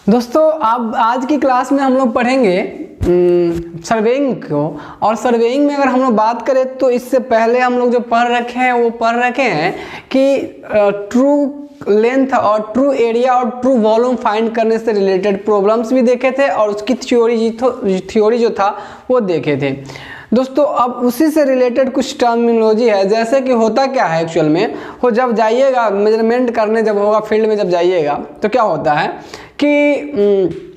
दोस्तों अब आज की क्लास में हम लोग पढ़ेंगे सर्वेइंग को। और सर्वेइंग में अगर हम लोग बात करें तो इससे पहले हम लोग जो पढ़ रखे हैं वो पढ़ रखे हैं कि ट्रू लेंथ और ट्रू एरिया और ट्रू वॉल्यूम फाइंड करने से रिलेटेड प्रॉब्लम्स भी देखे थे और उसकी थ्योरी जो था वो देखे थे। दोस्तों अब उसी से रिलेटेड कुछ टर्मिनोलॉजी है, जैसे कि होता क्या है एक्चुअल में, वो जब जाइएगा मेजरमेंट करने, जब होगा फील्ड में जब जाइएगा तो क्या होता है कि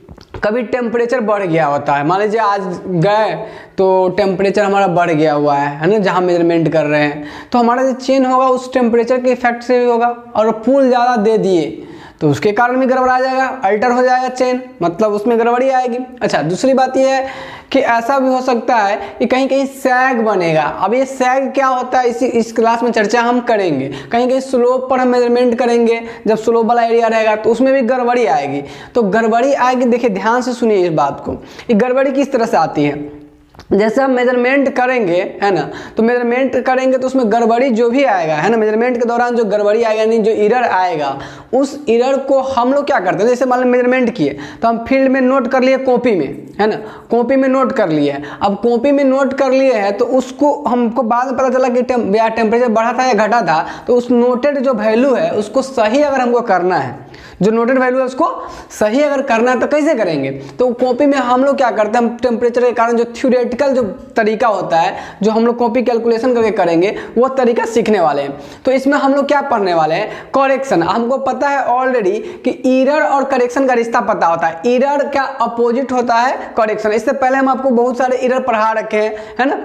कभी टेम्परेचर बढ़ गया होता है। मान लीजिए आज गए तो टेम्परेचर हमारा बढ़ गया हुआ है ना, जहाँ मेजरमेंट कर रहे हैं तो हमारा जो चेन होगा उस टेम्परेचर के इफेक्ट से भी होगा, और पुल ज़्यादा दे दिए तो उसके कारण भी गड़बड़ा जाएगा, अल्टर हो जाएगा चेन, मतलब उसमें गड़बड़ी आएगी। अच्छा, दूसरी बात यह है कि ऐसा भी हो सकता है कि कहीं कहीं सैग बनेगा। अब ये सैग क्या होता है इस क्लास में चर्चा हम करेंगे। कहीं कहीं स्लोप पर हम मेजरमेंट करेंगे, जब स्लोप वाला एरिया रहेगा तो उसमें भी गड़बड़ी आएगी। तो गड़बड़ी आएगी, देखिए ध्यान से सुनिए इस बात को, ये गड़बड़ी किस तरह से आती है। जैसे हम मेजरमेंट करेंगे है ना, तो मेजरमेंट करेंगे तो उसमें गड़बड़ी जो भी आएगा है ना, मेजरमेंट के दौरान जो गड़बड़ी आएगा यानी जो एरर आएगा, उस एरर को हम लोग क्या करते हैं, जैसे मान लो मेजरमेंट किए तो हम फील्ड में नोट कर लिए, कॉपी में है ना, कॉपी में नोट कर लिए। अब कॉपी में नोट कर लिए हैं तो उसको हमको बाद में पता चला कि टेम्परेचर बढ़ा था या घटा था, तो उस नोटेड जो वैल्यू है उसको सही अगर हमको करना है, जो नोटेड वैल्यू है उसको सही अगर करना है तो कैसे करेंगे। तो कॉपी में हम लोग क्या करते हैं, हम टेम्परेचर के कारण जो थ्योरेटिकल जो तरीका होता है, जो हम लोग कॉपी कैलकुलेशन करके करेंगे, वो तरीका सीखने वाले हैं। तो इसमें हम लोग क्या पढ़ने वाले हैं, करेक्शन। हमको पता है ऑलरेडी कि एरर और करेक्शन का रिश्ता पता होता है। एरर का अपोजिट होता है करेक्शन। इससे पहले हम आपको बहुत सारे एरर पढ़ा रखे हैं है ना,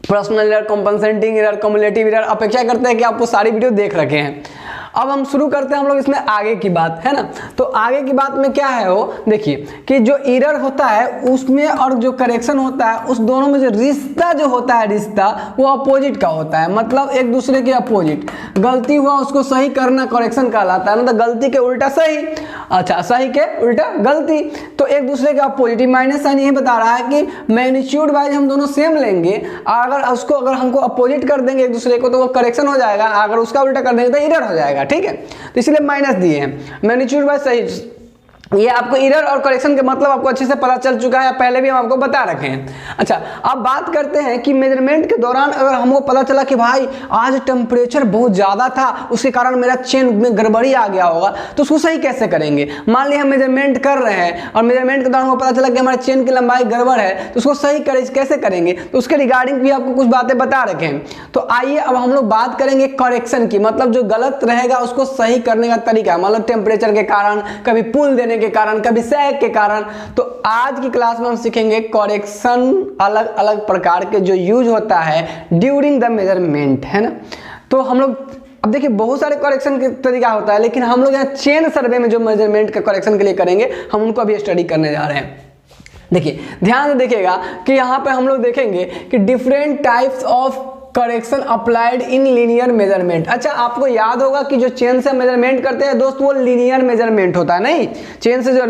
personal error, compensating error, cumulative error. अपेक्षा करते हैं कि आप वो सारी वीडियो देख रखे हैं। अब हम शुरू करते हैं हम लोग इसमें आगे की बात है ना। तो आगे की बात में क्या है वो देखिए कि जो एरर होता है उसमें और जो करेक्शन होता है उस दोनों में जो रिश्ता जो होता है, रिश्ता वो अपोजिट का होता है, मतलब एक दूसरे के अपोजिट। गलती हुआ उसको सही करना करेक्शन कहलाता है, मतलब गलती के उल्टा सही, अच्छा सही के उल्टा गलती, तो एक दूसरे के अपोजिट। माइनस साइन यही बता रहा है कि मैग्नीट्यूड वाइज हम दोनों सेम लेंगे, अगर हमको अपोजिट कर देंगे एक दूसरे को तो वो करेक्शन हो जाएगा, अगर उसका उल्टा कर देंगे तो एरर हो जाएगा। ठीक है, तो इसलिए माइनस दिए हैं। मैग्नीट्यूड वाइज सही, ये आपको एरर और करेक्शन के मतलब आपको अच्छे से पता चल चुका है, पहले भी हम आपको बता रखे हैं। अच्छा, अब बात करते हैं कि मेजरमेंट के दौरान अगर हमको पता चला कि भाई आज टेम्परेचर बहुत ज़्यादा था, उसके कारण मेरा चेन में गड़बड़ी आ गया होगा, तो उसको सही कैसे करेंगे। मान लिया हम मेजरमेंट कर रहे हैं और मेजरमेंट के दौरान हमको पता चला कि हमारे चेन की लंबाई गड़बड़ है, तो उसको सही कैसे करेंगे, तो उसके रिगार्डिंग भी आपको कुछ बातें बता रखे हैं। तो आइए अब हम लोग बात करेंगे करेक्शन की, मतलब जो गलत रहेगा उसको सही करने का तरीका, मतलब टेम्परेचर के कारण, कभी पुल देने के कारण, कभी सैग के कारण। तो आज की क्लास में हम सीखेंगे करेक्शन, अलग अलग प्रकार के जो यूज होता है ड्यूरिंग द मेजरमेंट है ना। तो हम लोग अब देखिए बहुत सारे करेक्शन के तरीका होता है, लेकिन हम लोग यहाँ चेन सर्वे में जो मेजरमेंट का करेक्शन के लिए करेंगे हम उनको अभी स्टडी करने जा रहे हैं। देखिए ध्यान से देखिएगा कि यहाँ पे हम लोग देखेंगे कि different types of correction applied in linear measurement. अच्छा, आपको याद होगा कि जो चेन से मेजरमेंट करते हैं दोस्त वो लीनियर मेजरमेंट होता है, नहीं चेन से जो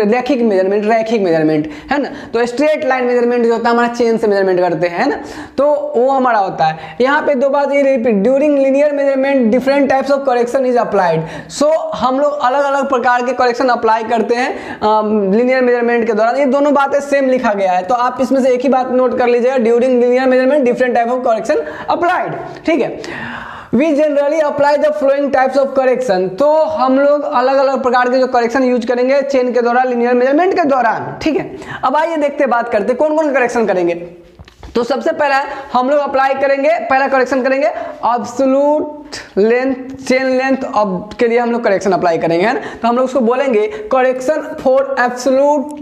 रैखिक मेजरमेंट है ना, तो स्ट्रेट लाइन मेजरमेंट जो होता है हमारा चेन से मेजरमेंट करते हैं ना, तो वो हमारा होता है। यहाँ पे दो बात ये repeat, during linear measurement different types of correction is applied. So हम लोग अलग अलग प्रकार के करेक्शन अप्लाई करते हैं लीनियर मेजरमेंट के दौरान। ये दोनों बातें सेम लिखा गया है, तो आप इसमें से एक ही बात नोट कर लीजिएगा, during linear measurement different type of correction applied. ठीक है, we generally apply the following types of correction. तो हम लोग अलग अलग प्रकार के जो करेक्शन यूज करेंगे चेन के दौरान, लीनियर मेजरमेंट के दौरान। ठीक है, अब आइए देखते बात करते कौन कौन करेक्शन करेंगे। तो सबसे पहला हम लोग अप्लाई करेंगे, पहला करेक्शन करेंगे एब्सोल्यूट लेंथ, चेन लेंथ अब के लिए हम लोग करेक्शन अप्लाई करेंगे है ना। तो हम लोग उसको बोलेंगे करेक्शन फॉर एब्सोल्यूट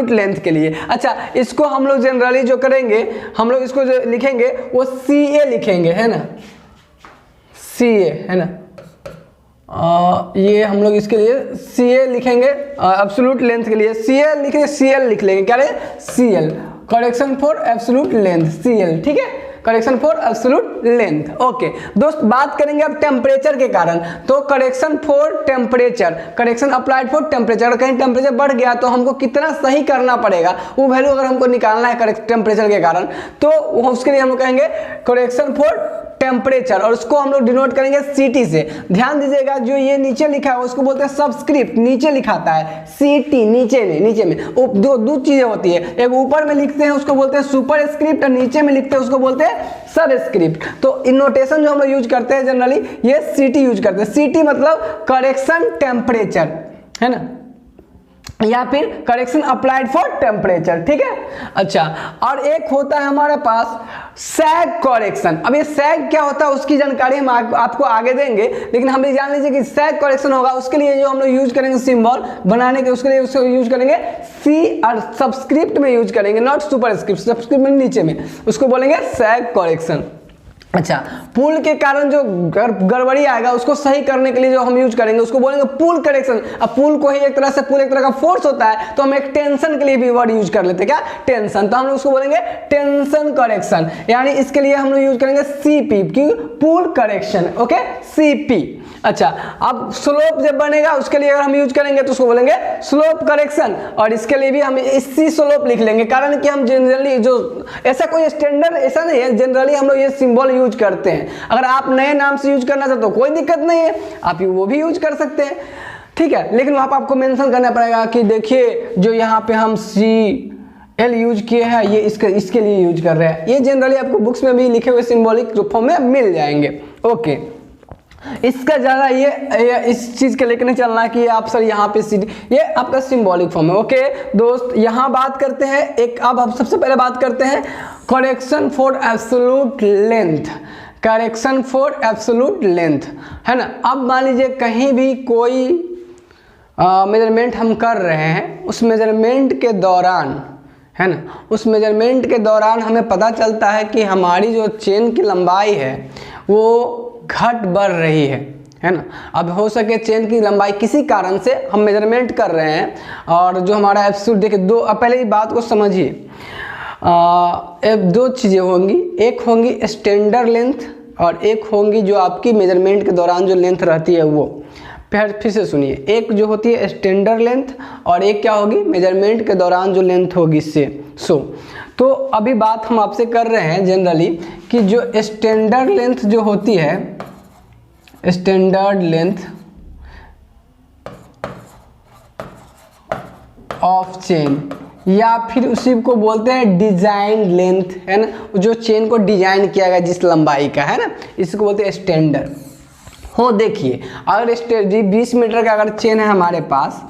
लेंथ के लिए। अच्छा, इसको हम लोग जनरली जो करेंगे, हम लोग इसको जो लिखेंगे वो CA लिखेंगे है ना, CA है ना। ये हम लोग इसके लिए CA लिखेंगे, एब्सोल्यूट लेंथ के लिए CA लिखेंगे, CL लिख लेंगे, क्या रहे CL, correction for absolute length CL। ठीक है, correction for absolute length. Okay दोस्त, बात करेंगे अब टेम्परेचर के कारण। तो correction for temperature, correction applied for temperature. कहीं टेम्परेचर बढ़ गया तो हमको कितना सही करना पड़ेगा, वो वैल्यू अगर हमको निकालना है टेम्परेचर के कारण, तो उसके लिए हम कहेंगे करेक्शन फॉर टेम्परेचर, और उसको हम लोग डिनोट करेंगे सीटी से। ध्यान दीजिएगा, जो ये नीचे लिखा है उसको बोलते हैं सबस्क्रिप्ट, नीचे लिखाता है सीटी, नीचे में दो चीजें होती है, एक ऊपर में लिखते हैं उसको बोलते हैं सुपर स्क्रिप्ट, और नीचे में लिखते हैं उसको बोलते हैं सब स्क्रिप्ट। तो इन नोटेशन जो हम लोग यूज करते हैं जनरली ये सीटी यूज करते हैं। सीटी मतलब करेक्शन टेम्परेचर, है ना, या फिर करेक्शन अप्लाइड फॉर टेम्परेचर, ठीक है। अच्छा, और एक होता है हमारे पास सैग करेक्शन। अब ये सैग क्या होता है उसकी जानकारी हम आपको आगे देंगे, लेकिन हम ये जान लीजिए कि सैग करेक्शन होगा उसके लिए जो हम लोग यूज करेंगे सिंबल बनाने के, उसके लिए उसको यूज करेंगे सी और सबस्क्रिप्ट में यूज करेंगे, नॉट सुपरस्क्रिप्ट। सबस्क्रिप्ट में नीचे में उसको बोलेंगे सैग करेक्शन। अच्छा, पुल के कारण जो गड़बड़ी आएगा उसको सही करने के लिए जो हम यूज करेंगे उसको बोलेंगे पुल करेक्शन। अब पुल को ही एक तरह से पुल एक तरह का फोर्स होता है, तो हम एक टेंशन के लिए भी वर्ड यूज कर लेते हैं, क्या टेंशन, तो हम लोग उसको बोलेंगे टेंशन करेक्शन, यानी इसके लिए हम लोग यूज करेंगे सीपी, की पुल करेक्शन, ओके, सीपी। अच्छा, अब स्लोप जब बनेगा उसके लिए अगर हम यूज करेंगे तो उसको बोलेंगे स्लोप करेक्शन, और इसके लिए भी हम इसी स्लोप लिख लेंगे, कारण कि हम जनरली जो ऐसा कोई स्टैंडर्ड ऐसा नहीं है, जनरली हम लोग ये सिंबल यूज करते हैं। अगर आप नए नाम से यूज करना चाहते हो तो कोई दिक्कत नहीं है, आप वो भी यूज कर सकते हैं, ठीक है, लेकिन वहां पर आपको मेंशन करना पड़ेगा कि देखिए जो यहाँ पे हम CL यूज किए हैं ये इसके लिए यूज कर रहे हैं। ये जनरली आपको बुक्स में भी लिखे हुए सिंबॉलिक फॉर्म में मिल जाएंगे, ओके। इसका ज़्यादा ये इस चीज़ के लेकर नहीं चलना कि आप सर यहाँ पे ये आपका सिंबॉलिक फॉर्म है, ओके दोस्त। यहाँ बात करते हैं एक, अब हम सबसे पहले बात करते हैं correction for absolute length, correction for absolute length, है ना। अब मान लीजिए कहीं भी कोई मेजरमेंट हम कर रहे हैं, उस मेजरमेंट के दौरान, है ना, उस मेजरमेंट के दौरान हमें पता चलता है कि हमारी जो चेन की लंबाई है वो घट बढ़ रही है ना। अब हो सके चेन की लंबाई किसी कारण से हम मेजरमेंट कर रहे हैं, और जो हमारा एब्सोल्यूट, देखिए दो, अब पहले ही बात को समझिए, दो चीज़ें होंगी, एक होंगी स्टैंडर्ड लेंथ और एक होंगी जो आपकी मेजरमेंट के दौरान जो लेंथ रहती है वो। फिर से सुनिए, एक जो होती है स्टैंडर्ड लेंथ और एक क्या होगी मेजरमेंट के दौरान जो लेंथ होगी इससे। तो अभी बात हम आपसे कर रहे हैं जनरली कि जो स्टैंडर्ड लेंथ जो होती है, स्टैंडर्ड लेंथ ऑफ चेन, या फिर उसी को बोलते हैं डिजाइन लेंथ, है ना, जो चेन को डिजाइन किया गया जिस लंबाई का, है ना, इसको बोलते हैं स्टैंडर्ड। हो देखिए, अगर 20 मीटर का अगर चेन है हमारे पास,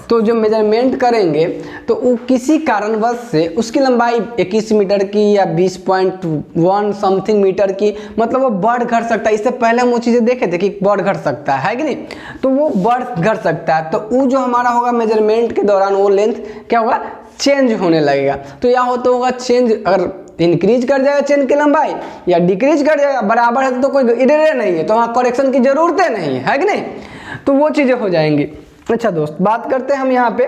तो जो मेजरमेंट करेंगे तो वो किसी कारणवश से उसकी लंबाई 21 मीटर की या 20.1 समथिंग मीटर की, मतलब वो बढ़ घट सकता है। इससे पहले हम वो चीज़ें देखे थे कि बढ़ घट सकता है कि नहीं, तो वो बढ़ घट सकता है। तो वो जो हमारा होगा मेजरमेंट के दौरान वो लेंथ क्या होगा, चेंज होने लगेगा। तो यह होता होगा चेंज, अगर इंक्रीज कर जाएगा चेन की लंबाई या डिक्रीज कर जाएगा, बराबर है तो कोई इधर नहीं है, तो वहाँ करेक्शन की जरूरत नहीं है कि नहीं, तो वो चीज़ें हो जाएंगी। अच्छा दोस्त, बात करते हैं हम यहाँ पे,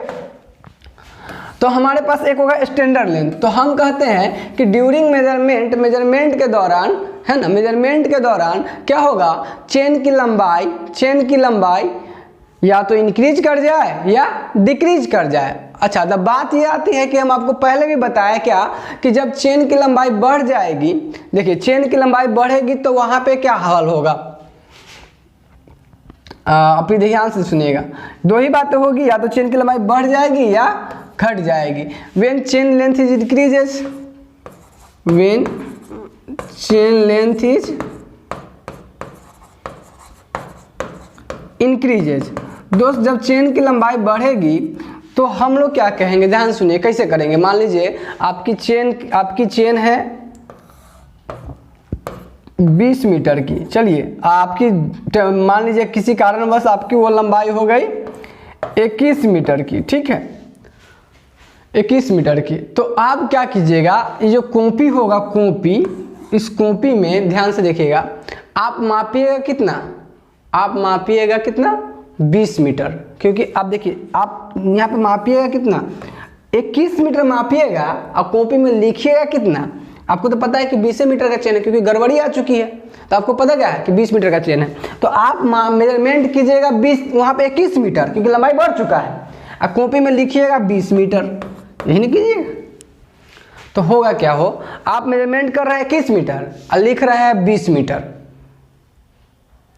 तो हमारे पास एक होगा स्टैंडर्ड लेंथ। तो हम कहते हैं कि ड्यूरिंग मेजरमेंट के दौरान, है ना, मेजरमेंट के दौरान क्या होगा, चेन की लंबाई या तो इंक्रीज कर जाए या डिक्रीज कर जाए। अच्छा, तो बात ये आती है कि हम आपको पहले भी बताया क्या कि जब चेन की लंबाई बढ़ जाएगी, देखिए चेन की लंबाई बढ़ेगी तो वहाँ पे क्या हाल होगा, अपनी ध्यान से सुनिएगा, दो ही बातें होगी, या तो चेन की लंबाई बढ़ जाएगी या घट जाएगी। When chain length is increases, when chain length is increases, दोस्त जब चेन की लंबाई बढ़ेगी तो हम लोग क्या कहेंगे, ध्यान सुनिए कैसे करेंगे। मान लीजिए आपकी चेन है 20 मीटर की, चलिए आपकी मान लीजिए किसी कारणवश आपकी वो लंबाई हो गई 21 मीटर की, ठीक है, 21 मीटर की। तो आप क्या कीजिएगा, ये जो कॉपी होगा, इस कॉपी में ध्यान से देखिएगा, आप मापिएगा कितना, 20 मीटर, क्योंकि आप देखिए आप यहाँ पे मापिएगा कितना, 21 मीटर मापिएगा, और कॉपी में लिखिएगा कितना। आपको तो पता है कि 20 मीटर का चेन है, क्योंकि गड़बड़ी आ चुकी है, तो आपको पता क्या है कि 20 मीटर का चेन है। तो आप मेजरमेंट कीजिएगा 20, वहाँ पे 21 मीटर, क्योंकि लंबाई बढ़ चुका है, और कॉपी में लिखिएगा 20 मीटर, यही नहीं कीजिएगा। तो होगा क्या, आप मेजरमेंट कर रहे हैं 21 मीटर और लिख रहे हैं 20 मीटर,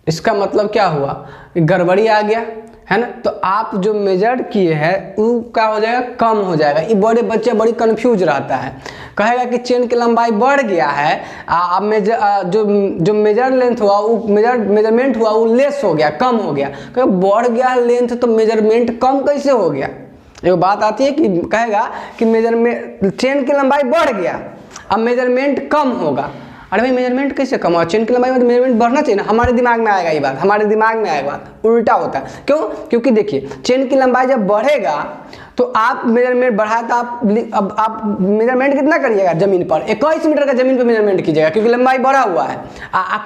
इसका मतलब क्या हुआ, गड़बड़ी आ गया है ना। तो आप जो मेजर किए हैं वो क्या हो जाएगा, कम हो जाएगा। ये बड़े बच्चे बड़ी कंफ्यूज रहता है, कहेगा कि चेन की लंबाई बढ़ गया है, अब जो मेजर लेंथ हुआ वो मेजरमेंट हुआ वो लेस हो गया, कम हो गया। कहेगा बढ़ गया लेंथ तो मेजरमेंट कम कैसे हो गया। एक बात आती है कि कहेगा कि चेन की लंबाई बढ़ गया, अब मेजरमेंट कम होगा। अरे भाई मेजरमेंट कैसे कम होगा, चेन की लंबाई में मेजरमेंट बढ़ना चाहिए ना। हमारे दिमाग में आएगा ये बात, हमारे दिमाग में आएगा बात, उल्टा होता है। क्यों, क्योंकि देखिए चेन की लंबाई जब बढ़ेगा तो आप मेजरमेंट बढ़ाए तो आप मेजरमेंट कितना करिएगा, जमीन पर 21 मीटर का जमीन पर मेजरमेंट कीजिएगा, क्योंकि लंबाई बढ़ा हुआ है।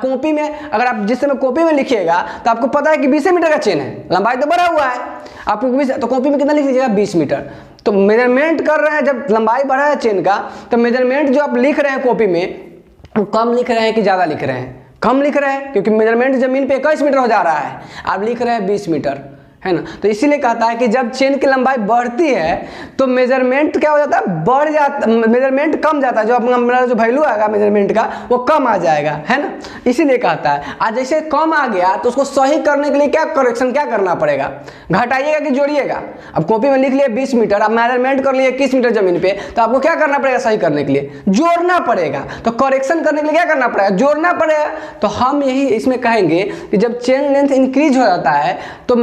कॉपी में अगर आप जिस समय कॉपी में लिखिएगा तो आपको पता है कि 20 मीटर का चेन है, लंबाई तो बढ़ा हुआ है आपको, तो कॉपी में कितना लिख लीजिएगा, 20 मीटर। तो मेजरमेंट कर रहे हैं, जब लंबाई बढ़ा है चेन का तो मेजरमेंट जो आप लिख रहे हैं कॉपी में वो कम लिख रहे हैं कि ज़्यादा लिख रहे हैं, कम लिख रहे हैं, क्योंकि मेजरमेंट जमीन पे 21 मीटर हो जा रहा है, आप लिख रहे हैं 20 मीटर, है ना। तो इसीलिए कहता है कि जब चेन की लंबाई बढ़ती है तो मेजरमेंट क्या हो जाता है, बढ़ जाता, मेजरमेंट कम जाता है, जो अपना जो वैल्यू आएगा मेजरमेंट का वो कम आ जाएगा, है ना। इसीलिए कहता है आज जैसे कम आ गया तो उसको सही करने के लिए क्या करेक्शन क्या करना पड़ेगा, घटाइएगा कि जोड़िएगा। अब कॉपी में लिख लिए 20 मीटर, अब मेजरमेंट कर लिए 21 मीटर जमीन पे, तो आपको क्या करना पड़ेगा, सही करने के लिए जोड़ना पड़ेगा। तो करेक्शन करने के लिए क्या करना पड़ेगा, जोड़ना पड़ेगा। तो हम यही इसमें कहेंगे कि जब चेन लेंथ इंक्रीज हो जाता है तो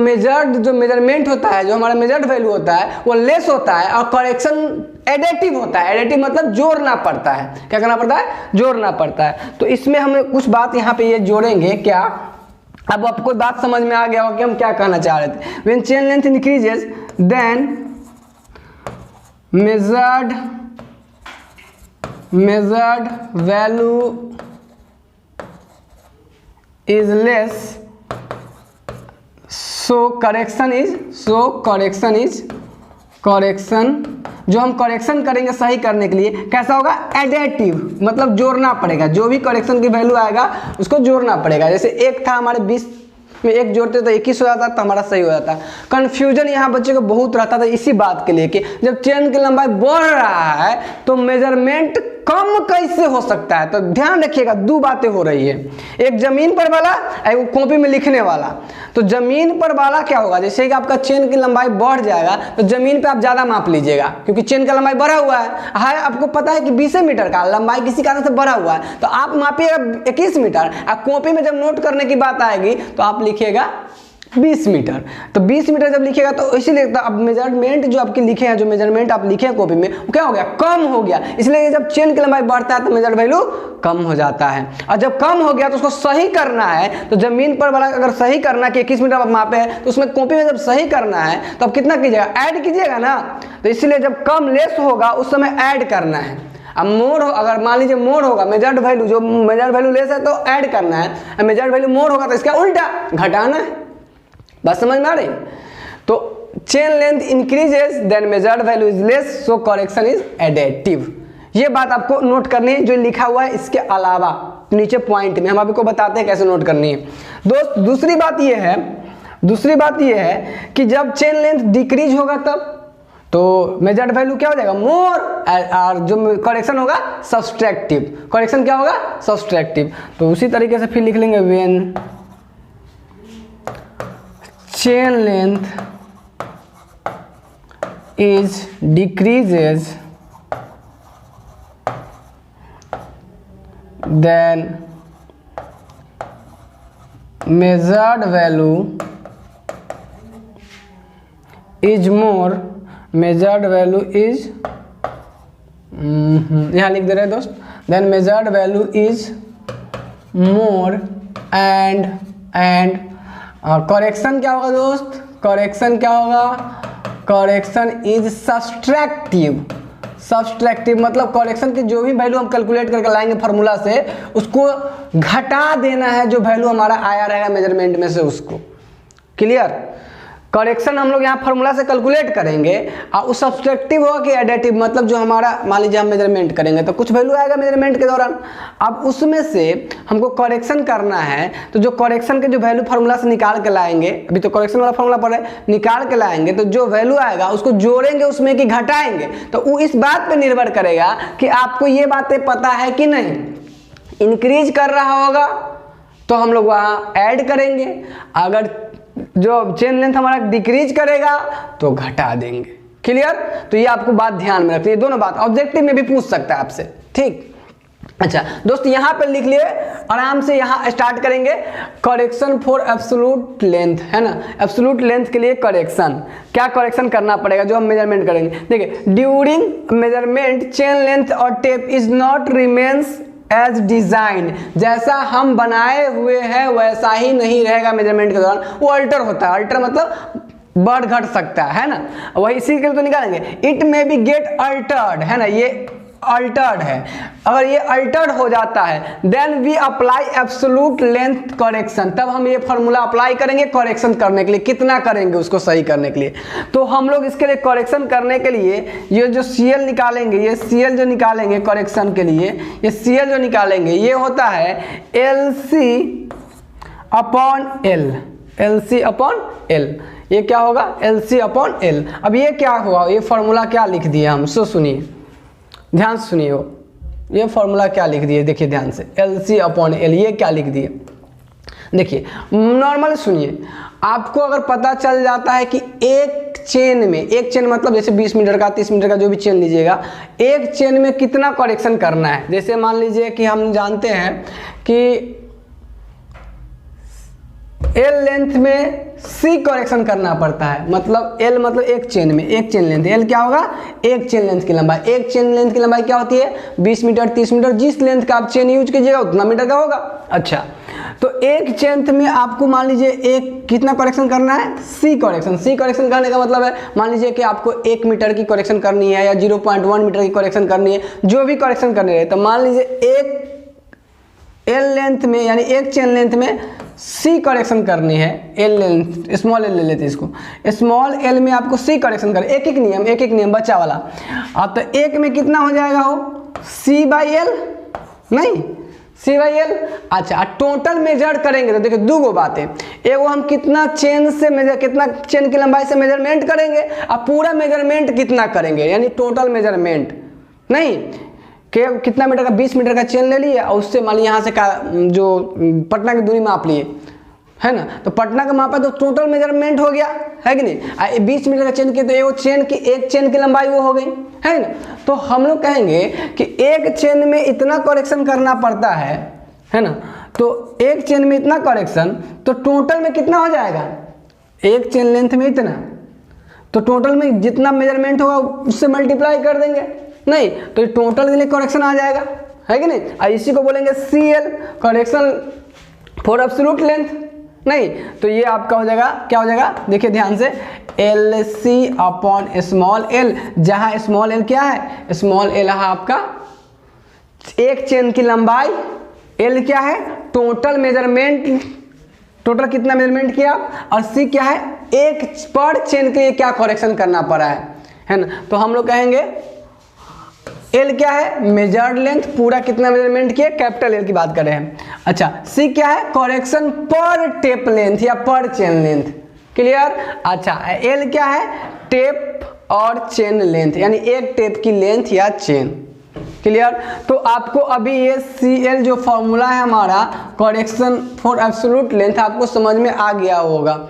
जो मेजरमेंट होता है, जो हमारा मेजर्ड वैल्यू होता है वो लेस होता है, और करेक्शन एडिटिव होता है। एडिटिव मतलब जोड़ना पड़ता है, क्या करना पड़ता है, जोड़ना पड़ता है। तो इसमें हम कुछ बात यहाँ पे ये जोड़ेंगे क्या, अब आपको बात समझ में आ गया होगा कि हम क्या कहना चाह रहे थे। When chain length increases then measured value is less, so correction जो हम करेक्शन करेंगे सही करने के लिए कैसा होगा, एडिटिव, मतलब जोड़ना पड़ेगा। जो भी करेक्शन की वैल्यू आएगा उसको जोड़ना पड़ेगा। जैसे एक था हमारे 20 में एक जोड़ते तो 21 हो जाता तो हमारा सही हो जाता। कंफ्यूजन यहाँ बच्चे को बहुत रहता था इसी बात के लिए कि जब चेन की लंबाई बढ़ रहा है तो मेजरमेंट कम कैसे हो सकता है। तो ध्यान रखिएगा, दो बातें हो रही है, एक जमीन पर वाला, एक कॉपी में लिखने वाला। तो जमीन पर वाला क्या होगा, जैसे कि आपका चेन की लंबाई बढ़ जाएगा तो जमीन पे आप ज़्यादा माप लीजिएगा, क्योंकि चेन का लंबाई बढ़ा हुआ है आपको पता है कि 20 मीटर का लंबाई किसी कारण से बढ़ा हुआ है, तो आप मापिएगा 21 मीटर। आप कॉपी में जब नोट करने की बात आएगी तो आप लिखिएगा 20 मीटर। तो 20 मीटर जब लिखिएगा तो इसीलिए अब मेजरमेंट जो आपके लिखे हैं, जो मेजरमेंट आप लिखे हैं कॉपी में, वो क्या हो गया, कम हो गया। इसलिए जब चेन की लंबाई बढ़ता है तो मेजर वैल्यू कम हो जाता है, और जब कम हो गया तो उसको सही करना है। तो जमीन पर वाला अगर सही करना कि 21 मीटर आप मापे है तो उसमें कॉपी में जब सही करना है तो अब कितना कीजिएगा, ऐड कीजिएगा ना। तो इसलिए जब कम लेस होगा उस समय ऐड करना है। अब मोर हो, अगर मान लीजिए मोर होगा, मेजर्ड वैल्यू जो मेजर्ड वैल्यू लेस है तो ऐड करना है, मेजर्ड वैल्यू मोर होगा तो इसका उल्टा घटाना है। बात समझ में आ रही। तो chain length increases then measured value is less, so correction is additive. ये बात आपको नोट करनी है जो लिखा हुआ है। इसके अलावा नीचे पॉइंट में हम आपको बताते हैं कैसे नोट करनी है। दोस्त दूसरी बात ये है कि जब चेन लेंथ डिक्रीज होगा तब तो मेजर्ड वैल्यू क्या हो जाएगा, मोर, और जो करेक्शन होगा सब्सट्रैक्टिव। करेक्शन क्या होगा, सब्सट्रैक्टिव। तो उसी तरीके से फिर लिख लेंगे, when chain length is decreases then measured value is more, measured value is यहाँ लिख दे रहे हैं दोस्त, then measured value is more and correction क्या होगा दोस्त, करेक्शन क्या होगा, करेक्शन इज सब्सट्रैक्टिव। सब्सट्रैक्टिव मतलब करेक्शन की जो भी वैल्यू हम कैलकुलेट करके लाएंगे फार्मूला से उसको घटा देना है, जो वैल्यू हमारा आया रहेगा मेजरमेंट में से उसको। क्लियर। करेक्शन हम लोग यहाँ फार्मूला से कैलकुलेट करेंगे और उस सब्सट्रैक्टिव होगा कि एडिटिव, मतलब जो हमारा मान लीजिए हम मेजरमेंट करेंगे तो कुछ वैल्यू आएगा मेजरमेंट के दौरान, अब उसमें से हमको करेक्शन करना है। तो जो करेक्शन के जो वैल्यू फार्मूला से निकाल के लाएंगे, अभी तो करेक्शन वाला फार्मूला पर है, निकाल के लाएंगे तो जो वैल्यू आएगा उसको जोड़ेंगे उसमें कि घटाएंगे। तो वो इस बात पर निर्भर करेगा कि आपको ये बातें पता है कि नहीं। इंक्रीज कर रहा होगा तो हम लोग वहाँ ऐड करेंगे, अगर जो चेन लेंथ हमारा डिक्रीज करेगा तो घटा देंगे। क्लियर? तो ये आपको बात ध्यान में रखनी है, दोनों बात ऑब्जेक्टिव में भी पूछ सकता है आपसे। ठीक, अच्छा दोस्त यहाँ पे लिख लिए आराम से। यहाँ स्टार्ट करेंगे करेक्शन फॉर एब्सोल्यूट लेंथ, है ना। एब्सोल्यूट लेंथ के लिए करेक्शन, क्या करेक्शन करना पड़ेगा जो हम मेजरमेंट करेंगे। देखिए, ड्यूरिंग मेजरमेंट चेन लेंथ और tape is not remains as design, जैसा हम बनाए हुए हैं वैसा ही नहीं रहेगा मेजरमेंट के दौरान, वो अल्टर होता है। अल्टर मतलब बढ़ घट सकता है ना, वही इसी के लिए तो निकालेंगे। It may be get altered, है ना, ये अल्टर्ड है। अगर ये अल्टर्ड हो जाता है then we apply absolute length correction, तब हम ये फॉर्मूला अप्लाई करेंगे करेक्शन करने के लिए। कितना करेंगे उसको सही करने के लिए, तो हम लोग इसके लिए करेक्शन करने के लिए ये जो CL निकालेंगे, ये CL जो निकालेंगे करेक्शन के लिए, ये CL जो निकालेंगे ये होता है LC upon L, LC upon L। ये क्या होगा? LC upon L। अब ये क्या हुआ, ये फॉर्मूला क्या लिख दिया हम, सो सुनिए, ध्यान से सुनिए। ये फॉर्मूला क्या लिख दिए, देखिए ध्यान से, LC अपॉन L, ये क्या लिख दिए। देखिए नॉर्मल सुनिए, आपको अगर पता चल जाता है कि एक चेन में, एक चेन मतलब जैसे 20 मीटर का 30 मीटर का जो भी चेन लीजिएगा, एक चेन में कितना करेक्शन करना है। जैसे मान लीजिए कि हम जानते हैं कि L लेंथ में C करेक्शन करना पड़ता है, मतलब L मतलब एक चेन में, एक चेन लेंथ, L क्या होगा? एक चेन लेंथ की लंबाई। एक चेन लेंथ की लंबाई क्या होती है? 20 मीटर 30 मीटर, जिस लेंथ का आप चेन यूज कीजिएगा उतना मीटर का होगा। अच्छा, तो एक चेन में आपको मान लीजिए एक कितना करेक्शन करना है? C correction. C करेक्शन करने का मतलब है, मान लीजिए कि आपको 1 मीटर की करेक्शन करनी है या 0.1 मीटर की करेक्शन करनी है, जो भी करेक्शन करनी है, तो मान लीजिए एक L लेंथ में, यानी एक चेन लेंथ में C करेक्शन करनी है। L लेंथ, स्मॉल L ले लेते हैं इसको, स्मॉल L में आपको C करेक्शन कर, एक एक नियम बच्चा वाला। अब तो एक में कितना हो जाएगा हो? C/L, नहीं C/L। अच्छा, टोटल मेजर करेंगे तो देखिए दो बातें, एगो हम कितना चेन से मेजर, कितना चेन की लंबाई से मेजरमेंट करेंगे, अब पूरा मेजरमेंट कितना करेंगे, यानी टोटल मेजरमेंट नहीं कि कितना मीटर का, 20 मीटर का चेन ले लिए और उससे मान लीजिए यहाँ से का जो पटना की दूरी माप लिए, है ना, तो पटना का मापा तो टोटल मेजरमेंट हो गया, है कि नहीं। 20 मीटर का चेन की तो एक चेन की लंबाई वो हो गई, है ना। तो हम लोग कहेंगे कि एक चेन में इतना करेक्शन करना पड़ता है ना, तो एक चेन में इतना करेक्शन, तो टोटल में कितना हो जाएगा? एक चेन लेंथ में इतना, तो टोटल में जितना मेजरमेंट होगा उससे मल्टीप्लाई कर देंगे, नहीं तो टोटल के लिए करेक्शन आ जाएगा, है कि नहीं। इसी को बोलेंगे CL correction for absolute length, नहीं तो ये आपका हो जाएगा, क्या हो जाएगा? देखिए ध्यान से, LC अपॉन स्मॉल L, जहां स्मॉल L क्या है? स्मॉल L है आपका एक चेन की लंबाई, L क्या है? टोटल मेजरमेंट, टोटल कितना मेजरमेंट किया, और C क्या है? एक पर चेन के लिए क्या करेक्शन करना पड़ा है ना। तो हम लोग कहेंगे L क्या है? मेजर्ड लेंथ, पूरा कितना मेजरमेंट किया, कैपिटल L की बात कर रहे हैं। अच्छा, C क्या है? करेक्शन पर टेप लेंथ या पर चेन लेंथ, क्लियर। अच्छा, L क्या है? टेप और चेन लेंथ, यानी एक टेप की लेंथ या चेन, क्लियर। तो आपको अभी ये CL जो फॉर्मूला है हमारा करेक्शन फॉर एब्सोल्यूट लेंथ, आपको समझ में आ गया होगा।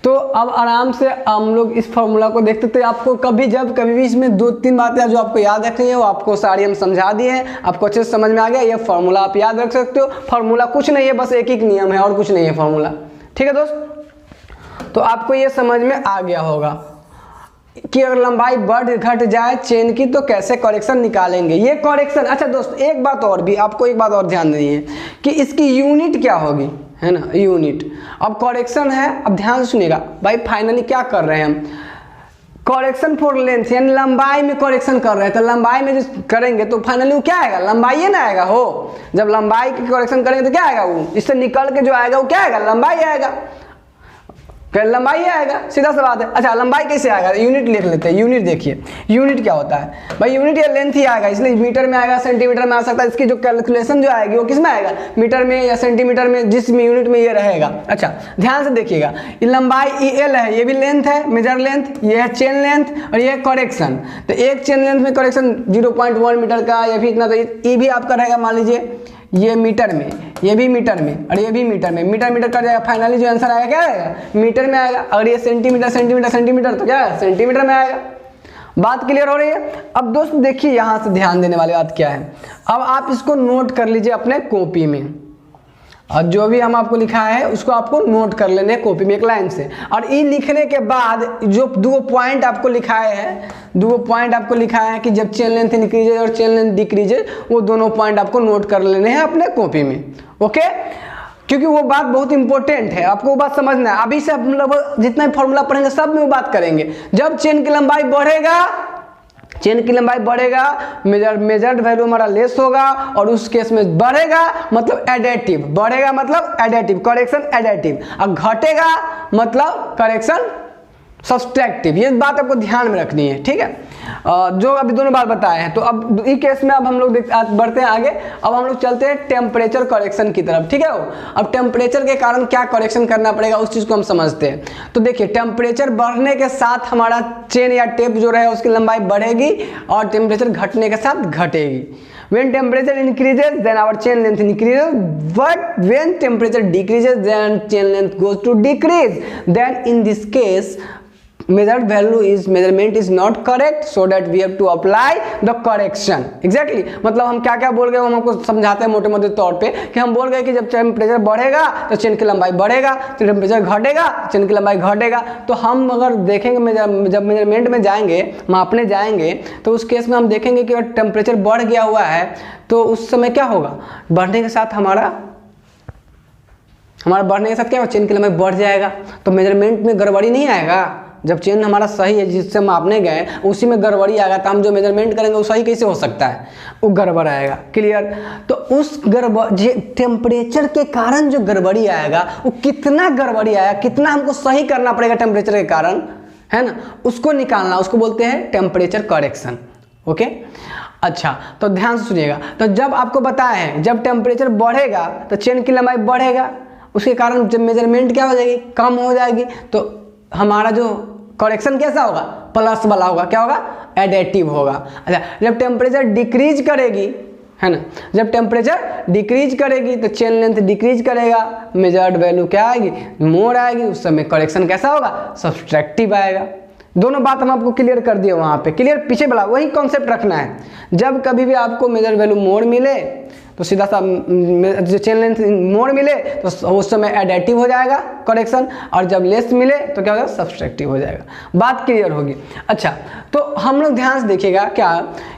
तो अब आराम से हम लोग इस फॉर्मूला को देखते थे। आपको कभी भी इसमें 2-3 बातें जो आपको याद रखनी है वो आपको सारी हम समझा दिए हैं, आपको अच्छे से समझ में आ गया। ये फॉर्मूला आप याद रख सकते हो, फॉर्मूला कुछ नहीं है, बस एक नियम है और कुछ नहीं है फॉर्मूला, ठीक है दोस्त। तो आपको ये समझ में आ गया होगा कि अगर लंबाई बढ़ घट जाए चेन की तो कैसे करेक्शन निकालेंगे, ये करेक्शन। अच्छा दोस्त, एक बात और भी, आपको एक बात और ध्यान देनी है कि इसकी यूनिट क्या होगी, है ना, यूनिट। अब करेक्शन है, अब ध्यान से सुनिएगा भाई, फाइनली क्या कर रहे हैं हम? करेक्शन फॉर लेंथ, यानी लंबाई में करेक्शन कर रहे हैं, तो लंबाई में जो करेंगे तो फाइनली वो क्या आएगा? लंबाई ना आएगा हो। जब लंबाई की करेक्शन करेंगे तो क्या आएगा? वो इससे निकल के जो आएगा वो क्या आएगा? लंबाई आएगा, लंबाई आएगा, सीधा सा बात है। अच्छा, लंबाई कैसे आएगा? यूनिट लिख लेते हैं। यूनिट देखिए, यूनिट क्या होता है भाई? यूनिट या लेंथ ही आएगा, इसलिए मीटर में आएगा, सेंटीमीटर में आ सकता है। इसकी जो कैलकुलेशन जो आएगी वो किस में आएगा? मीटर में या सेंटीमीटर में, जिस यूनिट में ये रहेगा। अच्छा, ध्यान से देखिएगा, ये लंबाई EL है, ये भी लेंथ है, मेजर लेंथ, ये है चेन लेंथ, और ये है करेक्शन। तो एक चेन लेंथ में करेक्शन 0.1 मीटर का या फिर इतना, तो ये भी आपका रहेगा, मान लीजिए ये मीटर में, ये भी मीटर में और ये भी मीटर में, मीटर मीटर कट जाएगा, फाइनली जो आंसर आएगा क्या आएगा, मीटर में आएगा। अगर ये सेंटीमीटर सेंटीमीटर सेंटीमीटर तो क्या है, सेंटीमीटर में आएगा। बात क्लियर हो रही है। अब दोस्त देखिए यहाँ से ध्यान देने वाली बात क्या है, अब आप इसको नोट कर लीजिए अपने कॉपी में, और जो भी हम आपको लिखा है उसको आपको नोट कर लेने कॉपी में एक लाइन से। और ये लिखने के बाद जो दो पॉइंट आपको लिखाए हैं, दो पॉइंट आपको लिखा है कि जब चेन लेंथ इंक्रीजेज और चेन लेंथ डिक्रीजेज, वो दोनों पॉइंट आपको नोट कर लेने हैं अपने कॉपी में, ओके। क्योंकि वो बात बहुत इंपॉर्टेंट है, आपको वो बात समझना है। अभी से आप मतलब जितना भी फॉर्मूला पढ़ेंगे सब में वो बात करेंगे। जब चेन की लंबाई बढ़ेगा, चेन की लंबाई बढ़ेगा, मेजर्ड वैल्यू हमारा लेस होगा, और उस केस में बढ़ेगा मतलब एडेटिव, बढ़ेगा मतलब एडेटिव, करेक्शन एडेटिव, और घटेगा मतलब करेक्शन सब्सट्रैक्टिव। ये बात आपको ध्यान में रखनी है, ठीक है। जो अभी दोनों बात बताए हैं, तो अब इस केस में अब हम लोग बढ़ते हैं आगे। अब हम लोग चलते हैं टेम्परेचर करेक्शन की तरफ, ठीक है। अब टेम्परेचर के कारण क्या करेक्शन करना पड़ेगा उस चीज़ को हम समझते हैं। तो देखिए, टेम्परेचर बढ़ने के साथ हमारा चेन या टेप जो रहे उसकी लंबाई बढ़ेगी, और टेम्परेचर घटने के साथ घटेगी। When temperature increases, then our chain length increases. But when temperature decreases, then chain length goes to decrease. Then in this case, measurement is not correct, so that we have to apply the correction. Exactly. मतलब हम क्या क्या बोल गए, हम आपको समझाते हैं मोटे मोटे तौर पे, कि हम बोल गए कि जब टेम्परेचर बढ़ेगा तो चेन की लंबाई बढ़ेगा, तो टेम्परेचर घटेगा चेन की लंबाई घटेगा। तो हम अगर देखेंगे जब मेजरमेंट में जाएंगे, मापने जाएंगे, तो उस केस में हम देखेंगे कि अगर टेम्परेचर बढ़ गया हुआ है तो उस समय क्या होगा, बढ़ने के साथ हमारा बढ़ने के साथ क्या होगा, चेन की लंबाई बढ़ जाएगा। तो मेजरमेंट में गड़बड़ी नहीं आएगा। जब चेन हमारा सही है, जिससे मापने गए उसी में गड़बड़ी आएगा, तो हम जो मेजरमेंट करेंगे वो सही कैसे हो सकता है, वो गड़बड़ आएगा। क्लियर। तो उस टेम्परेचर के कारण जो गड़बड़ी आएगा, वो कितना गड़बड़ी आया, कितना हमको सही करना पड़ेगा टेम्परेचर के कारण, है ना, उसको निकालना, उसको बोलते हैं टेम्परेचर करेक्शन, ओके। अच्छा, तो ध्यान से सुनिएगा। तो जब आपको बताया है, जब टेम्परेचर बढ़ेगा तो चेन की लंबाई बढ़ेगा, उसके कारण जब मेजरमेंट क्या हो जाएगी, कम हो जाएगी, तो हमारा जो करेक्शन कैसा होगा, प्लस वाला होगा, क्या होगा, एडेटिव होगा। अच्छा, जब टेम्परेचर डिक्रीज करेगी, है ना, जब टेम्परेचर डिक्रीज करेगी तो चेन लेंथ डिक्रीज करेगा, मेजर्ड वैल्यू क्या आएगी, मोर आएगी, उस समय करेक्शन कैसा होगा, सब्सट्रैक्टिव आएगा। दोनों बात हम आपको क्लियर कर दिए वहाँ पे, क्लियर। पीछे वाला वही कॉन्सेप्ट रखना है। जब कभी भी आपको मेजर वैल्यू मोर मिले तो सीधा सा जो चेन लेंथ मोर मिले तो उस समय एडेटिव हो जाएगा करेक्शन, और जब लेस मिले तो क्या होगा, सब्सट्रैक्टिव हो जाएगा। बात क्लियर होगी। अच्छा, तो हम लोग ध्यान से देखिएगा क्या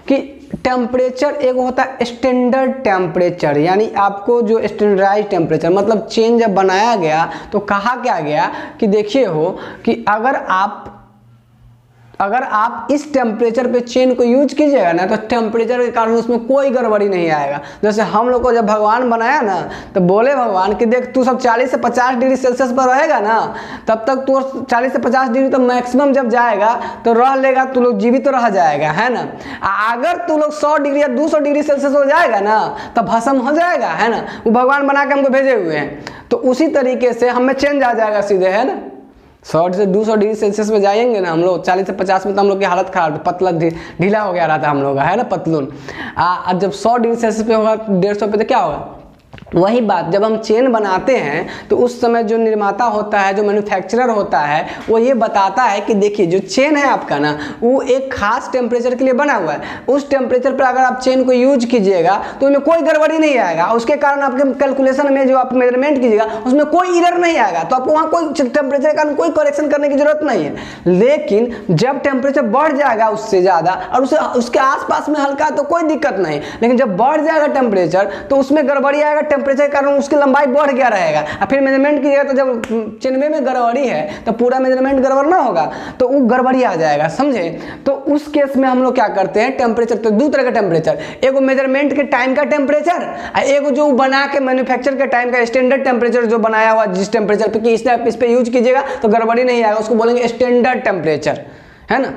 कि टेम्परेचर एक होता है स्टैंडर्ड टेम्परेचर, यानी आपको जो स्टैंडर्डाइज टेम्परेचर, मतलब चेन जब बनाया गया तो कहा क्या गया कि देखिए हो कि अगर आप इस टेम्परेचर पे चेन को यूज कीजिएगा ना, तो टेम्परेचर के कारण उसमें कोई गड़बड़ी नहीं आएगा। जैसे हम लोग को जब भगवान बनाया ना, तो बोले भगवान कि देख तू सब 40 से 50 डिग्री सेल्सियस पर रहेगा ना, तब तक तू 40 से 50 डिग्री तो मैक्सिमम जब जाएगा तो रह लेगा, तू लोग जीवित तो रह जाएगा, है ना। अगर तू लोग 100 डिग्री या 200 डिग्री सेल्सियस हो जाएगा ना, तब भस्म हो जाएगा, है ना। वो भगवान बना के हमको भेजे हुए हैं। तो उसी तरीके से हमें चेंज आ जाएगा सीधे, है ना। 100 से 200 डिग्री सेल्सियस में जाएंगे ना हम लोग, 40 से 50 में तो हम लोग की हालत खराब, पतला ढीला हो गया रहता हम लोग, है ना, पतलून। जब 100 डिग्री सेल्सियस पे होगा, 150 पे तो क्या होगा, वही बात। जब हम चेन बनाते हैं तो उस समय जो निर्माता होता है, जो मैन्युफैक्चरर होता है, वो ये बताता है कि देखिए जो चेन है आपका ना, वो एक खास टेम्परेचर के लिए बना हुआ है। उस टेम्परेचर पर अगर आप चेन को यूज कीजिएगा तो उसमें कोई गड़बड़ी नहीं आएगा, उसके कारण आपके कैलकुलेशन में जो आप मेजरमेंट कीजिएगा उसमें कोई एरर नहीं आएगा। तो आपको वहाँ कोई टेम्परेचर के कारण कोई करेक्शन करने की जरूरत नहीं है। लेकिन जब टेम्परेचर बढ़ जाएगा उससे ज़्यादा और उसके आसपास में हल्का, तो कोई दिक्कत नहीं। लेकिन जब बढ़ जाएगा टेम्परेचर तो उसमें गड़बड़ी आएगा, टेम्परेचर के कारण उसकी लंबाई बढ़ गया रहेगा। और फिर मेजरमेंट कीजिएगा तो जब चेनवे में गड़बड़ी है तो पूरा मेजरमेंट गड़बड़ ना होगा, तो वो गड़बड़ी आ जाएगा, समझे। तो उस केस में हम लोग क्या करते हैं, टेम्परेचर, तो दो तरह का टेम्परेचर, एगो मेजरमेंट के टाइम का टेम्परेचर, और एगो जो बना के मैन्युफैक्चर के टाइम का स्टैंडर्ड टेम्परेचर जो बनाया हुआ, जिस टेम्परेचर पे कि इस पे यूज कीजिएगा तो गड़बड़ी नहीं आएगा, उसको बोलेंगे स्टैंडर्ड टेम्परेचर, है ना।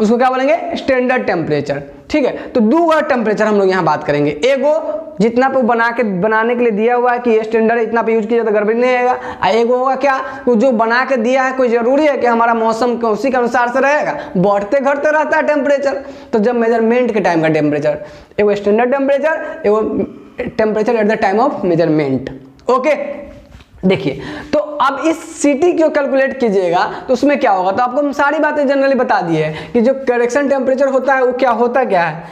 उसको क्या बोलेंगे, स्टैंडर्ड टेम्परेचर, ठीक है। तो दो टेम्परेचर हम लोग यहाँ बात करेंगे। एगो जितना पे बनाने के लिए दिया हुआ है कि स्टैंडर्ड इतना पे यूज किया तो गड़बड़ी नहीं आएगा, और एगो होगा क्या, तो जो बना के दिया है कोई जरूरी है कि हमारा मौसम को उसी के अनुसार से रहेगा, बढ़ते घटते रहता है टेम्परेचर। तो जब मेजरमेंट के टाइम का टेम्परेचर, एगो स्टैंडर्ड टेम्परेचर, एगो temperature at the time of measurement. Okay, देखिए तो अब इस CT को कैलकुलेट कीजिएगा तो उसमें क्या होगा, तो आपको हम सारी बातें जनरली बता दी है कि जो करेक्शन टेम्परेचर होता है वो क्या होता क्या है,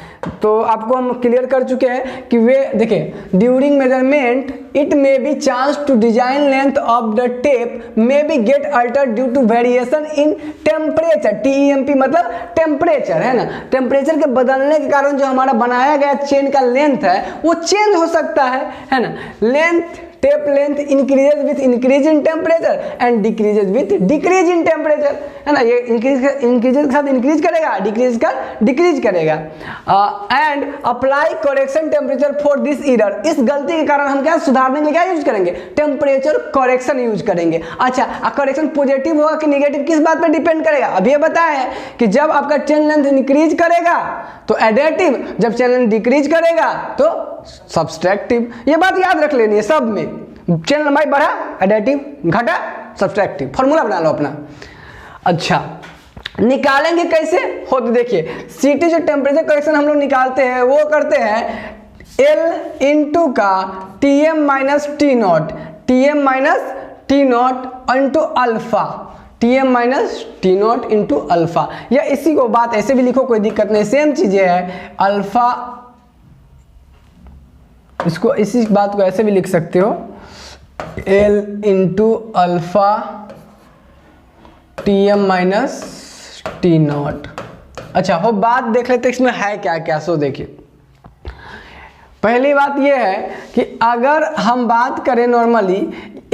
तो आपको हम क्लियर कर चुके हैं कि वे देखिए during measurement it may be chance to design length of the tape may be get altered due to variation in temperature. TEMP मतलब टेम्परेचर है ना, टेम्परेचर के बदलने के कारण जो हमारा बनाया गया चेन का लेंथ है वो चेंज हो सकता है ना। Length tape length increases with increase in temperature and decreases with decrease in temperature, है ना। ये इंक्रीजेज के साथ इंक्रीज करेगा, डिक्रीज का डिक्रीज करेगा। And apply correction temperature for this error, इस गलती के कारण हम क्या सुधारने के लिए क्या यूज करेंगे, टेम्परेचर करेक्शन यूज करेंगे। अच्छा, करेक्शन पॉजिटिव होगा कि नेगेटिव किस बात पे डिपेंड करेगा, अभी ये बताया है कि जब आपका चेन लेंथ इंक्रीज करेगा तो एडिटिव, जब चेन लेंथ डिक्रीज करेगा तो सब्सट्रैक्टिव। ये बात याद रख लेनी है सब में, चेन लंबाई बढ़ा एडिटिव, घटा सब्सट्रैक्टिव, फॉर्मूला बना लो अपना। अच्छा, निकालेंगे कैसे हो, तो देखिए CT जो टेम्परेचर करेक्शन हम लोग निकालते हैं वो करते हैं L इंटू का TM minus T not into alpha, TM minus T0 into alpha, या इसी को बात ऐसे भी लिखो कोई दिक्कत नहीं, सेम चीजें है। अल्फा, इसको इसी बात को ऐसे भी लिख सकते हो L into alpha TM minus T0। अच्छा हो, बात देख लेते इसमें है क्या क्या। सो देखिए पहली बात ये है कि अगर हम बात करें नॉर्मली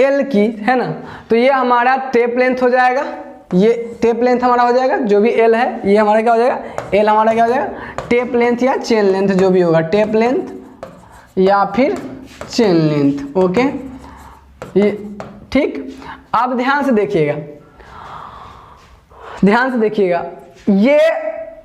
L की, है ना, तो ये हमारा टेप लेंथ हो जाएगा, ये टेप लेंथ हमारा हो जाएगा, जो भी L है ये हमारा क्या हो जाएगा, L हमारा क्या हो जाएगा, टेप लेंथ या चेन लेंथ जो भी होगा, टेप लेंथ या फिर चेन लेंथ। ओके, ये ठीक। अब ध्यान से देखिएगा, ये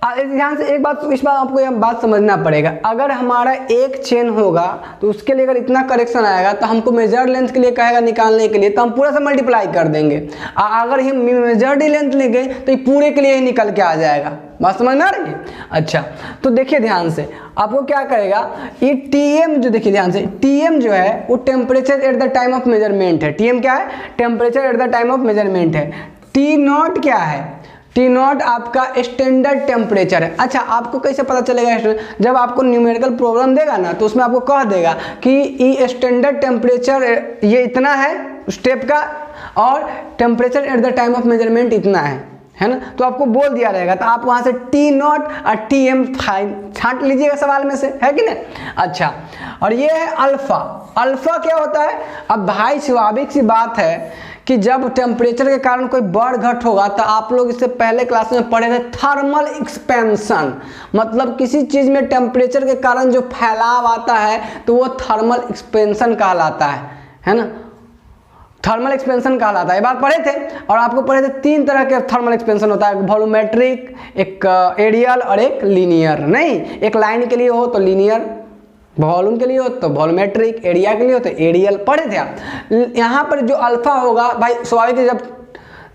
ध्यान से एक बात, इस बात आपको यह बात समझना पड़ेगा, अगर हमारा एक चेन होगा तो उसके लिए अगर इतना करेक्शन आएगा तो हमको मेजर्ड लेंथ के लिए कहेगा निकालने के लिए, तो हम पूरा से मल्टीप्लाई कर देंगे। अगर हम मेजर्ड लेंथ लेंगे तो ये पूरे के लिए ही निकल के आ जाएगा। बात समझ में आ रही है? अच्छा, तो देखिए ध्यान से, आपको क्या करेगा, ये TM जो देखिए ध्यान से, TM जो है वो temperature at the time of measurement है। TM क्या है, temperature at the time of measurement है। T0 क्या है, T0 आपका स्टैंडर्ड टेम्परेचर है। अच्छा, आपको कैसे पता चलेगा, जब आपको न्यूमेरिकल प्रॉब्लम देगा ना तो उसमें आपको कह देगा कि ये स्टैंडर्ड टेम्परेचर ये इतना है स्टेप का और temperature at the time of measurement इतना है ना, तो आपको बोल दिया रहेगा, तो आप वहां से T0 और TM छांट लीजिएगा सवाल में से, है कि नहीं। अच्छा, और ये है अल्फा। अल्फा क्या होता है, अब भाई स्वाभाविक सी बात है कि जब टेम्परेचर के कारण कोई बढ़ घट होगा, तो आप लोग इससे पहले क्लास में पढ़े थे थर्मल एक्सपेंशन, मतलब किसी चीज में टेम्परेचर के कारण जो फैलाव आता है तो वो थर्मल एक्सपेंशन कहलाता है ना, थर्मल एक्सपेंशन कहलाता है। ये बात पढ़े थे, और आपको पढ़े थे 3 तरह के थर्मल एक्सपेंशन होता है, एक वॉल्यूमेट्रिक, एक एरियल और एक लीनियर। नहीं, एक लाइन के लिए हो तो लीनियर, वॉल्यूम के लिए हो तो वॉल्यूमेट्रिक, एरिया के लिए हो तो एरियल, पढ़े थे आप। यहाँ पर जो अल्फा होगा भाई स्वाभाविक है,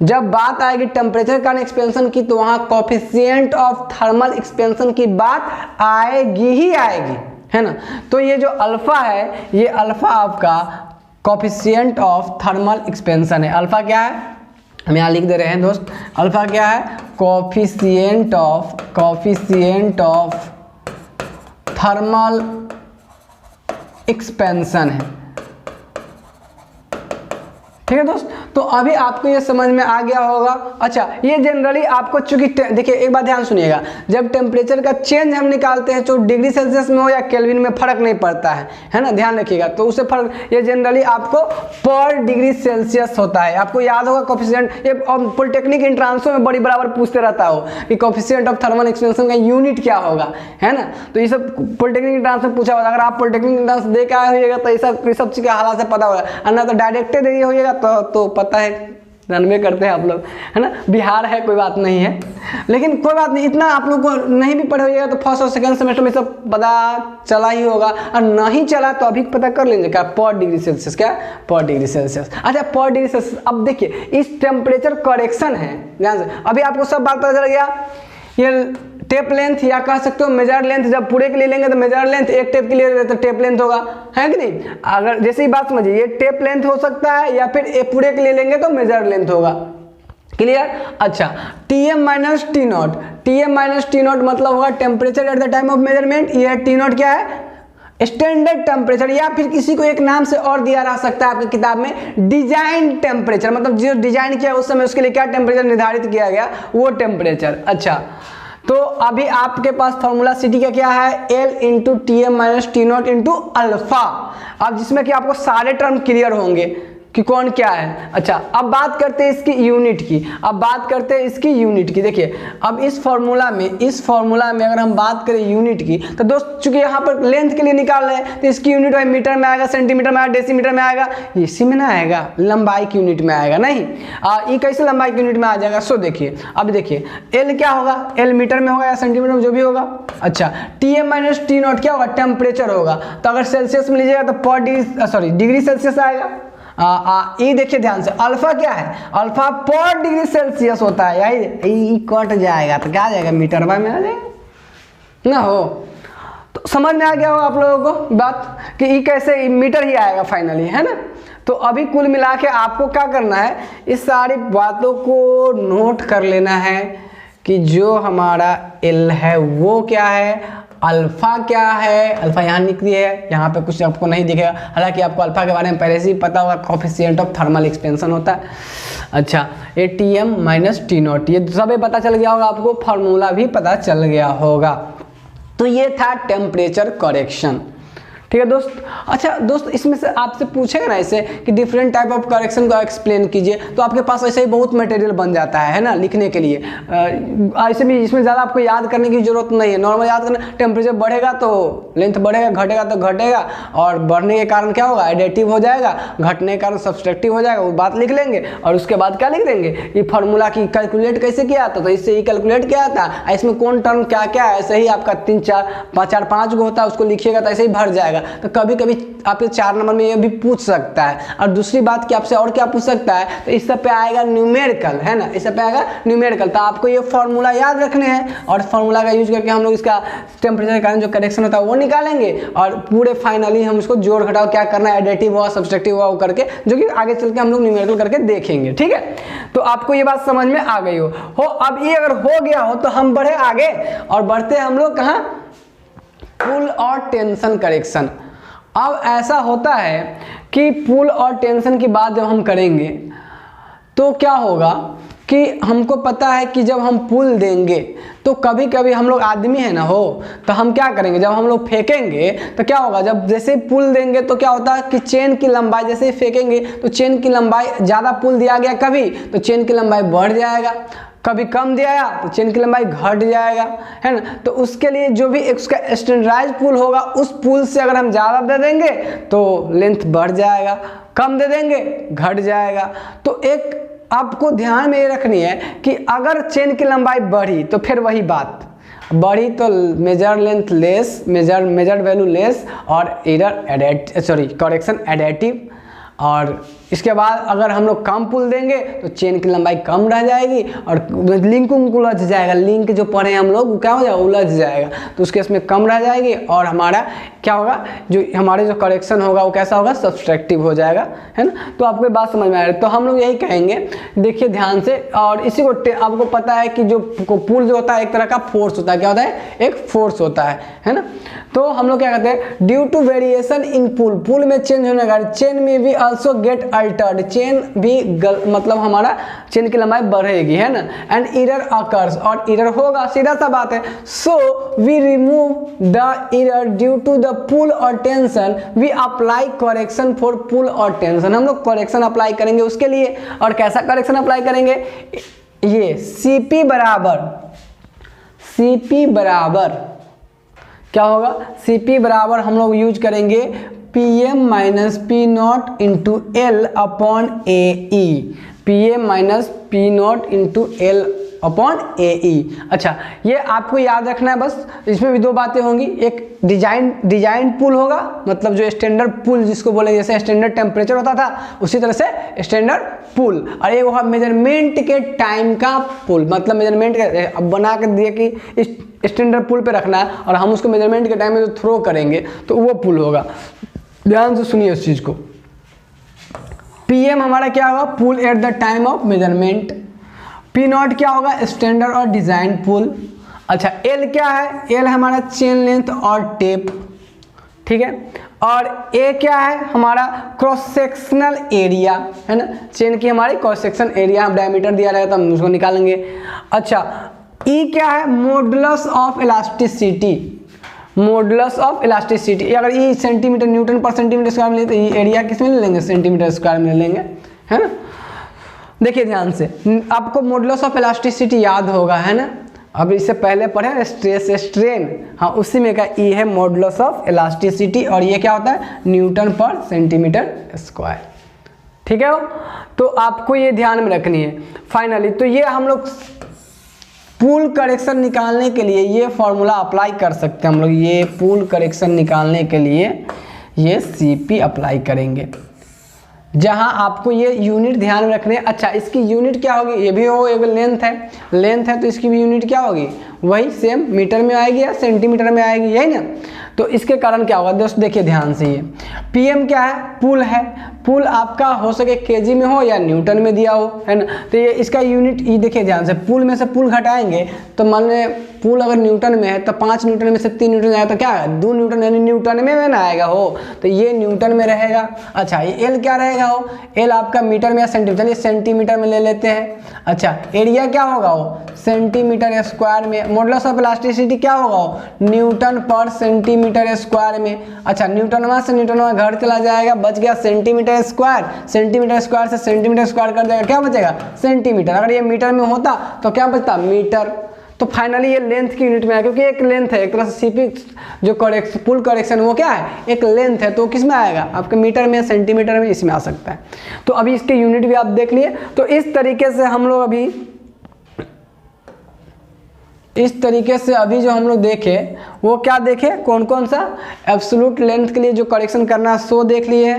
जब बात आएगी टेम्परेचर का एक्सपेंशन की तो वहाँ कोफिशिएंट ऑफ थर्मल एक्सपेंशन की बात आएगी ही आएगी, है ना। तो ये जो अल्फा है, ये अल्फा आपका कोफिशिएंट ऑफ थर्मल एक्सपेंशन है। अल्फा क्या है, हम यहाँ लिख दे रहे हैं दोस्त, अल्फा क्या है, कोफिशिएंट ऑफ थर्मल एक्सपेंशन है। ठीक है दोस्त, तो अभी आपको ये समझ में आ गया होगा। अच्छा, ये जनरली आपको चूंकि देखिए एक बात ध्यान सुनिएगा, जब टेम्परेचर का चेंज हम निकालते हैं तो डिग्री सेल्सियस में हो या केल्विन में फर्क नहीं पड़ता है ना, ध्यान रखिएगा। तो उससे फर्क, ये जनरली आपको पर डिग्री सेल्सियस होता है। आपको याद होगा कोफिशिएंट, ये पॉलिटेक्निक एंट्रांसों में बड़ी बराबर पूछते रहता हो कि कोफिशिएंट ऑफ थर्मल एक्सपेंशन का यूनिट क्या होगा, है ना। तो ये सब पॉलिटेक्निक एंट्रांस में पूछा होगा। अगर आप पॉलिटेक्निक एंट्रांस दे के आए होइएगा तो ये सब चीज़ का हालात से पता होगा, और ना तो डायरेक्टे दे होइएगा तो पता है, रनवे करते हैं आप लोग, है ना। बिहार है, कोई बात नहीं है, लेकिन कोई बात नहीं, इतना आप लोग को नहीं भी पढ़े होइएगा तो फर्स्ट और सेकंड सेमेस्टर में सब पता चला ही होगा, और नहीं चला तो अभी पता कर लीजिए क्या पर डिग्री सेल्सियस, क्या पर डिग्री सेल्सियस। अच्छा, पर डिग्री सेल्सियस, अब देखिए इस टेम्परेचर करेक्शन है, ध्यान से, अभी आपको सब बात पता चल गया। ये टेप लेंथ या कह सकते हो मेजर लेंथ, जब पूरे के लिए लेंगे तो मेजर लेंथ, एक टेप के लिए तो टेप लेंथ होगा, है कि नहीं। अगर जैसे ही बात समझिए, ये टेप लेंथ हो सकता है या फिर एक पूरे के लिए लेंगे तो मेजर लेंथ होगा। क्लियर। अच्छा, Tm minus T not, Tm minus T not मतलब होगा temperature at the time of measurement. ये टी नॉट क्या है, स्टैंडर्ड टेम्परेचर, या फिर किसी को एक नाम से और दिया रह सकता है आपकी किताब में, डिजाइन टेम्परेचर, मतलब जो डिजाइन किया उस समय उसके लिए क्या टेम्परेचर निर्धारित किया गया, वो टेम्परेचर। अच्छा, तो अभी आपके पास फॉर्मूला Ct का क्या है, L into T M minus T naught into alpha. अब जिसमें कि आपको सारे टर्म क्लियर होंगे कि कौन क्या है। अच्छा, अब बात करते हैं इसकी यूनिट की, अब बात करते हैं इसकी यूनिट की। देखिए अब इस फॉर्मूला में अगर हम बात करें यूनिट की, तो दोस्त चूंकि यहाँ पर लेंथ के लिए निकाल रहे हैं तो इसकी यूनिट भाई मीटर में आएगा, सेंटीमीटर में आएगा, डेसीमीटर में आएगा, इसी में ना आएगा, लंबाई की यूनिट में आएगा। नहीं, ये कैसे लंबाई की यूनिट में आ जाएगा। सो देखिए, अब देखिए एल क्या होगा, एल मीटर में होगा या सेंटीमीटर में, जो भी होगा। अच्छा, T M minus T nought क्या होगा, टेम्परेचर होगा, तो अगर सेल्सियस में लीजिएगा तो पर डिग्री सेल्सियस आएगा। ये देखिए ध्यान से, अल्फा क्या है, अल्फा पर डिग्री सेल्सियस होता है, यही कट जाएगा तो क्या आ जाएगा, मीटर में आ जाएगा ना। हो तो समझ में आ गया हो आप लोगों को बात कि ये कैसे मीटर ही आएगा फाइनली, है ना। तो अभी कुल मिला के आपको क्या करना है, इस सारी बातों को नोट कर लेना है कि जो हमारा एल है वो क्या है, अल्फा क्या है, अल्फा यहाँ निकली है, यहाँ पे कुछ आपको नहीं दिखेगा, हालांकि आपको अल्फा के बारे में पहले से ही पता होगा, कोएफिशिएंट ऑफ थर्मल एक्सपेंशन होता है। अच्छा, ये T M minus T nought, ये सब पता चल गया होगा आपको, फार्मूला भी पता चल गया होगा। तो ये था टेम्परेचर करेक्शन, ठीक है दोस्त। अच्छा दोस्त, इसमें से आपसे पूछेगा ना ऐसे कि डिफरेंट टाइप ऑफ करेक्शन को एक्सप्लेन कीजिए, तो आपके पास ऐसे ही बहुत मटेरियल बन जाता है ना लिखने के लिए। ऐसे भी इसमें ज़्यादा आपको याद करने की जरूरत नहीं है, नॉर्मल याद करना। टेम्परेचर बढ़ेगा तो लेंथ बढ़ेगा, घटेगा तो घटेगा, और बढ़ने के कारण क्या होगा, एडिटिव हो जाएगा, घटने के कारण सब्सट्रैक्टिव हो जाएगा, वो बात लिख लेंगे। और उसके बाद क्या लिख देंगे, ये फार्मूला की कैलकुलेट कैसे किया था, तो इससे ही कैलकुलेट किया था, इसमें कौन टर्म क्या क्या है, ऐसे ही आपका 3 4 5 गो होता है, उसको लिखिएगा तो ऐसे ही भर जाएगा। तो कभी कभी आपके 4 नंबर में ये भी पूछ सकता है। और दूसरी बात कि आपसे और क्या पूछ सकता है, तो इस सब पे आएगा न्यूमेरिकल, है ना, इस सब पे आएगा न्यूमेरिकल। तो आपको ये फॉर्मूला याद रखने हैं, और फॉर्मूला का यूज करके हम लोग इसका टेम्परेचर के कारण जो करेक्शन होता है वो निकालेंगे, और पूरे फाइनली हम उसको जोड़ घटाव क्या करना है, एडिटिव हुआ, सब्सट्रैक्टिव हुआ, वो करके, जो कि आगे चल के हम लोग न्यूमेरिकल करके देखेंगे। ठीक है, तो आपको ये बात समझ में आ गई हो। अब ये अगर हो गया हो तो हम बढ़े आगे, और बढ़ते हम लोग कहाँ, पुल और टेंशन करेक्शन। अब ऐसा होता है कि पुल और टेंशन की बात जब हम करेंगे तो क्या होगा कि हमको पता है कि जब हम पुल देंगे तो कभी कभी हम लोग आदमी है ना हो, तो हम क्या करेंगे, जब हम लोग फेंकेंगे तो क्या होगा, जब जैसे पुल देंगे तो क्या होता है कि चेन की लंबाई, जैसे फेंकेंगे तो चेन की लंबाई, ज़्यादा पुल दिया गया कभी तो चेन की लंबाई बढ़ जाएगा, कभी कम दिया तो चेन की लंबाई घट जाएगा, है ना। तो उसके लिए जो भी उसका स्टैंडर्डाइज पुल होगा, उस पुल से अगर हम ज़्यादा दे देंगे तो लेंथ बढ़ जाएगा, कम दे देंगे घट जाएगा। तो एक आपको ध्यान में ये रखनी है कि अगर चेन की लंबाई बढ़ी तो फिर वही बात, बढ़ी तो measure length less, measure value less, और एरर करेक्शन एडिटिव। और इसके बाद अगर हम लोग कम पुल देंगे तो चेन की लंबाई कम रह जाएगी, और लिंक उलझ जाएगा, लिंक जो पढ़े हम लोग क्या हो जाएगा, उलझ जाएगा, तो उसके इसमें कम रह जाएगी, और हमारा क्या होगा, जो हमारे जो करेक्शन होगा वो कैसा होगा, सब्सट्रैक्टिव हो जाएगा, है ना। तो आपको बात समझ में आ रही है। तो हम लोग यही कहेंगे, देखिए ध्यान से, और इसी को आपको पता है कि जो पुल जो होता है एक तरह का फोर्स होता है, क्या होता है, एक फोर्स होता है ना। तो हम लोग क्या कहते हैं, ड्यू टू वेरिएशन इन पुल में चेंज होने का, चेन में भी ऑल्सो गेट अल्टर्ड, चेन भी मतलब हमारा चेन की लंबाई बढ़ेगी, है ना। एंड एरर अकर्स, और एरर होगा, सीधा सा बात है। So we remove the error due to the pull और tension, we apply correction for pull और टेंशन, हम लोग करेक्शन अप्लाई करेंगे उसके लिए। और कैसा करेक्शन अप्लाई करेंगे, ये CP बराबर क्या होगा, CP बराबर हम लोग यूज करेंगे PM minus P not into L upon AE, PM minus P not into L upon AE। अच्छा, ये आपको याद रखना है बस। इसमें भी दो बातें होंगी, एक डिजाइन पुल होगा, मतलब जो स्टैंडर्ड पुल जिसको बोलेंगे, जैसे स्टैंडर्ड टेम्परेचर होता था उसी तरह से स्टैंडर्ड पुल। और एक होगा मेजरमेंट के टाइम का पुल, मतलब मेजरमेंट के अब बना के दिए कि स्टैंडर्ड पुल पे रखना है और हम उसको मेजरमेंट के टाइम में जो थ्रो करेंगे तो वो पुल होगा। ध्यान से सुनिए इस चीज को। PM हमारा क्या होगा, pull at the time of measurement. P0 क्या होगा, स्टैंडर्ड और डिजाइन पुल। अच्छा, L क्या है, L हमारा चेन लेंथ और टेप, ठीक है। और A क्या है, हमारा क्रॉस सेक्शनल एरिया, है ना, चेन की हमारी क्रॉस सेक्शन एरिया, डायमीटर दिया रहेगा तो हम उसको निकालेंगे। अच्छा, E क्या है, modulus of elasticity. Modulus of elasticity, अगर E सेंटीमीटर न्यूटन पर सेंटीमीटर स्क्वायर में ले तो E एरिया किस में ले लेंगे, सेंटीमीटर स्क्वायर में ले लेंगे, है ना। देखिए ध्यान से, आपको मॉडुलस ऑफ इलास्टिसिटी याद होगा, है ना, अब इससे पहले पढ़े स्ट्रेस स्ट्रेन, हाँ उसी में का E है मॉडुलस ऑफ इलास्टिसिटी, और ये क्या होता है, न्यूटन पर सेंटीमीटर स्क्वायर, ठीक है। तो आपको ये ध्यान में रखनी है। फाइनली तो ये हम लोग पुल करेक्शन निकालने के लिए ये फॉर्मूला अप्लाई कर सकते हैं हम लोग। ये पुल करेक्शन निकालने के लिए ये CP अप्लाई करेंगे, जहां आपको ये यूनिट ध्यान में रखने। अच्छा, इसकी यूनिट क्या होगी, ये भी हो, एक लेंथ है तो इसकी भी यूनिट क्या होगी, वही सेम मीटर में आएगी या सेंटीमीटर में आएगी, यही ना। तो इसके कारण क्या होगा दोस्त, देखिए ध्यान से, ये PM क्या है, पुल है, पुल आपका हो सके केजी में हो या न्यूटन में दिया हो, है ना। तो ये इसका यूनिट, ये देखिए ध्यान से, पुल में से पुल घटाएंगे तो मान लें पुल अगर न्यूटन में है तो 5 न्यूटन में से 3 न्यूटन आएगा तो क्या है, 2 न्यूटन, यानी न्यूटन में ना आएगा हो, तो ये न्यूटन में रहेगा। अच्छा, ये L क्या रहेगा हो, L आपका मीटर में या सेंटीमीटर, चलिए सेंटीमीटर में ले लेते हैं। अच्छा, एरिया क्या होगा हो, सेंटीमीटर स्क्वायर में। मॉडुलस ऑफ इलास्टिसिटी क्या होगा हो, न्यूटन पर सेंटीमीटर स्क्वायर में। अच्छा, न्यूटनवा से न्यूटनवा घर चला जाएगा, बच गया सेंटीमीटर स्क्वायर। सेंटीमीटर स्क्वायर से सेंटीमीटर स्क्वायर कर देगा, क्या बचेगा, सेंटीमीटर। अगर ये मीटर में होता तो क्या बचता, मीटर। तो फाइनली ये लेंथ की यूनिट में है, क्योंकि एक लेंथ है, एक तरह से CP जो पुल करेक्शन वो क्या है, एक लेंथ है, तो किस में आएगा, आपके मीटर में, सेंटीमीटर में, इसमें आ सकता है। तो अभी इसके यूनिट भी आप देख लिए। तो इस तरीके से हम लोग अभी जो हम लोग देखे वो क्या देखे, कौन कौन सा, एब्सोल्यूट लेंथ के लिए जो करेक्शन करना है सो देख लिए,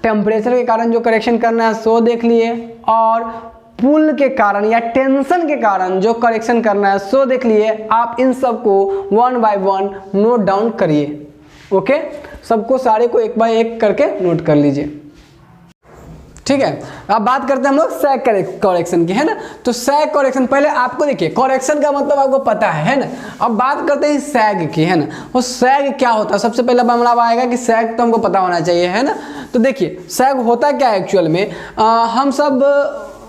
टेम्परेचर के कारण जो करेक्शन करना है सो देख लिए, और पुल के कारण या टेंशन के कारण जो करेक्शन करना है सो देख लिए। आप इन सबको 1 बाय 1 नोट डाउन करिए, ओके, सबको सारे को 1 बाय 1 करके नोट कर लीजिए, ठीक है। अब बात करते हैं हम लोग सैग करेक्शन की, है ना। तो सैग करेक्शन, पहले आपको देखिए करेक्शन का मतलब आपको पता है ना। अब बात करते हैं सैग की, है ना। वो सैग क्या होता है, सबसे पहले मामला आएगा कि सैग तो हमको पता होना चाहिए, है ना। तो देखिए सैग होता क्या है एक्चुअल में,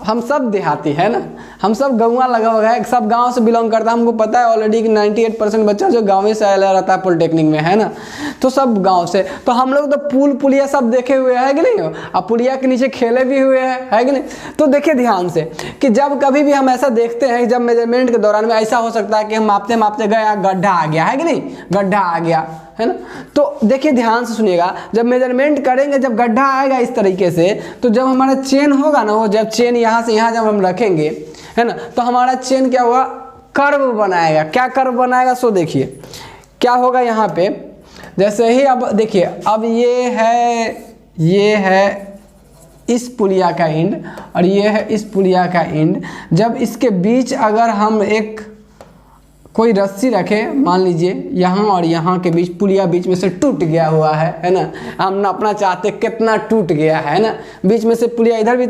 हम सब देहाती, है ना, हम सब गौवा लगा हुआ है, सब गांव से बिलोंग करता है। हमको पता है ऑलरेडी कि 98% बच्चा जो गाँव से आया रहता है पॉलिटेक्निक में, है ना। तो सब गांव से, तो हम लोग तो पुलिया सब देखे हुए हैं कि नहीं, अब पुलिया के नीचे खेले भी हुए हैं, है कि नहीं। तो देखिए ध्यान से कि जब कभी भी हम ऐसा देखते हैं, जब मेजरमेंट के दौरान में ऐसा हो सकता है कि हम मापते गए, गड्ढा आ गया, है कि नहीं, गड्ढा आ गया, है ना। तो देखिए ध्यान से सुनिएगा, जब मेजरमेंट करेंगे, जब गड्ढा आएगा इस तरीके से, तो जब हमारा चेन होगा ना, वो जब चेन यहाँ से यहाँ जब हम रखेंगे, है ना, तो हमारा चेन क्या होगा, कर्व बनाएगा। क्या कर्व बनाएगा, सो देखिए क्या होगा यहाँ पे। जैसे ही अब देखिए, अब ये है इस पुलिया का एंड और ये है इस पुलिया का एंड। जब इसके बीच अगर हम एक कोई रस्सी रखे, मान लीजिए यहाँ और यहाँ के बीच, पुलिया बीच में से टूट गया हुआ है ना, हम ना अपना चाहते कितना टूट गया है ना, बीच में से पुलिया इधर भी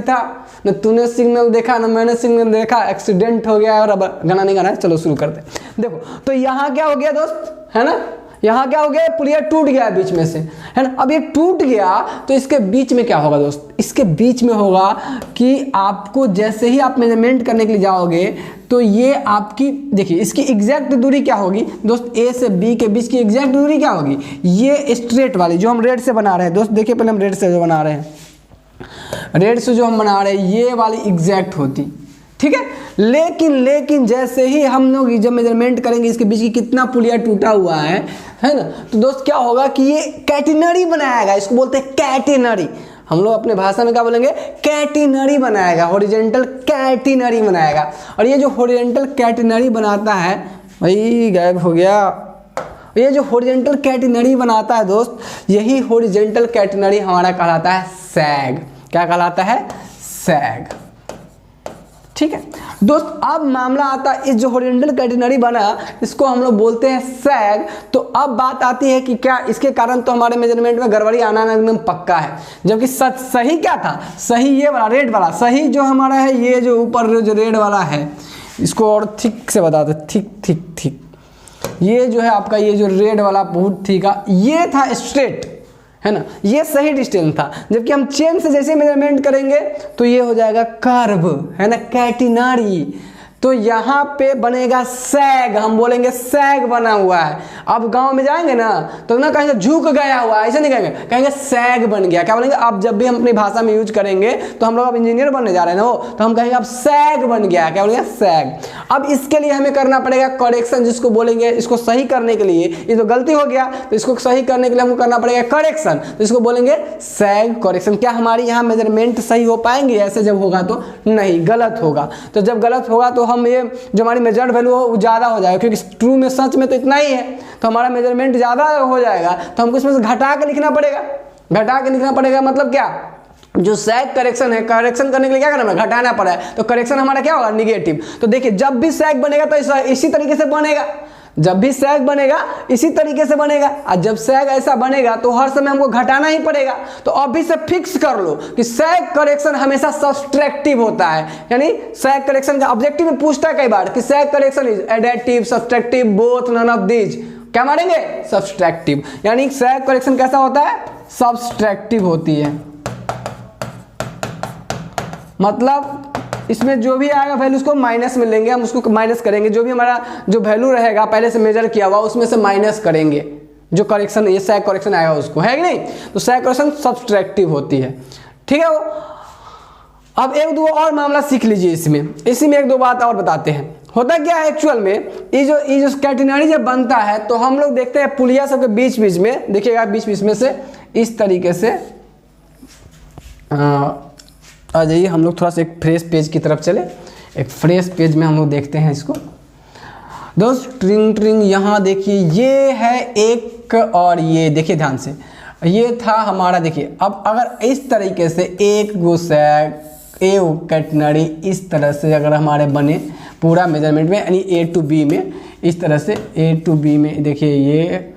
था न तूने सिग्नल देखा न मैंने सिग्नल देखा, एक्सीडेंट हो गया। और अब गाना नहीं गाना है, चलो शुरू करते। देखो तो यहाँ क्या हो गया दोस्त, है ना, यहाँ क्या हो गया, पुलिया टूट गया बीच में से, है ना। अब ये टूट गया तो इसके बीच में क्या होगा दोस्त, इसके बीच में होगा कि आपको जैसे ही आप मेजरमेंट करने के लिए जाओगे तो ये आपकी, देखिए इसकी एग्जैक्ट दूरी क्या होगी दोस्त, A से B के बीच की एग्जैक्ट दूरी क्या होगी, ये स्ट्रेट वाली जो हम रेड से बना रहे हैं दोस्त। देखिए पहले हम रेड से जो बना रहे हैं, रेड से जो हम बना रहे हैं, ये वाली एग्जैक्ट होती, ठीक है। लेकिन जैसे ही हम लोग जब मेजरमेंट करेंगे इसके बीच की कितना पुलिया टूटा हुआ है ना, तो दोस्त क्या होगा कि ये कैटेनरी बनाएगा, इसको बोलते हैं कैटेनरी। हम लोग अपने भाषा में क्या बोलेंगे, कैटेनरी बनाएगा, हॉरिजॉन्टल कैटेनरी बनाएगा। और ये जो हॉरिजॉन्टल कैटेनरी बनाता है, भाई गायब हो गया, ये जो हॉरिजॉन्टल कैटेनरी बनाता है दोस्त, यही हॉरिजॉन्टल कैटेनरी हमारा कहलाता है सैग। क्या कहलाता है? सैग। ठीक है दोस्त, अब मामला आता है इस जो हॉरिजॉन्टल कैटेनरी बना इसको हम लोग बोलते हैं सैग। तो अब बात आती है कि क्या इसके कारण तो हमारे मेजरमेंट में गड़बड़ी आना एकदम पक्का है, जबकि सही क्या था? सही ये वाला रेड वाला सही जो हमारा है, ये जो ऊपर जो रेड वाला है इसको और ठीक से बता दो, ठीक ये जो है आपका ये जो रेड वाला बहुत ठीक है, ये था स्ट्रेट, है ना, ये सही डिस्टेंस था। जबकि हम चेन से जैसे मेजरमेंट करेंगे तो ये हो जाएगा कर्व, है ना, कैटिनरी। तो यहाँ पे बनेगा सैग, हम बोलेंगे सैग बना हुआ है। अब गांव में जाएंगे ना तो ना कहेंगे झुक गया हुआ, ऐसे नहीं कहेंगे, कहेंगे सैग बन गया। क्या बोलेंगे? अब जब भी हम अपनी भाषा में यूज करेंगे तो हम लोग अब इंजीनियर बनने जा रहे हैं ना, तो हम कहेंगे अब सैग बन गया। क्या बोलेंगे? सैग। अब इसके लिए हमें करना पड़ेगा करेक्शन, जिसको बोलेंगे इसको सही करने के लिए, ये तो गलती हो गया तो इसको सही करने के लिए हमको करना पड़ेगा करेक्शन, तो इसको बोलेंगे सैग करेक्शन। क्या हमारी यहाँ मेजरमेंट सही हो पाएंगे ऐसे जब होगा? तो नहीं, गलत होगा। तो जब गलत होगा तो हम ये जो हमारी मेजर्ड वैल्यू हो वो ज़्यादा हो जाएगा, क्योंकि ट्रू में सच में तो इतना ही है, तो हमारा मेजरमेंट ज़्यादा हो जाएगा। तो हमको इसमें से घटा के लिखना पड़ेगा। मतलब क्या? जो सैग करेक्शन है, करेक्शन करने के लिए क्या करना है? घटाना पड़ा है, तो करेक्शन हमारा क्या होगा? निगेटिव। तो देखिए जब भी सैग बनेगा तो इसी तरीके से बनेगा, जब भी सैग बनेगा इसी तरीके से बनेगा। और जब सैग ऐसा बनेगा तो हर समय हमको घटाना ही पड़ेगा। तो अभी से फिक्स कर लो कि सैग करेक्शन हमेशा सब्सट्रैक्टिव होता है, यानी सैग करेक्शन का ऑब्जेक्टिव में पूछता है कई बार कि sag correction is additive, subtractive, both, none of these. क्या मानेंगे? सब्सट्रैक्टिव। यानी सैग करेक्शन कैसा होता है? सब्सट्रैक्टिव होती है। मतलब इसमें जो भी आएगा वैल्यू उसको माइनस में लेंगे, हम उसको माइनस करेंगे, जो भी हमारा जो वैल्यू रहेगा पहले से मेजर किया हुआ उसमें से माइनस करेंगे जो करेक्शन, ये सैग करेक्शन आएगा उसको, है कि नहीं? तो सैग करेक्शन सब्सट्रैक्टिव होती है। ठीक है वो। अब एक दो और मामला सीख लीजिए इसमें, इसी में एक दो बात और बताते हैं। होता क्या है एक्चुअल में, ये जो कैटेनरी जब बनता है तो हम लोग देखते हैं पुलिया सबके बीच में, देखिएगा बीच में से इस तरीके से आ जाइए, हम लोग थोड़ा सा एक फ्रेश पेज की तरफ चले। एक फ्रेश पेज में हम लोग देखते हैं इसको दोस्त। ट्रिंग यहाँ देखिए, ये है एक, और ये देखिए ध्यान से, ये था हमारा। देखिए अब अगर इस तरीके से एक गो सैग ए कैटेनरी इस तरह से अगर हमारे बने पूरा मेजरमेंट में, यानी ए टू बी में, इस तरह से ए टू बी में, देखिए ये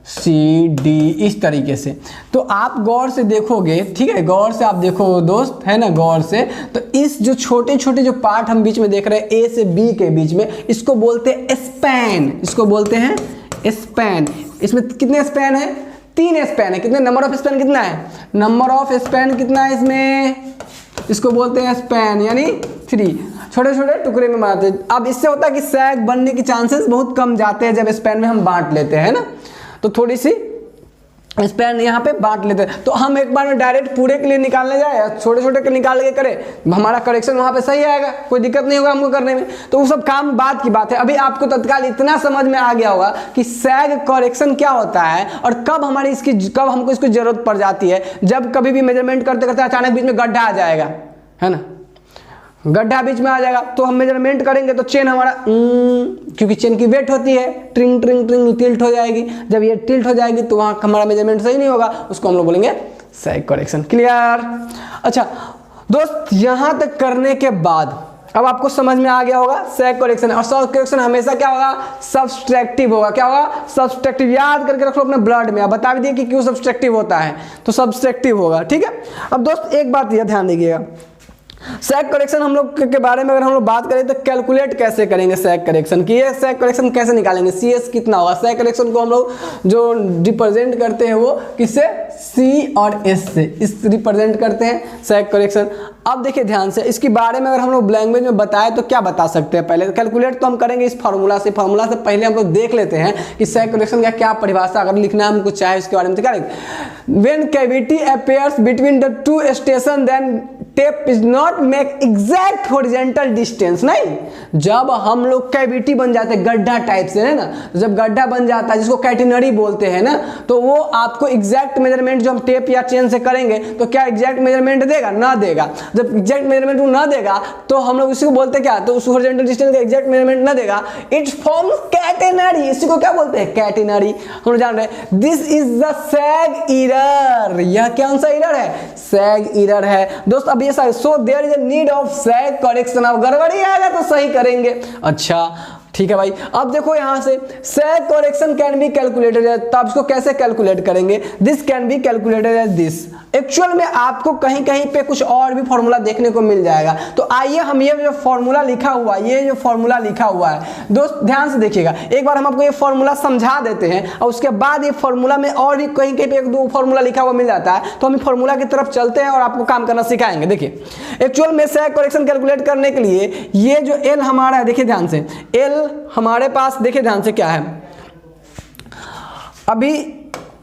सी डी इस तरीके से, तो आप गौर से देखोगे, ठीक है, गौर से आप देखो दोस्त, है ना, गौर से, तो इस जो छोटे छोटे जो पार्ट हम बीच में देख रहे हैं ए से बी के बीच में, इसको बोलते हैं स्पैन, इसको बोलते हैं स्पैन। इसमें कितने स्पैन है? 3 स्पैन है। कितने नंबर ऑफ स्पैन कितना है? नंबर ऑफ स्पैन कितना है इसमें? इसको बोलते हैं स्पैन, यानी 3। छोटे छोटे टुकड़े में बनाते हैं। अब इससे होता है कि सैग बनने की चांसेस बहुत कम जाते हैं जब स्पैन में हम बांट लेते हैं ना, तो थोड़ी सी स्पैन यहाँ पे बांट लेते हैं। तो हम एक बार में डायरेक्ट पूरे के लिए निकालने जाए, छोटे छोटे के निकाल के करें, हमारा करेक्शन वहाँ पे सही आएगा, कोई दिक्कत नहीं होगा हमको करने में। तो वो सब काम बात की बात है। अभी आपको तत्काल इतना समझ में आ गया होगा कि सैग करेक्शन क्या होता है और कब हमको इसकी जरूरत पड़ जाती है। जब कभी भी मेजरमेंट करते करते अचानक बीच में गड्ढा आ जाएगा, है ना, गड्ढा बीच में आ जाएगा, तो हम मेजरमेंट करेंगे तो चेन हमारा क्योंकि चेन की वेट होती है, ट्रिंग ट्रिंग ट्रिंग टिल्ट हो जाएगी। जब ये टिल्ट हो जाएगी तो वहाँ हमारा मेजरमेंट सही नहीं होगा, उसको हम लोग बोलेंगे सैग करेक्शन। क्लियर? अच्छा दोस्त, यहाँ तक करने के बाद अब आपको समझ में आ गया होगा सैग करेक्शन। और सैग करेक्शन हमेशा क्या होगा? सब्सट्रैक्टिव होगा। क्या होगा? सब्सट्रैक्टिव। याद करके रख लो अपने ब्लड में। अब बता भी दिए कि क्यों सब्सट्रैक्टिव होता है, तो सब्सट्रैक्टिव होगा। ठीक है। अब दोस्त एक बात यह ध्यान दीजिएगा, सैग करेक्शन हम लोग के बारे में अगर हम लोग बात करें तो कैलकुलेट कैसे करेंगे सैग करेक्शन की, ये सैग करेक्शन कैसे निकालेंगे, CS कितना होगा। सैग करेक्शन को हम लोग जो रिप्रेजेंट करते हैं वो किससे? C और S से, इस रिप्रेजेंट करते हैं सैग करेक्शन। अब देखिए ध्यान से, इसके बारे में अगर हम लोग लैंग्वेज में बताएं तो क्या बता सकते हैं? पहले कैलकुलेट तो हम करेंगे इस फार्मूला से। फार्मूला से पहले हम लोग देख लेते हैं कि सैग करेक्शन का क्या परिभाषा, अगर लिखना हमको चाहे उसके बारे में तो क्या लिखेंगे? When cavity appears between the two station then tape is not make exact horizontal distance. नहीं, जब हम लोग कैविटी बन जाते हैं गड्ढा टाइप से, है ना, जब गड्ढा बन जाता है जिसको कैटेनरी बोलते हैं ना, तो वो आपको एग्जैक्ट मेजरमेंट जो हम टेप या चेन से करेंगे तो क्या एग्जैक्ट मेजरमेंट देगा? ना देगा। जब एग्जैक्ट मेजरमेंट वो ना देगा तो हम लोग इसको बोलते क्या? तो उस हॉरिजॉन्टल डिस्टेंस का एग्जैक्ट मेजरमेंट ना देगा, इट्स फॉर्म्स कैटेनरी। इसी को क्या बोलते हैं? कैटेनरी। हम लोग जान रहे हैं this is the sag error. यह कौन सा एरर है? सैग एरर है दोस्त। अब ये so there is a need of sag correction. अब गड़बड़ी आएगा तो सही करेंगे। अच्छा ठीक है भाई। अब देखो यहां से sag correction can be calculated, तो आप इसको कैसे कैलकुलेट करेंगे? This can be calculated as this. Actual में आपको कहीं कहीं पे कुछ और भी फॉर्मूला देखने को मिल जाएगा। तो आइए हम ये जो फॉर्मूला लिखा हुआ है, ये जो फॉर्मूला लिखा हुआ है दोस्त ध्यान से देखिएगा। एक बार हम आपको ये फॉर्मूला समझा देते हैं और उसके बाद ये फॉर्मूला में और भी कहीं कहीं पे एक दो फॉर्मूला लिखा हुआ मिल जाता है, तो हम फॉर्मूला की तरफ चलते हैं और आपको काम करना सिखाएंगे। देखिए एक्चुअल में सैग करेक्शन कैलकुलेट करने के लिए ये जो एल हमारा है, देखिए ध्यान से, एल हमारे पास देखिए ध्यान से क्या है, अभी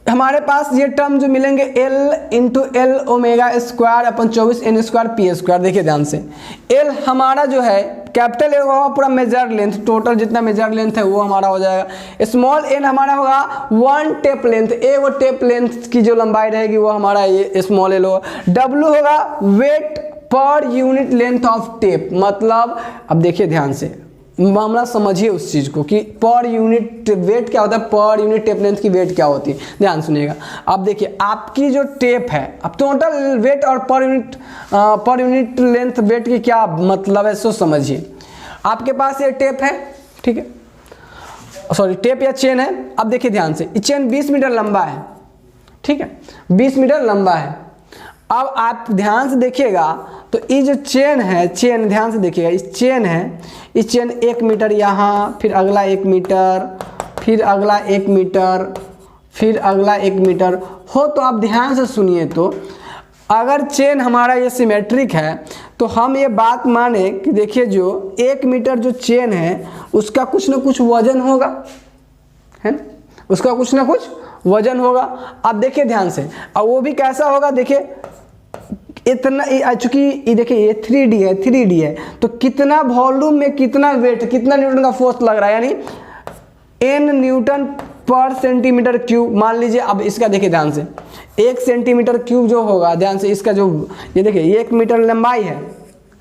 हमारे पास ये टर्म जो मिलेंगे L into L omega square upon 24 N square P square. देखिए ध्यान से एल हमारा जो है कैपिटल एल होगा पूरा मेजर लेंथ, टोटल जितना मेजर लेंथ है वो हमारा हो जाएगा। स्मॉल एन हमारा होगा 1 टेप लेंथ, वो टेप लेंथ की जो लंबाई रहेगी वो हमारा ये स्मॉल एल होगा। डब्ल्यू होगा weight per unit length of tape. मतलब अब देखिए ध्यान से मामला समझिए उस चीज को कि पर यूनिट वेट क्या होता है, पर यूनिट टेप लेंथ की वेट क्या होती है। ध्यान सुनिएगा। अब देखिए आपकी जो टेप है, अब टोटल वेट और पर यूनिट लेंथ वेट की क्या मतलब है सो समझिए। आपके पास ये टेप है, ठीक है, सॉरी टेप या चेन है। अब देखिए ध्यान से, ये चेन 20 मीटर लंबा है, ठीक है, 20 मीटर लंबा है। अब आप ध्यान से देखिएगा तो ये जो चेन है, चेन ध्यान से देखिएगा, इस चेन है, इस चेन 1 मीटर यहाँ, फिर अगला 1 मीटर, फिर अगला 1 मीटर, फिर अगला 1 मीटर हो। तो आप ध्यान से सुनिए, तो अगर चेन हमारा ये सिमेट्रिक है तो हम ये बात माने कि देखिए जो 1 मीटर जो चेन है उसका कुछ ना कुछ वजन होगा, है ना, उसका कुछ ना कुछ वजन होगा। अब देखिए ध्यान से, अब वो भी कैसा होगा, देखिए इतना, चूंकि ये देखिए ये 3D है तो कितना वॉल्यूम में कितना वेट, कितना न्यूटन का फोर्स लग रहा है, यानी n न्यूटन पर सेंटीमीटर क्यूब मान लीजिए। अब इसका देखिए ध्यान से 1 सेंटीमीटर क्यूब जो होगा, ध्यान से इसका जो ये देखिए 1 मीटर लंबाई है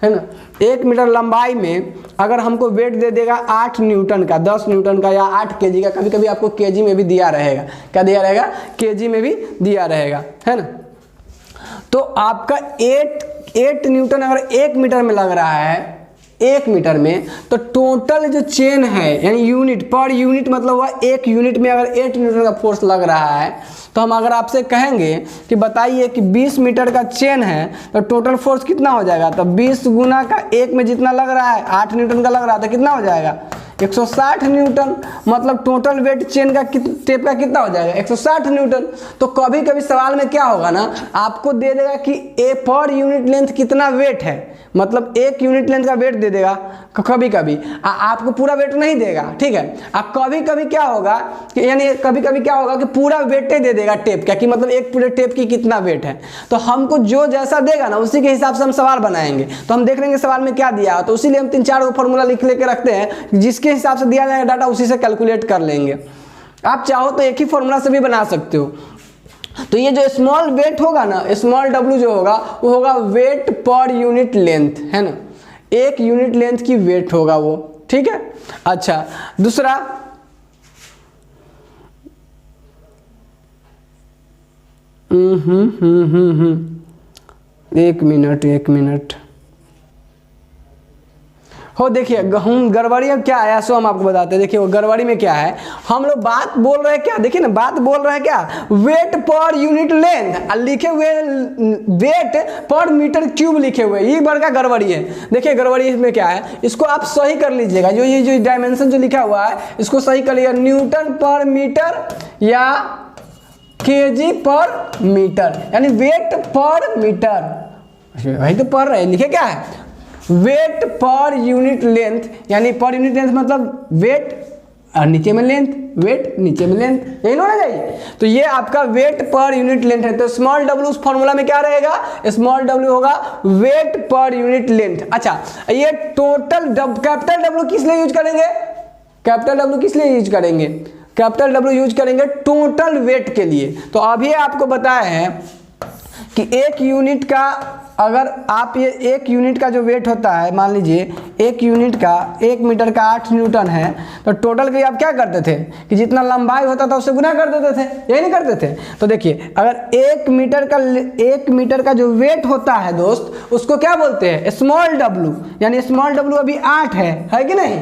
ना, 1 मीटर लंबाई में अगर हमको वेट दे देगा 8 न्यूटन का, 10 न्यूटन का या 8 केजी का, कभी कभी आपको केजी में भी दिया रहेगा, क्या दिया रहेगा, केजी में भी दिया रहेगा, है ना। तो आपका 8 न्यूटन अगर 1 मीटर में लग रहा है, 1 मीटर में, तो टोटल जो चेन है यानी यूनिट पर यूनिट मतलब हुआ 1 यूनिट में अगर 8 न्यूटन का फोर्स लग रहा है, तो हम अगर आपसे कहेंगे कि बताइए कि 20 मीटर का चेन है तो टोटल फोर्स कितना हो जाएगा, तो 20 गुना का 1 में जितना लग रहा है 8 न्यूटन का लग रहा है तो कितना हो जाएगा 160 न्यूटन। मतलब टोटल वेट चेन का टेप का कितना हो जाएगा 160 न्यूटन। तो कभी कभी सवाल में क्या होगा ना, आपको दे देगा कि ए पर यूनिट लेंथ कितना वेट है, मतलब 1 यूनिट लेंथ का वेट दे देगा कभी कभी, आपको पूरा वेट नहीं देगा, ठीक है। कभी कभी क्या होगा कि यानी कभी कभी क्या होगा कि पूरा वेट ही दे देगा टेप का, कि मतलब एक पूरे टेप की कितना वेट है। तो हमको जो जैसा देगा ना उसी के हिसाब से हम सवाल बनाएंगे। तो हम देख लेंगे सवाल में क्या दिया, तो इसीलिए हम 3-4 फॉर्मूला लिख लेके रखते हैं, जिसके हिसाब से दिया जाएगा डाटा उसी से कैलकुलेट कर लेंगे। आप चाहो तो एक ही फॉर्मूला से भी बना सकते हो। तो ये जो स्मॉल वेट होगा ना, स्मॉल डब्ल्यू जो होगा वो होगा वेट पर यूनिट लेंथ, है ना, 1 यूनिट लेंथ की वेट होगा वो, ठीक है। अच्छा दूसरा, एक मिनट हो, देखिए गड़बड़ी अब क्या है सो हम आपको बताते हैं। देखिए वो गड़बड़ी में क्या है, हम लोग बात बोल रहे हैं क्या, देखिए ना बात बोल रहे हैं क्या, वेट पर यूनिट लेंथ, लिखे हुए वेट पर मीटर क्यूब लिखे हुए, ये बड़का गड़बड़ी है। देखिए गड़बड़ी इसमें क्या है, इसको आप सही कर लीजिएगा, जो ये जो डायमेंशन जो लिखा हुआ है इसको सही कर लीजिएगा, न्यूटन पर मीटर या केजी पर मीटर, यानी वेट पर मीटर, वही तो पढ़ रहे हैं, लिखे क्या है वेट पर यूनिट लेंथ, यानी पर यूनिट लेंथ मतलब वेट और नीचे में लेंथ, वेट नीचे में लेंथ, यही होना चाहिए। तो ये आपका वेट पर यूनिट लेंथ है। तो स्मॉल w उस फॉर्मूला में क्या रहेगा, स्मॉल w होगा वेट पर यूनिट लेंथ। अच्छा, ये टोटल कैपिटल W किस लिए यूज करेंगे, कैपिटल W किस लिए यूज करेंगे, कैपिटल W यूज करेंगे टोटल वेट के लिए। तो अभी आपको बताया है कि एक यूनिट का, अगर आप ये एक यूनिट का जो वेट होता है, मान लीजिए एक यूनिट का 1 मीटर का 8 न्यूटन है, तो टोटल के आप क्या करते थे कि जितना लंबाई होता था उससे गुना कर देते थे, यही नहीं करते थे। तो देखिए अगर 1 मीटर का जो वेट होता है दोस्त, उसको क्या बोलते हैं, स्मॉल w, यानी स्मॉल w अभी 8 है कि नहीं।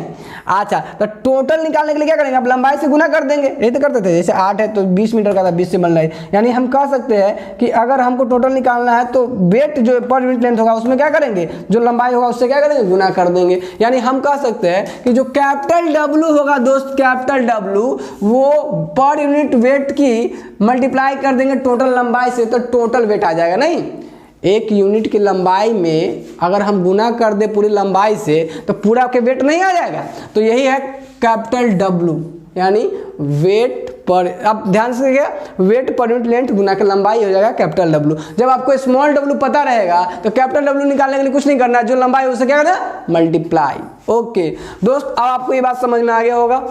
अच्छा, तो टोटल निकालने के लिए क्या करेंगे, आप लंबाई से गुना कर देंगे, यही तो करते थे। जैसे 8 है तो 20 मीटर का था, 20 से मल्टीप्लाई, यानी हम कह सकते हैं कि अगर हमको टोटल निकालना है तो वेट जो पर यूनिट लेंथ होगा उसमें क्या करेंगे, जो लंबाई होगा उससे क्या करेंगे, गुना कर देंगे। यानी हम कह सकते हैं कि जो कैपिटल W होगा दोस्त, कैपिटल W वो पर यूनिट वेट की मल्टीप्लाई कर देंगे टोटल लंबाई से, तो टोटल वेट आ जाएगा। नहीं, एक यूनिट की लंबाई में अगर हम गुना कर दे पूरी लंबाई से तो पूरा के वेट नहीं आ जाएगा। तो यही है कैपिटल W, यानी वेट पर, अब ध्यान से देखिए, वेट पर यूनिट लेंथ गुना के लंबाई हो जाएगा कैपिटल W। जब आपको स्मॉल w पता रहेगा तो कैपिटल W निकालने के लिए कुछ नहीं करना है, जो लंबाई है उससे क्या करना है, मल्टीप्लाई। ओके दोस्त, अब आपको ये बात समझ में आ गया होगा,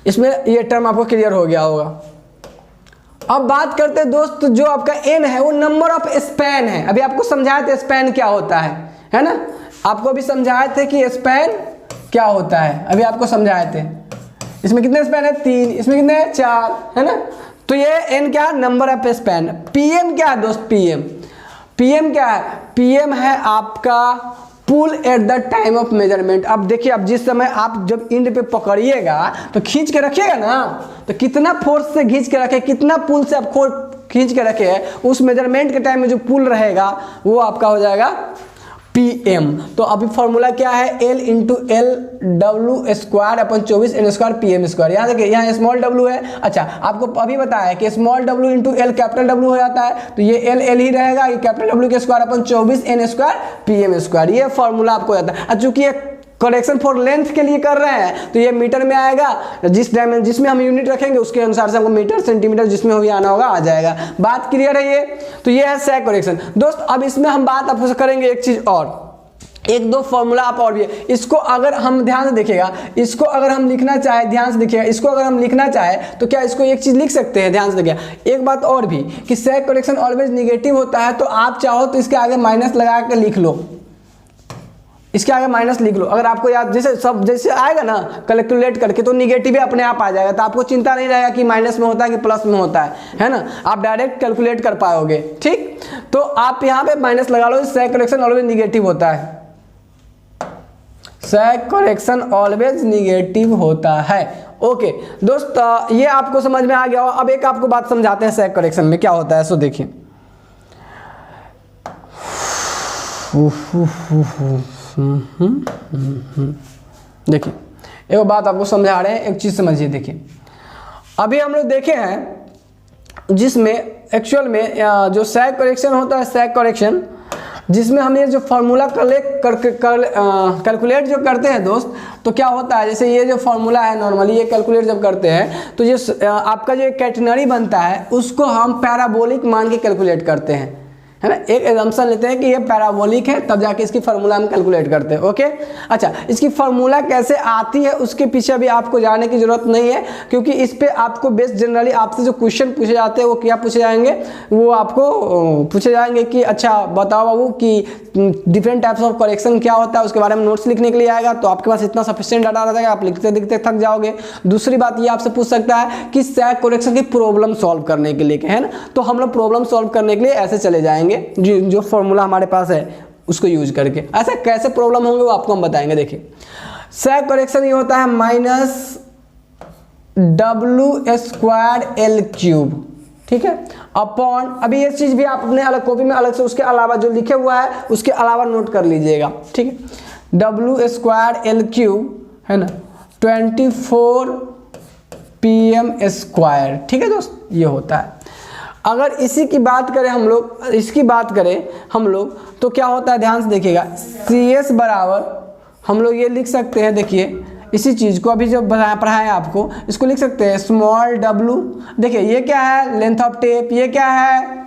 इसमें ये टर्म आपको क्लियर हो गया होगा। अब बात करते हैं दोस्त, जो आपका n है वो नंबर ऑफ स्पैन है। अभी आपको समझाए थे स्पैन क्या होता है ना, आपको अभी समझाए थे कि स्पैन क्या होता है, अभी आपको समझाए थे। इसमें कितने स्पैन है, 3, इसमें कितने हैं, 4, है ना। तो ये n क्या, नंबर ऑफ स्पैन। pm क्या है दोस्त, pm क्या है, pm है आपका pull at the time of measurement. अब देखिए, अब जिस समय आप जब इंड पे पकड़िएगा तो खींच के रखिएगा ना, तो कितना फोर्स से खींच के रखे, कितना पुल से आप खींच के रखे है, उस मेजरमेंट के टाइम में जो पुल रहेगा वो आपका हो जाएगा pm। तो अभी फॉर्मूला क्या है, L into L W square upon 24 n square pm square. यहाँ देखिए, यहाँ स्मॉल w है। अच्छा, आपको अभी बताया है कि small w into L capital w हो जाता है, तो ये L ही रहेगा, ये कैपिटल W के square upon 24 n square pm square, ये फॉर्मूला आपको आता है। चूंकि ये करेक्शन फॉर लेंथ के लिए कर रहे हैं तो ये मीटर में आएगा, जिसमें हम यूनिट रखेंगे उसके अनुसार से हमको मीटर सेंटीमीटर जिसमें भी आना होगा आ जाएगा। बात क्लियर है ये, तो ये है सेक करेक्शन दोस्त। अब इसमें हम बात आपसे करेंगे एक चीज और, एक दो फॉर्मूला आप और भी है, इसको अगर हम ध्यान से देखिएगा, इसको अगर हम लिखना चाहे, ध्यान से देखिएगा, इसको अगर हम लिखना चाहे तो क्या इसको एक चीज लिख सकते हैं, ध्यान से देखिएगा। एक बात और भी कि सेक करेक्शन ऑलवेज निगेटिव होता है, तो आप चाहो तो इसके आगे माइनस लगा के लिख लो, इसके आगे माइनस लिख लो। अगर आपको याद जैसे आएगा ना कैलकुलेट करके तो निगेटिव अपने आप आ जाएगा, तो आपको चिंता नहीं रहेगा कि माइनस में होता है कि प्लस में होता है ना, आप डायरेक्ट कैलकुलेट कर पाओगे। ठीक, तो आप यहाँ पे माइनस लगा लो, सेक करेक्शन ऑलवेज निगेटिव होता है, सेक करेक्शन ऑलवेज निगेटिव होता है। ओके दोस्त, ये आपको समझ में आ गया। अब एक आपको बात समझाते हैं सेक करेक्शन में क्या होता है। सो देखिए, देखिए एक बात आपको समझा रहे हैं, एक चीज समझिए। देखिए अभी हम लोग देखे हैं जिसमें एक्चुअल में जो सेक करेक्शन होता है, सेक करेक्शन जिसमें हम ये जो फॉर्मूला कैलकुलेट जो करते हैं दोस्त, तो क्या होता है, जैसे ये जो फॉर्मूला है नॉर्मली ये कैलकुलेट जब करते हैं तो ये आपका जो कैटेनरी बनता है उसको हम पैराबोलिक मान के कैलकुलेट करते हैं, है ना। एक एग्जाम्पल लेते हैं कि ये पैराबोलिक है, तब जाके इसकी फार्मूला हम कैलकुलेट करते हैं। ओके, अच्छा, इसकी फार्मूला कैसे आती है उसके पीछे भी आपको जाने की जरूरत नहीं है, क्योंकि इस पे आपको बेस्ट जनरली आपसे जो क्वेश्चन पूछे जाते हैं वो क्या पूछे जाएंगे, वो आपको पूछे जाएंगे कि अच्छा बताओ बाबू कि डिफरेंट टाइप्स ऑफ करेक्शन क्या होता है, उसके बारे में नोट्स लिखने के लिए आएगा, तो आपके पास इतना सफिशिएंट डाटा रहेगा, आप लिखते लिखते थक जाओगे। दूसरी बात ये आपसे पूछ सकता है कि सेक करेक्शन की प्रॉब्लम सॉल्व करने के लिए, है ना, तो हम लोग प्रॉब्लम सॉल्व करने के लिए ऐसे चले जाएंगे जो फॉर्मूला हमारे पास है उसको यूज करके। ऐसे कैसे प्रॉब्लम होंगे वो आपको हम बताएंगे। देखिए सेक करेक्शन ये होता है minus w square L cube, ठीक है, अपॉन, अभी ये चीज भी आप अपने अलग कॉपी में अलग से उसके अलावा जो लिखे हुआ है उसके अलावा नोट कर लीजिएगा, ठीक है। w स्क्वायर एल क्यूब है ना 24 pm स्क्वायर, ठीक है दोस्त, ये होता है। अगर इसी की बात करें हम लोग, इसकी बात करें हम लोग, तो क्या होता है ध्यान से देखिएगा, CS बराबर हम लोग ये लिख सकते हैं, देखिए इसी चीज़ को अभी जो पढ़ाएं आपको, इसको लिख सकते हैं स्मॉल w। देखिए ये क्या है, लेंथ ऑफ टेप, ये क्या है,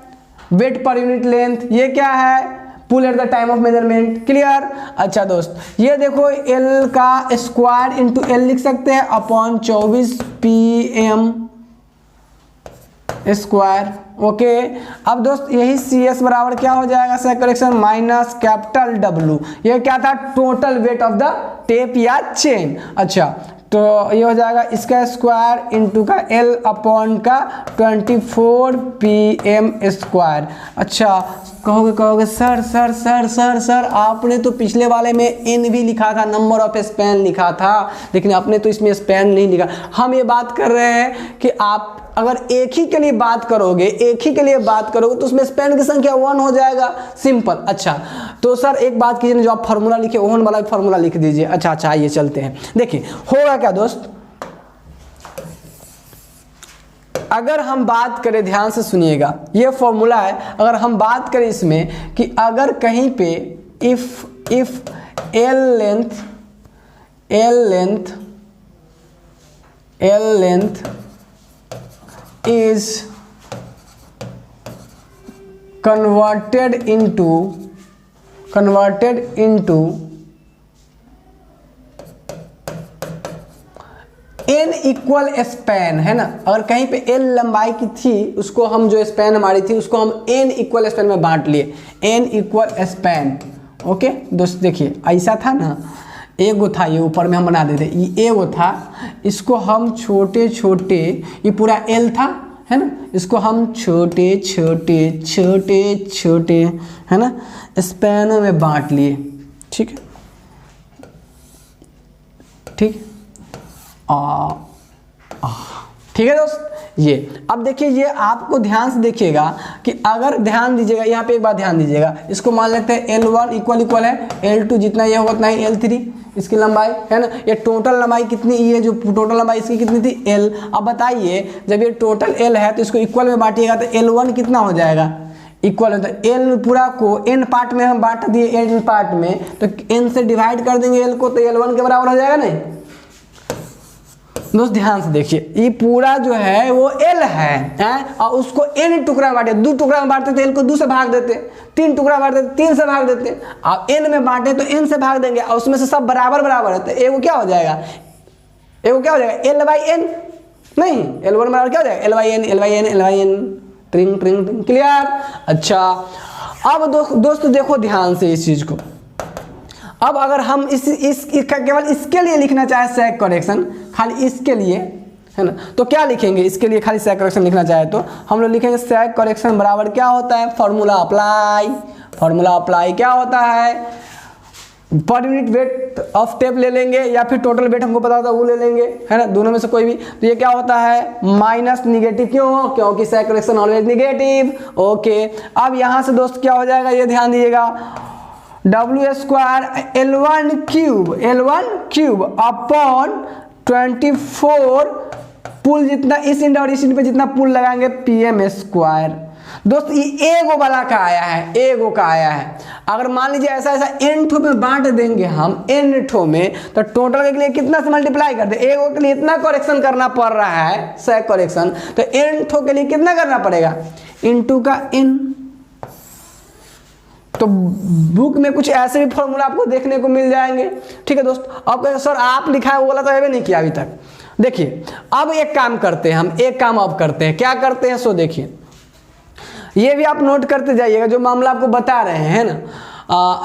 वेट पर यूनिट लेंथ, ये क्या है, pull at the time of measurement. Clear. अच्छा दोस्त, ये देखो L का स्क्वायर इंटू L लिख सकते हैं अपॉन 24 PM स्क्वायर। ओके। अब दोस्त यही CS बराबर क्या हो जाएगा, सेक करेक्शन माइनस कैपिटल W। ये क्या था, total weight of the tape या चेन। अच्छा, तो ये हो जाएगा इसका स्क्वायर इंटू का L अपॉन का 24 PM स्क्वायर। अच्छा, कहोगे sir sir sir sir sir आपने तो पिछले वाले में N भी लिखा था, नंबर ऑफ स्पैन लिखा था, लेकिन आपने तो इसमें स्पैन नहीं लिखा। हम ये बात कर रहे हैं कि आप अगर एक ही के लिए बात करोगे, तो उसमें स्पैन की संख्या 1 हो जाएगा, सिंपल। अच्छा, तो सर एक बात कीजिए, जो आप फार्मूला लिखे ओहन वाला फार्मूला लिख दीजिए। अच्छा आइए चलते हैं। देखिए होगा क्या दोस्त, अगर हम बात करें, ध्यान से सुनिएगा, ये फॉर्मूला है। अगर हम बात करें इसमें कि अगर कहीं पे if L length is converted into n equal span, है ना। अगर कहीं पे L लंबाई की थी, उसको हम जो स्पैन हमारी थी उसको हम n इक्वल स्पैन में बांट लिए, n इक्वल स्पैन। ओके दोस्त, देखिए ऐसा था ना, एगो था, ये ऊपर में हम बना देते, ये एगो था, इसको हम छोटे छोटे, ये पूरा L था, है ना, इसको हम छोटे छोटे छोटे छोटे, है ना, स्पैनों में बांट लिए। ठीक है, ठीक ठीक है दोस्त। ये अब देखिए, ये आपको ध्यान से देखिएगा कि अगर ध्यान दीजिएगा, यहाँ पे एक बात ध्यान दीजिएगा, इसको मान लेते हैं L1 इक्वल है L2, जितना ये होगा उतना ही L3 इसकी लंबाई, है ना। ये टोटल लंबाई कितनी, ये जो टोटल लंबाई इसकी कितनी थी, L। अब बताइए, जब ये टोटल L है तो इसको इक्वल में बांटिएगा तो L1 कितना हो जाएगा, इक्वल होता है L पूरा को n पार्ट में हम बांट दिए, n पार्ट में, तो n से डिवाइड कर देंगे L को, तो L1 के बराबर हो जाएगा नहीं दोस्त। ध्यान से देखिए, ये पूरा जो है वो L है, और उसको n टुकड़ा में बांटे, 2 टुकड़ा में बांटते तो L को 2 से भाग देते, 3 टुकड़ा बांटते 3 से भाग देते, और n में बांटे तो n से भाग देंगे, और उसमें से सब बराबर बराबर है, तो एगो क्या हो जाएगा, L/n, नहीं L1 बराबर क्या हो जाएगा, L/n, ट्रिंग ट्रिंग ट्रिंग। क्लियर। अच्छा, अब दोस्तों देखो ध्यान से इस चीज को। अब अगर हम केवल इसके लिए लिखना चाहे सेक करेक्शन, खाली इसके लिए, है ना, तो क्या लिखेंगे, इसके लिए खाली सेक करेक्शन लिखना चाहे तो हम लोग लिखेंगे सेक करेक्शन बराबर क्या होता है, फॉर्मूला अप्लाई क्या होता है, per unit weight of tape ले लेंगे, या फिर टोटल वेट हमको पता होता है वो ले लेंगे, है ना, दोनों में से कोई भी। तो ये क्या होता है, माइनस निगेटिव, क्यों, क्योंकि सेक करेक्शन ऑलवेज निगेटिव। ओके, अब यहाँ से दोस्त क्या हो जाएगा, ये ध्यान दीजिएगा, W square L1 cube upon 24 पुल, जितना इस इंड और इस इंड पे जितना पुल लगाएंगे PM स्क्वायर। दोस्त ये एगो वाला का आया है, अगर मान लीजिए ऐसा n ठो में बांट देंगे हम, n ठो में, तो टोटल के लिए कितना से मल्टीप्लाई कर दे, एगो के लिए इतना करेक्शन करना पड़ रहा है, सेक करेक्शन, तो n ठो के लिए कितना करना पड़ेगा, इनटू का n। तो बुक में कुछ ऐसे भी फॉर्मूला आपको देखने को मिल जाएंगे। ठीक है दोस्त। अब कहें सर आप लिखा है वो वाला तो अभी नहीं किया अभी तक। देखिए अब एक काम करते हैं, हम एक काम अब करते हैं, क्या करते हैं, सो देखिए ये भी आप नोट करते जाइएगा जो मामला आपको बता रहे हैं, है ना।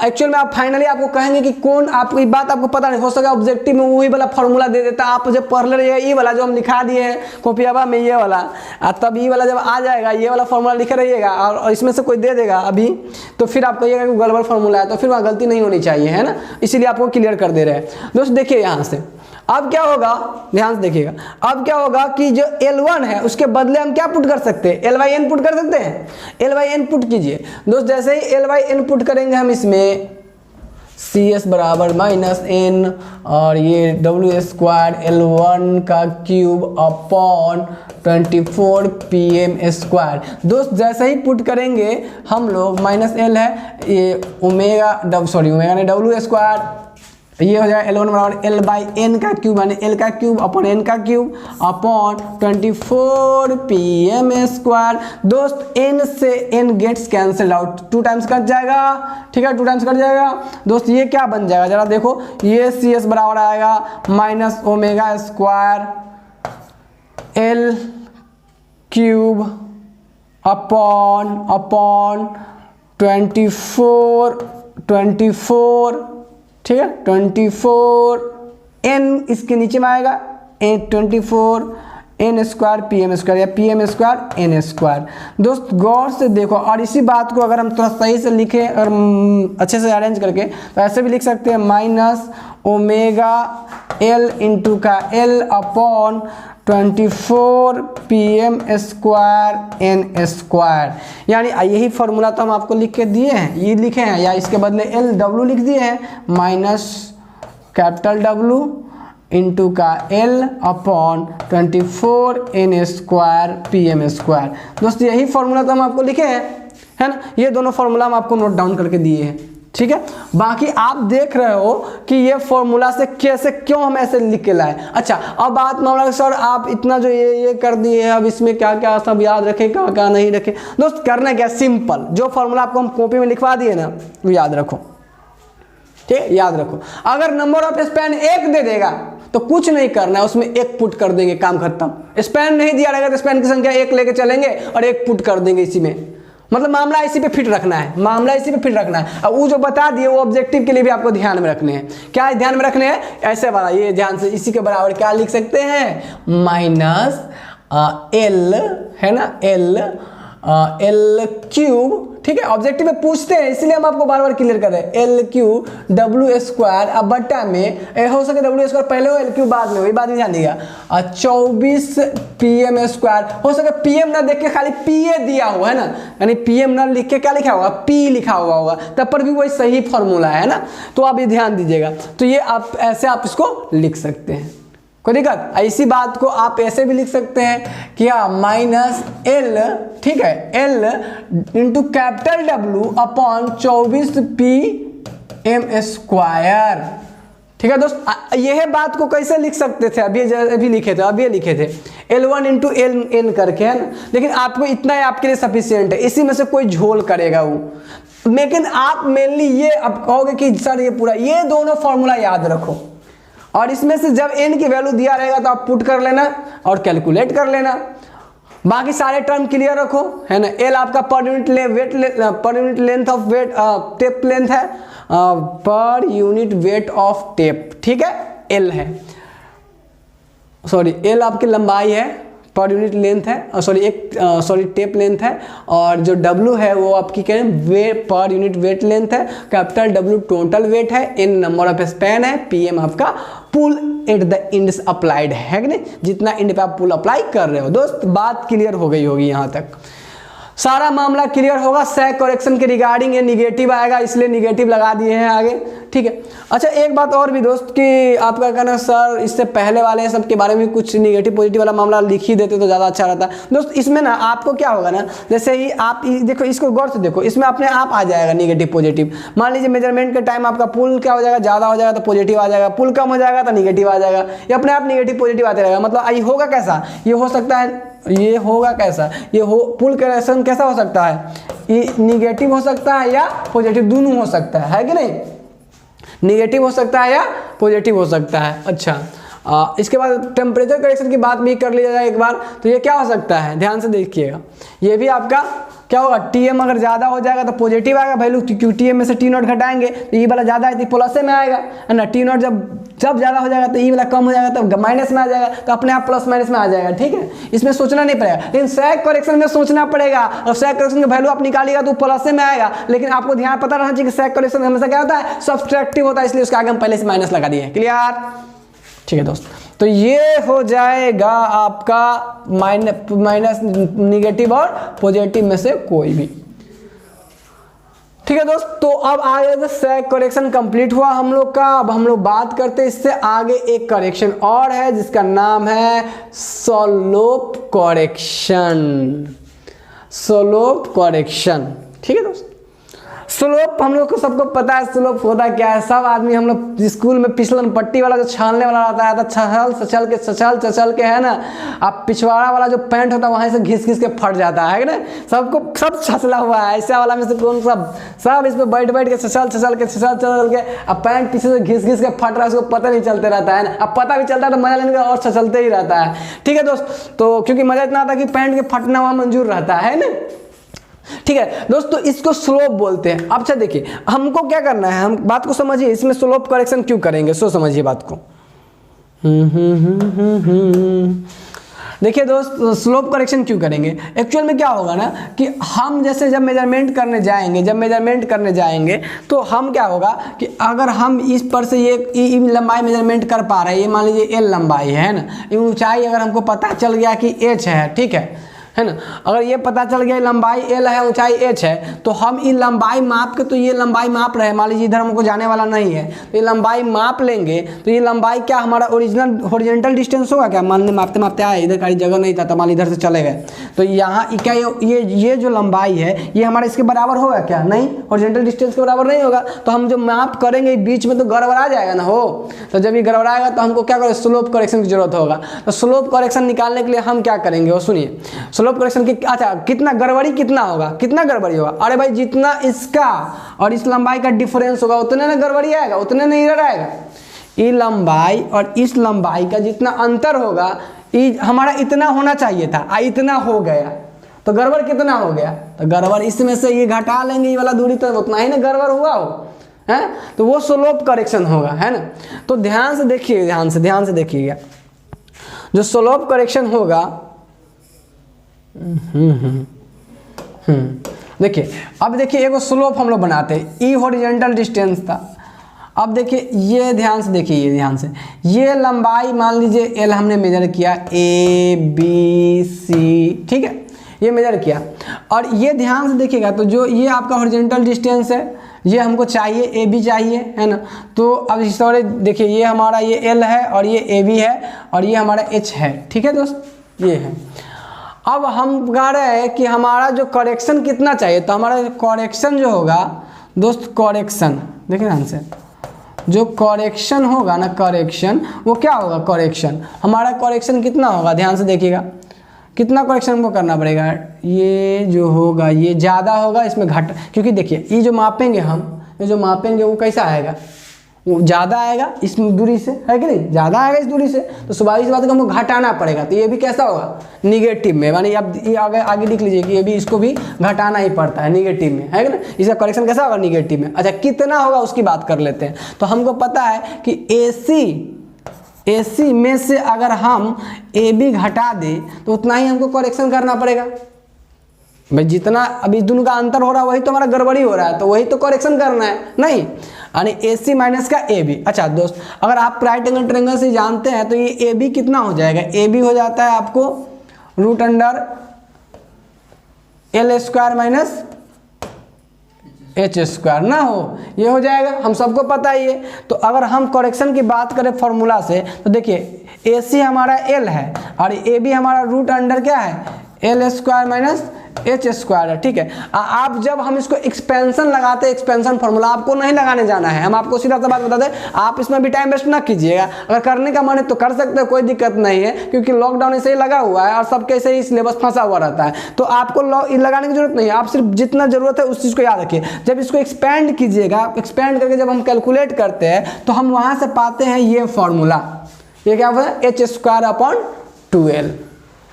एक्चुअल में आप फाइनली आपको कहेंगे कि कौन, आपको ये बात आपको पता नहीं हो सका, ऑब्जेक्टिव में वही वाला फॉर्मूला दे देता, आप जब पढ़ ले रहिएगा ये वाला जो हम लिखा दिए हैं कॉपियाबा में, ये वाला, तब ये वाला जब आ जाएगा, ये वाला फॉर्मूला लिखे रहिएगा और इसमें से कोई दे देगा अभी, तो फिर आप कहिएगा कि गड़बड़ फॉर्मूला है, तो फिर वहाँ गलती नहीं होनी चाहिए, है ना, इसीलिए आपको क्लियर कर दे रहे हैं। दोस्त देखिए यहाँ से अब क्या होगा, ध्यान से देखिएगा, अब क्या होगा कि जो L1 है उसके बदले हम क्या पुट कर सकते हैं, L/n पुट कर सकते हैं, L/n पुट कीजिए दोस्त। जैसे ही L/n पुट करेंगे हम इसमें, CS बराबर माइनस n और ये W स्क्वायर L1 का क्यूब अपॉन 24 PM स्क्वायर। दोस्त जैसे ही पुट करेंगे हम लोग, माइनस L है, ये ओमेगा नहीं W स्क्वायर ये हो जाएगा L1 बराबर L बाई एन का क्यूब, यानी L का क्यूब अपॉन N का क्यूब अपॉन 24 PM स्क्वायर। दोस्त N से N gets cancel out, 2 times cut जाएगा, ठीक है, 2 टाइम्स कट जाएगा। दोस्त ये क्या बन जाएगा जरा देखो, ये CS बराबर आएगा minus omega square L cube upon 24, ठीक है, 24 N इसके नीचे में आएगा 24 N स्क्वायर PM स्क्वायर या PM स्क्वायर N स्क्वायर। दोस्त गौर से देखो, और इसी बात को अगर हम थोड़ा सही से लिखें और अच्छे से अरेंज करके तो ऐसे भी लिख सकते हैं माइनस ओमेगा L इंटू का L upon 24 PM square N square. यानी यही फॉर्मूला तो हम आपको लिख के दिए हैं, ये लिखे हैं, या इसके बदले L W लिख दिए हैं माइनस कैपिटल W इंटू का L upon 24 N square PM square. दोस्तों यही फॉर्मूला तो हम आपको लिखे हैं, है ना, ये दोनों फॉर्मूला हम आपको नोट डाउन करके दिए हैं, ठीक है। बाकी आप देख रहे हो कि ये फॉर्मूला से कैसे क्यों हम ऐसे लिख के लाए। अच्छा अब बात मामला सर आप इतना जो ये कर दिए अब इसमें क्या क्या सब याद रखें क्या क्या नहीं रखें। दोस्त करना क्या, सिंपल, जो फॉर्मूला आपको हम कॉपी में लिखवा दिए ना वो याद रखो, ठीक है, याद रखो। अगर नंबर ऑफ स्पैन 1 दे देगा तो कुछ नहीं करना है, उसमें 1 पुट कर देंगे, काम खत्म। स्पैन नहीं दिया रहेगा तो स्पैन की संख्या 1 लेके चलेंगे और 1 पुट कर देंगे इसी में, मतलब मामला इसी पे फिट रखना है, मामला इसी पे फिट रखना है। अब वो जो बता दिए वो ऑब्जेक्टिव के लिए भी आपको ध्यान में रखने हैं। क्या ध्यान में रखने हैं, ऐसे वाला, ये ध्यान से इसी के बराबर क्या लिख सकते हैं माइनस L, है ना, L क्यूब, ठीक है, ऑब्जेक्टिव में पूछते हैं इसलिए हम आपको बार बार क्लियर कर रहे हैं। L क्यूब W स्क्वायर अब बट्टा में हो सके W स्क्वायर पहले हो L क्यूब बाद में हो, ये बात नहीं ध्यान दिया, 24 PM स्क्वायर, हो सके PM ना देख के खाली PA दिया हुआ है ना, यानी PM ना लिख के क्या लिखा होगा P लिखा हुआ होगा, तब पर भी वही सही फॉर्मूला है ना, तो आप ये ध्यान दीजिएगा। तो ये आप ऐसे आप इसको लिख सकते हैं, कोई दिक्कत। इसी बात को आप ऐसे भी लिख सकते हैं क्या, माइनस L, ठीक है, L into capital W upon 24 PM square, ठीक है दोस्त। यह बात को कैसे लिख सकते थे, अभी लिखे थे, अभी लिखे थे L1 इंटू N करके, है ना, लेकिन आपको इतना ही आपके लिए सफिशियंट है, इसी में से कोई झोल करेगा वो, लेकिन आप मेनली ये अब कहोगे कि सर ये पूरा, ये दोनों फॉर्मूला याद रखो और इसमें से जब n की वैल्यू दिया रहेगा तो आप पुट कर लेना और कैलकुलेट कर लेना। बाकी सारे टर्म क्लियर रखो, है ना। L आपका per unit length of weight tape length है, per unit weight of tape, ठीक है, L है, सॉरी L आपकी लंबाई है, पर यूनिट लेंथ है, सॉरी टेप लेंथ है, और जो W है वो आपकी क्या है, weight per unit weight length है, कैपिटल W टोटल वेट है, N नंबर ऑफ स्पैन है, PM आपका pull at the ends applied है कि नहीं, जितना इंड पे आप पुल अप्लाई कर रहे हो। दोस्त बात क्लियर हो गई होगी, यहाँ तक सारा मामला क्लियर होगा। सैग करेक्शन के रिगार्डिंग ये निगेटिव आएगा इसलिए निगेटिव लगा दिए हैं आगे, ठीक है। अच्छा एक बात और भी दोस्त कि आपका कहना सर इससे पहले वाले सब के बारे में कुछ निगेटिव पॉजिटिव वाला मामला लिख ही देते तो ज़्यादा अच्छा रहता। दोस्त इसमें ना आपको क्या होगा ना, जैसे ही आप देखो इसको गौर से देखो, इसमें अपने आप आ जाएगा निगेटिव पॉजिटिव। मान लीजिए मेजरमेंट के टाइम आपका पुल क्या हो जाएगा, ज़्यादा हो जाएगा तो पॉजिटिव आ जाएगा, पुल कम हो जाएगा तो निगेटिव आ जाएगा, ये अपने आप निगेटिव पॉजिटिव आते रहेगा। मतलब ये होगा कैसा, ये हो सकता है, ये होगा कैसा, ये हो पुल करेक्शन कैसा हो सकता है, ये निगेटिव हो सकता है या पॉजिटिव, दोनों हो सकता है कि नहीं, निगेटिव हो सकता है या पॉजिटिव हो सकता है। अच्छा इसके बाद टेम्परेचर करेक्शन की बात भी कर लिया जाए एक बार, तो ये क्या हो सकता है, ध्यान से देखिएगा, ये भी आपका क्या होगा, TM अगर ज़्यादा हो जाएगा तो पॉजिटिव आएगा वैल्यू, क्योंकि TM में से T0 घटाएंगे तो ये वाला ज़्यादा है तो प्लस में आएगा, है ना। T0 जब ज़्यादा हो जाएगा तो ये वाला कम हो जाएगा तो माइनस में आ जाएगा, तो अपने आप प्लस माइनस में आ जाएगा, ठीक है। इसमें सोचना नहीं पड़ेगा, लेकिन सैग करेक्शन में सोचना पड़ेगा, और सैग करेक्शन की वैल्यू आप निकालिएगा तो प्लस में आएगा, लेकिन आपको ध्यान पता रहना चाहिए कि सैग करेक्शन हमेशा क्या होता है, सब्सट्रैक्टिव होता है, इसलिए उसके आगे हम पहले से माइनस लगा दिए। क्लियर, ठीक है दोस्त। तो ये हो जाएगा आपका माइनस निगेटिव और पॉजिटिव में से कोई भी, ठीक है दोस्त। तो अब आगे सैग करेक्शन कंप्लीट हुआ हम लोग का। अब हम लोग बात करते हैं इससे आगे एक करेक्शन और है जिसका नाम है स्लोप करेक्शन, स्लोप करेक्शन, ठीक है दोस्त। स्लोप हम लोग को सबको पता है स्लोप होता क्या है। सब आदमी हम लोग स्कूल में फिसलन पट्टी वाला जो छानने वाला रहता है, चचल के है ना, अब पिछवाड़ा वाला जो पैंट होता है वहाँ से घिस के फट जाता है ना। सबको सब छसला हुआ है, ऐसा वाला में से कौन सब इस पर बैठ के चचल के अब पैंट पीछे से घिस के फट रहा है, उसको पता नहीं चलते रहता है ना। अब पता भी चलता है तो मजा लेने का और चलते ही रहता है। ठीक है दोस्त, तो क्योंकि मजा इतना आता है कि पैंट के फटना वहाँ मंजूर रहता है ना। ठीक है दोस्तों, इसको स्लोप बोलते हैं। अब अच्छा देखिए हमको क्या करना है, हम बात को समझिए, इसमें स्लोप करेक्शन क्यों करेंगे, सो समझिए बात को। देखिए दोस्त, स्लोप करेक्शन क्यों करेंगे, एक्चुअल में क्या होगा ना कि हम जैसे जब मेजरमेंट करने जाएंगे तो हम क्या होगा कि अगर हम इस पर से ये लंबाई मेजरमेंट कर पा रहे हैं, ये मान लीजिए एल लंबाई है ना, ये ऊंचाई अगर हमको पता चल गया कि एच है, ठीक है ना, अगर ये पता चल गया लंबाई एल है ऊंचाई एच है, तो हम ये लंबाई माप के, तो ये लंबाई माप रहे, मान लीजिए इधर हमको जाने वाला नहीं है तो ये लंबाई माप लेंगे, तो ये लंबाई क्या हमारा ओरिजिनल हॉरिजॉन्टल डिस्टेंस होगा क्या, मान मापते आए, इधर कहीं जगह नहीं था तो मान इधर से चले गए, तो यहाँ क्या ये जो लंबाई है ये हमारा इसके बराबर होगा क्या, नहीं, हॉरिजॉन्टल डिस्टेंस के बराबर नहीं होगा। तो हम जो माप करेंगे बीच में तो गड़बड़ा जाएगा ना हो, तो जब ये गड़बड़ाएगा तो हमको क्या करें, स्लोप करेक्शन की जरूरत होगा। तो स्लोप करेक्शन निकालने के लिए हम क्या करेंगे वो सुनिए, स्लोप करेक्शन की अच्छा कितना गड़बड़ी कितना होगा, अरे भाई जितना इसका और इस लंबाई का डिफरेंस होगा उतने ना गड़बड़ी आएगा, उतने ना एरर आएगा। ये लंबाई और इस लंबाई का जितना अंतर होगा ये हमारा इतना होना चाहिए था, इतना हो गया, तो गड़बड़ कितना हो गया, तो गड़बड़ इसमें से ये घटा लेंगे ये वाला दूरी, तो उतना ही ना गड़बड़ हुआ हो है, तो वो स्लोप करेक्शन होगा, है ना। तो ध्यान से देखिए, ध्यान से देखिएगा, जो स्लोप करेक्शन होगा देखिए, अब देखिए एगो स्लोप हम लोग बनाते हैं, ई हॉरिजॉन्टल डिस्टेंस था। अब देखिए ये ध्यान से देखिए, ये लंबाई मान लीजिए एल हमने मेजर किया, ए बी सी, ठीक है, ये मेजर किया, और ये ध्यान से देखिएगा तो जो ये आपका हॉरिजॉन्टल डिस्टेंस है ये हमको चाहिए, ए बी चाहिए, है ना। तो अब सॉरी देखिए ये हमारा ये एल है और ये ए बी है और ये हमारा एच है, ठीक है दोस्त, ये है। अब हम कह रहे हैं कि हमारा जो करेक्शन कितना चाहिए, तो हमारा करेक्शन जो होगा दोस्त, करेक्शन देखिए ध्यान से, जो करेक्शन होगा ना, करेक्शन वो क्या होगा, करेक्शन हमारा करेक्शन कितना होगा, ध्यान से देखिएगा कितना करेक्शन हमको करना पड़ेगा, ये जो होगा ये ज़्यादा होगा, इसमें घट, क्योंकि देखिए ये जो मापेंगे हम, ये जो मापेंगे वो कैसा आएगा, वो ज़्यादा आएगा इस दूरी से, है कि नहीं, ज़्यादा आएगा इस दूरी से, तो स्वाभाविक सी बात है कि हमको घटाना पड़ेगा, तो ये भी कैसा होगा, निगेटिव में, मानी अब ये आगे लिख लीजिए कि ये भी इसको भी घटाना ही पड़ता है निगेटिव में, है कि ना, इसका करेक्शन कैसा होगा, निगेटिव में। अच्छा कितना होगा उसकी बात कर लेते हैं। तो हमको पता है कि AC में से अगर हम AB घटा दें तो उतना ही हमको करेक्शन करना पड़ेगा भाई, जितना अभी दोनों का अंतर हो रहा है वही तो हमारा गड़बड़ी हो रहा है, तो वही तो करेक्शन करना है, नहीं, यानी AC माइनस का AB। अच्छा दोस्त, अगर आप राइट एंगल ट्रायंगल से जानते हैं तो ये AB कितना हो जाएगा, AB हो जाता है आपको √L² माइनस H² ना हो, ये हो जाएगा, हम सबको पता ही है। तो अगर हम करेक्शन की बात करें फॉर्मूला से तो देखिए AC हमारा L है और AB हमारा √अंडर क्या है, L² माइनस H² है, ठीक है। आप जब हम इसको एक्सपेंशन लगाते हैं, एक्सपेंशन फॉर्मूला आपको नहीं लगाने जाना है, हम आपको सीधा सा बात बता दें, आप इसमें भी टाइम वेस्ट ना कीजिएगा, अगर करने का मन है तो कर सकते हैं, कोई दिक्कत नहीं है, क्योंकि लॉकडाउन ऐसे ही लगा हुआ है और सबके ऐसे ही सिलेबस फंसा हुआ रहता है, तो आपको लगाने की जरूरत नहीं है, आप सिर्फ जितना जरूरत है उस चीज़ को याद रखिए। जब इसको एक्सपेंड कीजिएगा, एक्सपेंड करके जब हम कैलकुलेट करते हैं तो हम वहाँ से पाते हैं ये फॉर्मूला, ये क्या होता है, H²/2L,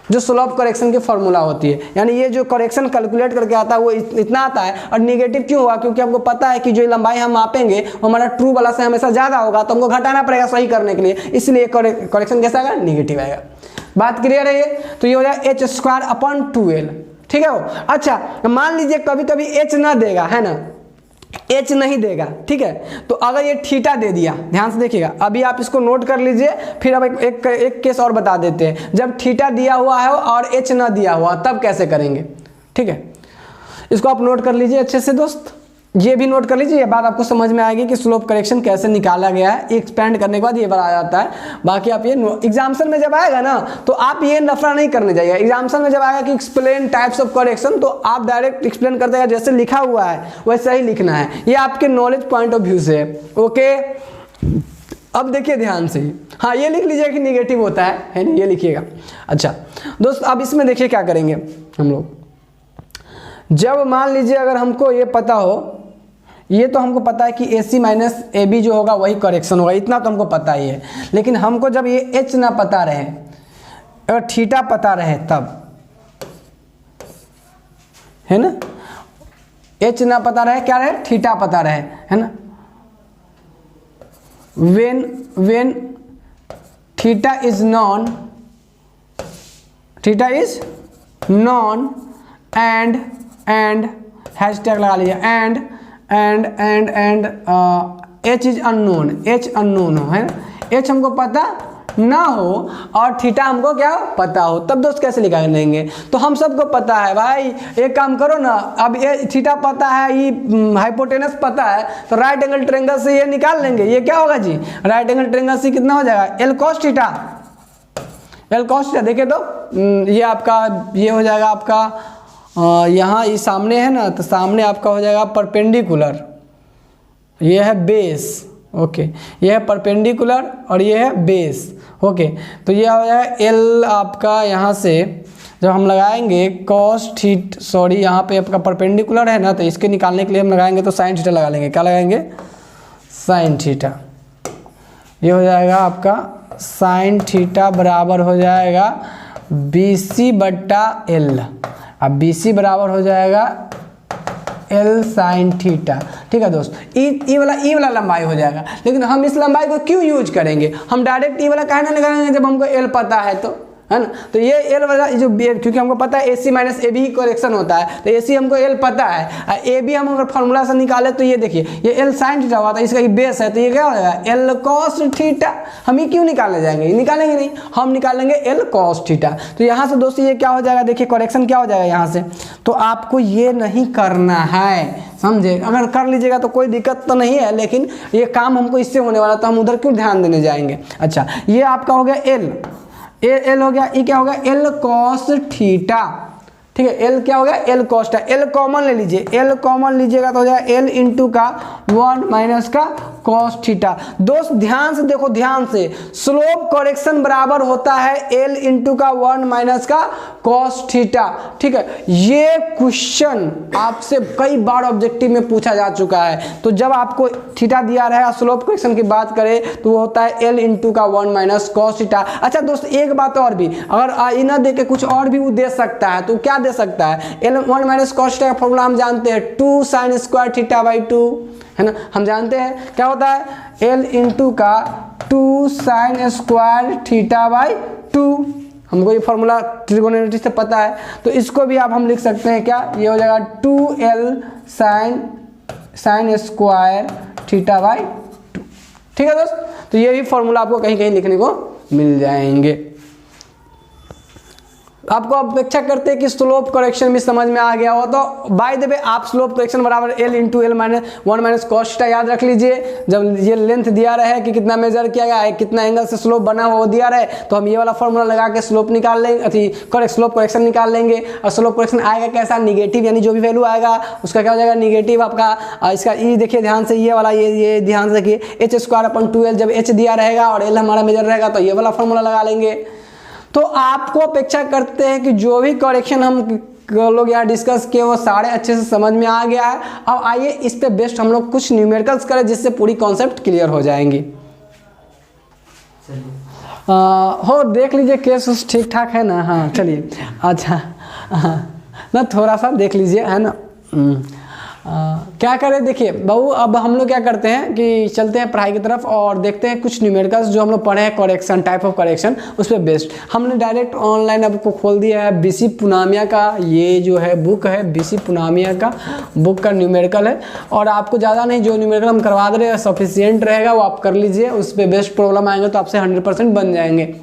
जो स्लोप करेक्शन की फॉर्मूला होती है, यानी ये जो करेक्शन कैलकुलेट करके आता है वो इतना आता है। और निगेटिव क्यों हुआ, क्योंकि हमको पता है कि जो लंबाई हम मापेंगे वो हमारा ट्रू वाला से हमेशा ज़्यादा होगा, तो हमको घटाना पड़ेगा सही करने के लिए, इसलिए करेक्शन कैसा आएगा, निगेटिव आएगा। बात क्लियर है ये, तो ये हो जाएगा H²/2L, ठीक है वो। अच्छा मान लीजिए कभी कभी H ना देगा, है ना, H नहीं देगा, ठीक है, तो अगर ये थीटा दे दिया, ध्यान से देखिएगा, अभी आप इसको नोट कर लीजिए, फिर अब एक केस और बता देते हैं, जब थीटा दिया हुआ है और H ना दिया हुआ तब कैसे करेंगे, ठीक है, इसको आप नोट कर लीजिए अच्छे से दोस्त। ये भी नोट कर लीजिए, ये बात आपको समझ में आएगी कि स्लोप करेक्शन कैसे निकाला गया है। एक्सपेंड करने के बाद ये बार आ जाता है। बाकी आप ये एग्जाम्शन में जब आएगा ना तो आप ये लफड़ा नहीं करने जाइए। एग्जाम्शन में जब आएगा कि एक्सप्लेन टाइप्स ऑफ करेक्शन, तो आप डायरेक्ट एक्सप्लेन कर देगा, जैसे लिखा हुआ है वैसा ही लिखना है। ये आपके नॉलेज पॉइंट ऑफ व्यू से। ओके, अब देखिए ध्यान से, हाँ ये लिख लीजिए कि निगेटिव होता है नहीं, ये लिखिएगा। अच्छा दोस्त, अब इसमें देखिए क्या करेंगे हम लोग। जब मान लीजिए अगर हमको ये पता हो, ये तो हमको पता है कि AC माइनस AB जो होगा वही करेक्शन होगा, इतना तो हमको पता ही है। लेकिन हमको जब ये H ना पता रहे, अगर थीटा पता रहे तब, है ना, H ना पता रहे, क्या रहे, थीटा पता रहे, है ना। when theta is known and hashtag लगा लीजिए and H is unknown, H unknown हो, है ना, H हमको पता ना हो और थीटा हमको क्या पता हो, तब दोस्त कैसे निकाल लेंगे। तो हम सबको पता है भाई, एक काम करो ना, अब ये थीटा पता है, ये हाइपोटेनस पता है, तो राइट एंगल ट्रायंगल से ये निकाल लेंगे। ये क्या होगा जी, राइट एंगल ट्रायंगल से कितना हो जाएगा, L cos theta, L cos theta. देखिए तो ये आपका ये हो जाएगा आपका यहाँ ये सामने है ना, तो सामने आपका हो जाएगा परपेंडिकुलर, ये है बेस। ओके, ये है परपेंडिकुलर और ये है बेस। ओके, तो ये हो जाएगा L आपका, यहाँ से जब हम लगाएंगे कॉस थीटा, सॉरी यहाँ पे आपका परपेंडिकुलर है ना, तो इसके निकालने के लिए हम लगाएंगे तो साइन थीटा लगा लेंगे। क्या लगाएंगे, साइन थीटा। ये हो जाएगा आपका साइन थीटा बराबर हो जाएगा BC बट्टा L। अब BC बराबर हो जाएगा L साइन थीटा। ठीक है दोस्त, ई वाला लंबाई हो जाएगा। लेकिन हम इस लंबाई को क्यों यूज करेंगे, हम डायरेक्ट ई वाला कहना निकालेंगे जब हमको L पता है तो, है ना। तो ये L वाला जो क्योंकि हमको पता है AC माइनस AB ही करेक्शन होता है, तो AC हमको L पता है। AB हम अगर फॉर्मूला से निकाले तो ये देखिए ये L साइन थीटा हुआ था, इसका ये बेस है, तो ये क्या हो जाएगा L cos थीटा। हम ये क्यों निकालने जाएंगे, निकालेंगे नहीं, हम निकालेंगे L cos थीटा। तो यहाँ से दोस्तों ये क्या हो जाएगा, देखिए करेक्शन क्या हो जाएगा यहाँ से। तो आपको ये नहीं करना है, समझे। अगर कर लीजिएगा तो कोई दिक्कत तो नहीं है, लेकिन ये काम हमको इससे होने वाला, तो हम उधर क्यों ध्यान देने जाएंगे। अच्छा, ये आपका हो गया L हो गया, ये क्या हो गया L cos थीटा। ठीक है, L क्या हो गया L cos theta. L common ले लीजिए, L कॉमन लीजिएगा तो हो जाएगा L इंटू का 1 माइनस का cos थीटा। दोस्त ध्यान से देखो, ध्यान से, स्लोप करेक्शन बराबर होता है L इंटू का 1 माइनस का cos थीटा। ठीक है, ये क्वेश्चन आपसे कई बार ऑब्जेक्टिव में पूछा जा चुका है। तो जब आपको थीटा दिया रहे, स्लोप करेक्शन की बात करें तो वो होता है L इंटू का 1 माइनस cos थीटा। अच्छा दोस्त, एक बात और भी, अगर इना दे के कुछ और भी वो दे सकता है, तो क्या दे सकता है, L 1 माइनस cos थीटा का फॉर्मूला हम जानते हैं 2 sin स्क्वायर थीटा बाई 2, है ना। हम जानते हैं क्या होता है L इंटू का 2 sin स्क्वायर थीटा बाई 2। हमको ये फॉर्मूला ट्रिगोनोमेट्री से पता है, तो इसको भी आप हम लिख सकते हैं क्या, ये हो जाएगा 2L sin square theta by 2। ठीक है दोस्त, तो ये भी फॉर्मूला आपको कहीं कहीं लिखने को मिल जाएंगे। आपको अपेक्षा करते हैं कि स्लोप करेक्शन भी समझ में आ गया हो, तो बाय द वे आप स्लोप करेक्शन बराबर L into L minus 1 minus cos theta याद रख लीजिए। जब ये लेंथ दिया रहे कि कितना मेजर किया गया है, कितना एंगल से स्लोप बना हुआ वो दिया रहे, तो हम ये वाला फॉर्मूला लगा के स्लोप निकाल लेंगे, स्लोप करेक्शन निकाल लेंगे। और स्लोप करेक्शन आएगा कैसा, निगेटिव, यानी जो भी वैल्यू आएगा उसका क्या हो जाएगा, निगेटिव आपका। इसका ई देखिए ध्यान से, ये वाला ये ध्यान से देखिए, H स्क्वायर अपन 2L, जब H दिया रहेगा और L हमारा मेजर रहेगा तो ये वाला फॉर्मूला लगा लेंगे। तो आपको अपेक्षा करते हैं कि जो भी करेक्शन हम लोग यहाँ डिस्कस किए वो सारे अच्छे से समझ में आ गया है। अब आइए इस पे बेस्ड हम लोग कुछ न्यूमेरिकल्स करें जिससे पूरी कॉन्सेप्ट क्लियर हो जाएंगी। हो देख लीजिए केस ठीक ठाक है ना, हाँ चलिए। अच्छा ना थोड़ा सा देख लीजिए, है ना। क्या करें, देखिए बहू, अब हम लोग क्या करते हैं कि चलते हैं पढ़ाई की तरफ और देखते हैं कुछ न्यूमेरिकल्स जो हम लोग पढ़े हैं, करेक्शन टाइप ऑफ करेक्शन, उस पर बेस्ड हमने डायरेक्ट ऑनलाइन आपको खोल दिया है। BC पुनामिया का ये जो है बुक है, BC पुनामिया का बुक का न्यूमेरिकल है, और आपको ज़्यादा नहीं, जो न्यूमेरिकल हम करवा दे रहे हैं सफिशियंट रहेगा वो आप कर लीजिए। उस पर बेस्ट प्रॉब्लम आएंगे तो आपसे 100% बन जाएंगे।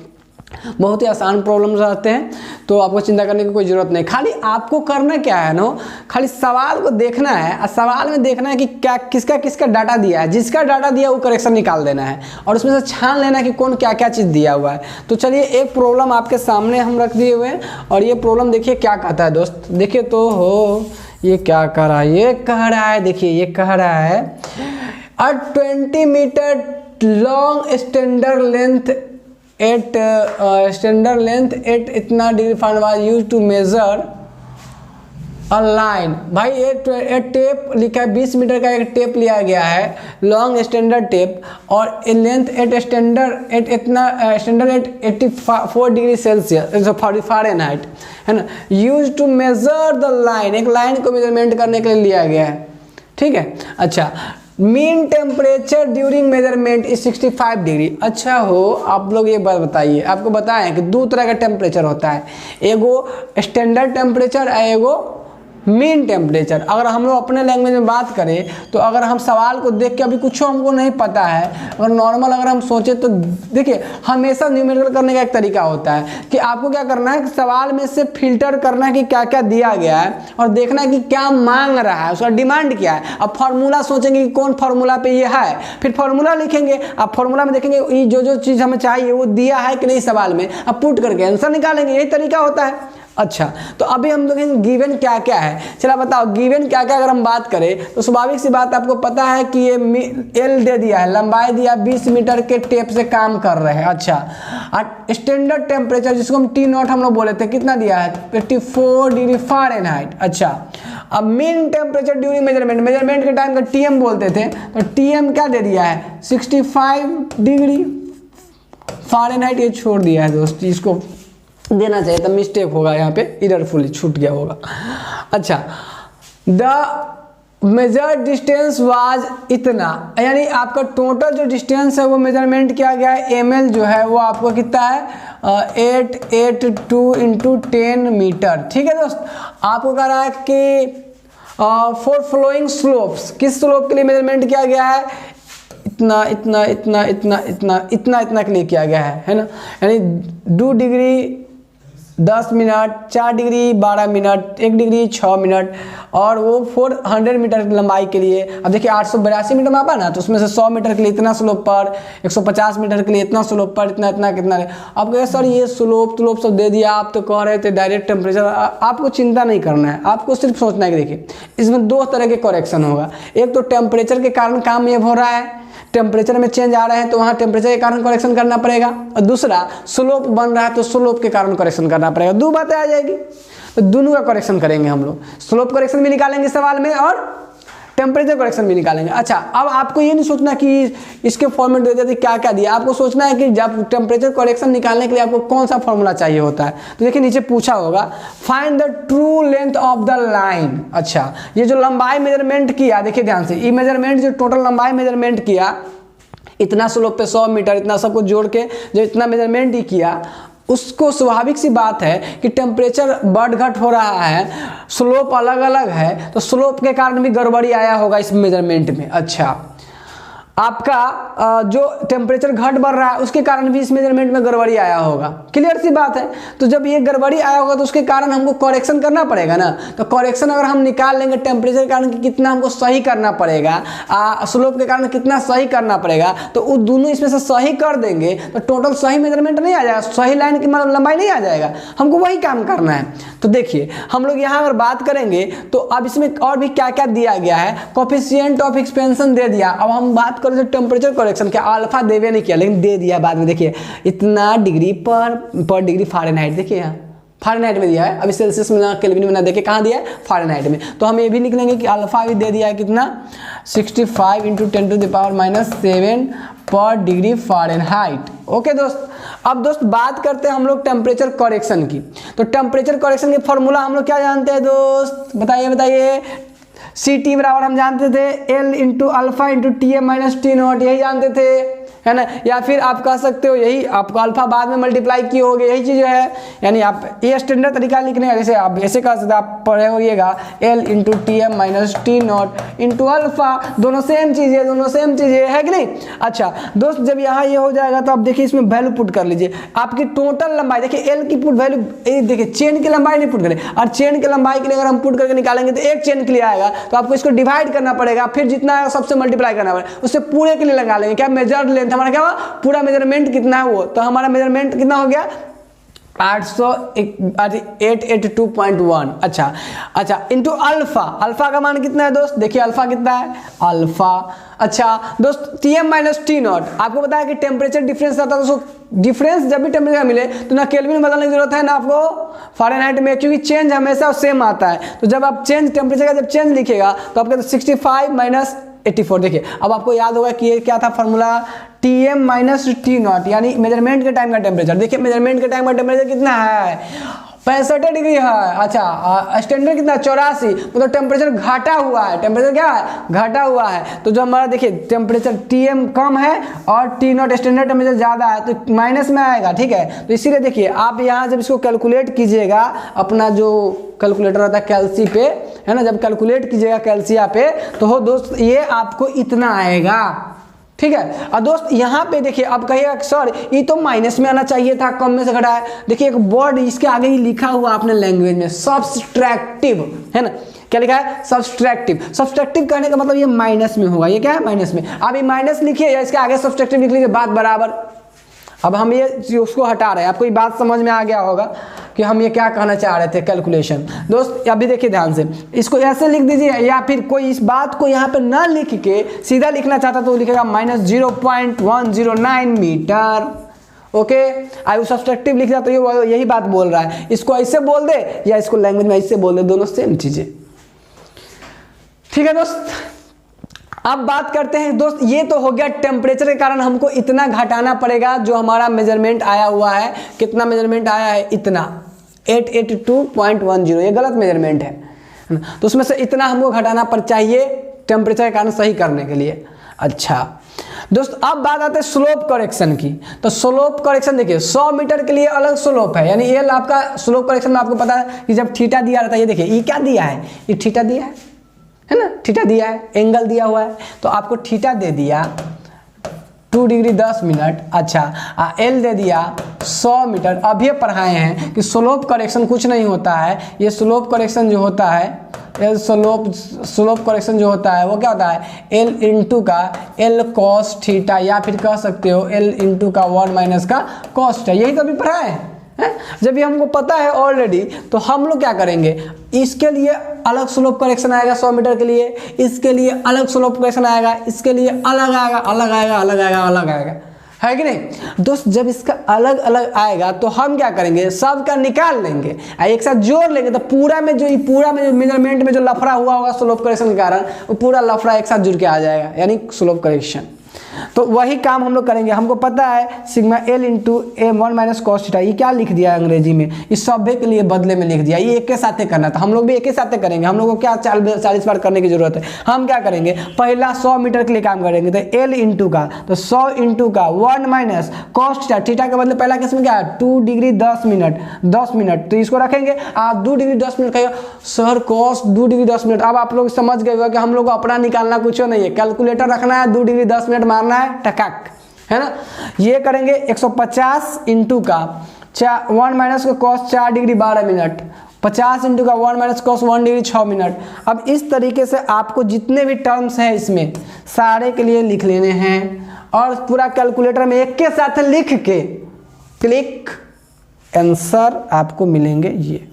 बहुत ही आसान प्रॉब्लम रहते हैं। तो आपको चिंता करने की कोई ज़रूरत नहीं। खाली आपको करना क्या है ना, खाली सवाल को देखना है और सवाल में देखना है कि क्या किसका किसका डाटा दिया है, जिसका डाटा दिया वो करेक्शन निकाल देना है और उसमें से छान लेना है कि कौन क्या क्या चीज़ दिया हुआ है। तो चलिए एक प्रॉब्लम आपके सामने हम रख दिए हुए हैं और ये प्रॉब्लम देखिए क्या कहता है दोस्त। देखिए तो हो ये क्या कह रहा है, ये कह रहा है, देखिए ये कह रहा है a 20 metre long standard length at इतना degree fine was used to measure a line. भाई ये टेप लिखा है, 20 मीटर का एक टेप लिया गया है, लॉन्ग स्टैंडर्ड टेप, और लेंथ एट स्टैंडर्ड एट इतना standard at 84 degree Celsius Fahrenheit है ना, use to measure the line, एक लाइन को मेजरमेंट करने के लिए लिया गया है। ठीक है, अच्छा mean temperature during measurement is 65 degree. अच्छा हो, आप लोग ये बात बताइए, आपको बताएं कि दो तरह का टेम्परेचर होता है, एगो स्टैंडर्ड टेम्परेचर और एगो मीन टेम्परेचर। अगर हम लोग अपने लैंग्वेज में बात करें तो अगर हम सवाल को देख के अभी कुछ हमको नहीं पता है, अगर नॉर्मल अगर हम सोचें तो देखिए हमेशा न्यूमेरिकल करने का एक तरीका होता है कि आपको क्या करना है कि सवाल में से फिल्टर करना है कि क्या क्या दिया गया है और देखना है कि क्या मांग रहा है, उसका डिमांड क्या है। अब फार्मूला सोचेंगे कि कौन फार्मूला पे ये है, फिर फार्मूला लिखेंगे, अब फार्मूला में देखेंगे ये जो चीज़ हमें चाहिए वो दिया है कि नहीं सवाल में, अब पुट करके आंसर निकालेंगे, यही तरीका होता है। अच्छा तो अभी हम देखेंगे गिवन क्या क्या है। चला बताओ गिवन क्या क्या, अगर हम बात करें तो स्वाभाविक सी बात आपको पता है कि ये एल दे दिया है, लंबाई दिया 20 मीटर के टेप से काम कर रहे हैं। अच्छा स्टैंडर्ड टेम्परेचर जिसको हम टी नॉट हम लोग बोले थे कितना दिया है 84 डिग्री फ़ारेनहाइट। अच्छा अब मीन टेम्परेचर ड्यूरिंग मेजरमेंट के टाइम का टीएम बोलते थे, तो टीएम क्या दे दिया है 65 डिग्री फ़ारेनहाइट, ये छोड़ दिया है दोस्त, इसको देना चाहिए था, मिस्टेक होगा यहाँ पे, इररफुली छूट गया होगा। अच्छा द मेजर डिस्टेंस वाज इतना, यानी आपका टोटल जो डिस्टेंस है वो मेजरमेंट किया गया है, एमएल जो है वो आपको कितना है 882 इंटू 10 मीटर। ठीक है दोस्त, आपको कह रहा है कि फॉर फ्लोइंग स्लोप्स, किस स्लोप के लिए मेजरमेंट किया गया है, इतना इतना इतना इतना इतना इतना इतना के लिए किया गया है ना, यानी 2 degree 10 minute, 4 degree 12 minute, 1 degree 6 minute, और वो 400 मीटर की लंबाई के लिए। अब देखिए 882 मीटर मापा ना, तो उसमें से 100 मीटर के लिए इतना स्लोप पर, 150 मीटर के लिए इतना स्लोप पर, इतना इतना कितना। अब कहे सर ये स्लोप सब दे दिया, आप तो कह रहे थे डायरेक्ट टेम्परेचर। आपको चिंता नहीं करना है, आपको सिर्फ सोचना है कि देखिए इसमें 2 तरह के करेक्शन होगा, एक तो टेम्परेचर के कारण काम ये हो रहा है, टेम्परेचर में चेंज आ रहे हैं तो वहाँ टेम्परेचर के कारण करेक्शन करना पड़ेगा, और दूसरा स्लोप बन रहा है तो स्लोप के कारण करेक्शन करना पड़ेगा। 2 बातें आ जाएगी, तो दोनों का करेक्शन करेंगे हम लोग, स्लोप करेक्शन भी निकालेंगे सवाल में और टेम्परेचर करेक्शन भी निकालेंगे। अच्छा अब आपको ये नहीं सोचना कि इसके फॉर्मेट दे देते क्या क्या दिया, आपको सोचना है कि जब टेम्परेचर करेक्शन निकालने के लिए आपको कौन सा फॉर्मूला चाहिए होता है। तो देखिए नीचे पूछा होगा find the true length of the line. अच्छा ये जो लंबाई मेजरमेंट किया, देखिए ध्यान से, ये मेजरमेंट जो टोटल लंबाई मेजरमेंट किया, इतना स्लोप पे 100 मीटर, इतना सब कुछ जोड़ के जो इतना मेजरमेंट ही किया, उसको स्वाभाविक सी बात है कि टेम्परेचर बढ़ घट हो रहा है, स्लोप अलग अलग है, तो स्लोप के कारण भी गड़बड़ी आया होगा इस मेजरमेंट में। अच्छा आपका जो टेम्परेचर घट बढ़ रहा है उसके कारण भी इस मेजरमेंट में गड़बड़ी आया होगा, क्लियर सी बात है। तो जब ये गड़बड़ी आया होगा तो उसके कारण हमको करेक्शन करना पड़ेगा ना, तो करेक्शन अगर हम निकाल लेंगे टेम्परेचर के कारण कितना हमको सही करना पड़ेगा, स्लोप के कारण कितना सही करना पड़ेगा, तो वो दोनों इसमें से सही कर देंगे तो टोटल सही मेजरमेंट नहीं आ जाएगा, सही लाइन की मतलब लंबाई नहीं आ जाएगा, हमको वही काम करना है। तो देखिए हम लोग यहाँ अगर बात करेंगे तो अब इसमें और भी क्या क्या दिया गया है, कोफिशिएंट ऑफ एक्सपेंशन दे दिया। अब हम बात करें तो टेम्परेचर करेक्शन क्या, अल्फा देवे नहीं किया लेकिन दे दिया बाद में, देखिए इतना डिग्री पर डिग्री फ़ारेनहाइट, देखिए यहाँ फ़ारेनहाइट में दिया है, अभी सेल्सियस में ना केल्विन में ना, देखिए कहाँ दिया है फ़ारेनहाइट में। तो हम ये भी लिख लेंगे कि अल्फा भी दे दिया है कितना 65 इंटू 10⁻⁷ पर डिग्री फ़ारेनहाइट। ओके दोस्त, अब दोस्त बात करते हैं हम लोग टेम्परेचर करेक्शन की। तो टेम्परेचर करेक्शन की फॉर्मूला हम लोग क्या जानते हैं दोस्त, बताइए। सी टी बराबर हम जानते थे L into alpha into T M minus T naught, यही जानते थे, है ना, या फिर आप कह सकते हो यही आपको अल्फा बाद में मल्टीप्लाई किए होगे, यही चीज़ है। यानी आप ये स्टैंडर्ड तरीका लिखने का, जैसे आप ऐसे कह सकते हो, आप पढ़े होइएगा L into T M minus T naught into alpha, दोनों सेम चीज़ है, दोनों सेम चीज़ है कि नहीं। अच्छा दोस्त, जब यहाँ ये हो जाएगा तो आप देखिए इसमें वैल्यू पुट कर लीजिए, आपकी टोटल लंबाई देखिए L की पुट वैल्यू, देखिए चेन की लंबाई नहीं पुट करें, और चेन की लंबाई के लिए अगर हम पुट करके निकालेंगे तो एक चेन के लिए आएगा, तो आपको इसको डिवाइड करना पड़ेगा, फिर जितना आएगा सबसे मल्टीप्लाई करना पड़ेगा, उससे पूरे के लिए लगा लेंगे। क्या मेजर्ड लेंथ हमारा क्या हुआ, पूरा मेजरमेंट कितना है वो, तो हमारा मेजरमेंट कितना हो गया 882.1। अच्छा इंटू अल्फा, अल्फा का मान कितना है दोस्त, देखिए अल्फा कितना है अल्फा। अच्छा दोस्त T M minus T naught, आपको पता है कि टेम्परेचर डिफरेंस आता है दोस्तों, डिफरेंस जब भी टेम्परेचर मिले तो ना केल्विन में बदलने की जरूरत है ना आपको फ़ारेनहाइट में, क्योंकि चेंज हमेशा सेम आता है। तो जब आप चेंज टेम्परेचर का जब चेंज लिखेगा तो आपका 65 माइनस 84। देखिए अब आपको याद होगा कि ये क्या था formula, T M minus T naught, यानी मेजरमेंट के टाइम का टेम्परेचर। देखिए मेजरमेंट के टाइम का टेम्परेचर कितना है 65 डिग्री है। अच्छा स्टैंडर्ड कितना 84, मतलब टेम्परेचर घटा हुआ है, टेम्परेचर क्या है घटा हुआ है। तो जो हमारा देखिए टेम्परेचर टी एम कम है और टी नॉट स्टैंडर्ड टेम्परेचर ज़्यादा है, तो माइनस में आएगा, ठीक है। तो इसीलिए देखिए आप यहाँ जब इसको कैलकुलेट कीजिएगा, अपना जो कैलकुलेटर होता है कैल्सी पे, है ना, जब कैलकुलेट कीजिएगा कैल्सिया पे, तो हो दोस्त ये आपको इतना आएगा, ठीक है। और दोस्त यहाँ पे देखिए आप कहिएगा सर ये तो माइनस में आना चाहिए था, कम में से घटा है। देखिए एक वर्ड इसके आगे ही लिखा हुआ अपने लैंग्वेज में, सब्सट्रैक्टिव, है ना, क्या लिखा है सब्सट्रैक्टिव। सब्सट्रैक्टिव कहने का मतलब ये माइनस में होगा, ये क्या है माइनस में। आप ये माइनस लिखिए या इसके आगे सब्सट्रैक्टिव लिख लीजिए, बात बराबर। अब हम ये उसको हटा रहे हैं, आपको ये बात समझ में आ गया होगा कि हम ये क्या कहना चाह रहे थे कैलकुलेशन। दोस्त अभी देखिए ध्यान से, इसको ऐसे लिख दीजिए, या फिर कोई इस बात को यहाँ पे ना लिख के सीधा लिखना चाहता तो लिखेगा minus 0.109 metre. Okay I subtractive लिख जाता तो ये यही बात बोल रहा है, इसको ऐसे बोल दे या इसको लैंग्वेज में ऐसे बोल दे, दोनों सेम चीजें, ठीक है दोस्त। अब बात करते हैं दोस्त, ये तो हो गया टेम्परेचर के कारण हमको इतना घटाना पड़ेगा, जो हमारा मेजरमेंट आया हुआ है, कितना मेजरमेंट आया है इतना 882.10, ये गलत मेजरमेंट है, तो उसमें से इतना हमको घटाना पड़ चाहिए टेम्परेचर के कारण सही करने के लिए। अच्छा दोस्त अब बात आते हैं स्लोप करेक्शन की। तो स्लोप करेक्शन देखिए 100 मीटर के लिए अलग स्लोप है, यानी ये आपका स्लोप करेक्शन में आपको पता है कि जब थीटा दिया रहता है, ये देखिए ये क्या दिया है, ये थीटा दिया है ना, थीटा दिया है, एंगल दिया हुआ है, तो आपको थीटा दे दिया 2 डिग्री 10 मिनट। अच्छा एल दे दिया 100 मीटर। अब ये पढ़ाए हैं कि स्लोप करेक्शन कुछ नहीं होता है, ये स्लोप करेक्शन जो होता है, स्लोप करेक्शन जो होता है वो क्या होता है एल इंटू का एल कॉस थीटा, या फिर कह सकते हो एल इंटू का 1 माइनस का कॉस थीटा, यही तो अभी पढ़ाए हैं। जब ये हमको पता है ऑलरेडी, तो हम लोग क्या करेंगे, इसके लिए अलग स्लोप करेक्शन आएगा 100 मीटर के लिए, इसके लिए अलग स्लोप करेक्शन आएगा, इसके लिए अलग आएगा, अलग आएगा, अलग आएगा, अलग आएगा, है कि नहीं दोस्त। जब इसका अलग अलग आएगा तो हम क्या करेंगे, सब का निकाल लेंगे, एक साथ जोड़ लेंगे, तो पूरा में जो मेजरमेंट में जो लफड़ा हुआ होगा स्लोप करेक्शन के कारण, वो पूरा लफड़ा एक साथ जुड़ के आ जाएगा, यानी स्लोप करेक्शन। तो वही काम हम लोग करेंगे। हमको पता है सिग्मा एल इंटू ए 1 माइनस कॉस थीटा, ये क्या लिख दिया है अंग्रेजी में, इस सभ्य के लिए बदले में लिख दिया, ये एक के साथ करना था, हम लोग भी एक ही साथ करेंगे। हम लोग को क्या 40 बार करने की जरूरत है। हम क्या करेंगे, पहला 100 मीटर के लिए काम करेंगे, तो एल इंटू का, तो 100 इंटू का 1 माइनस कॉस थीटा, थीटा के बदले पहला किस्म क्या है 2 डिग्री 10 मिनट, तो इसको रखेंगे 2 डिग्री 10 मिनट कहिए सर कॉस 2 डिग्री 10 मिनट। अब आप लोग समझ गए होगा कि हम लोग को अपना निकालना कुछ नहीं है, कैलकुलेटर रखना है, 2 डिग्री 10 मिनट मारना है टकक, है ना। ये करेंगे 150 इंटू का 1 माइनस का कॉस 4 डिग्री 12 मिनट, 50 इंटू का 1 माइनस कॉस 1 डिग्री 6 मिनट। अब इस तरीके से आपको जितने भी टर्म्स हैं इसमें सारे के लिए लिख लेने हैं, और पूरा कैलकुलेटर में एक के साथ लिख के क्लिक, आंसर आपको मिलेंगे ये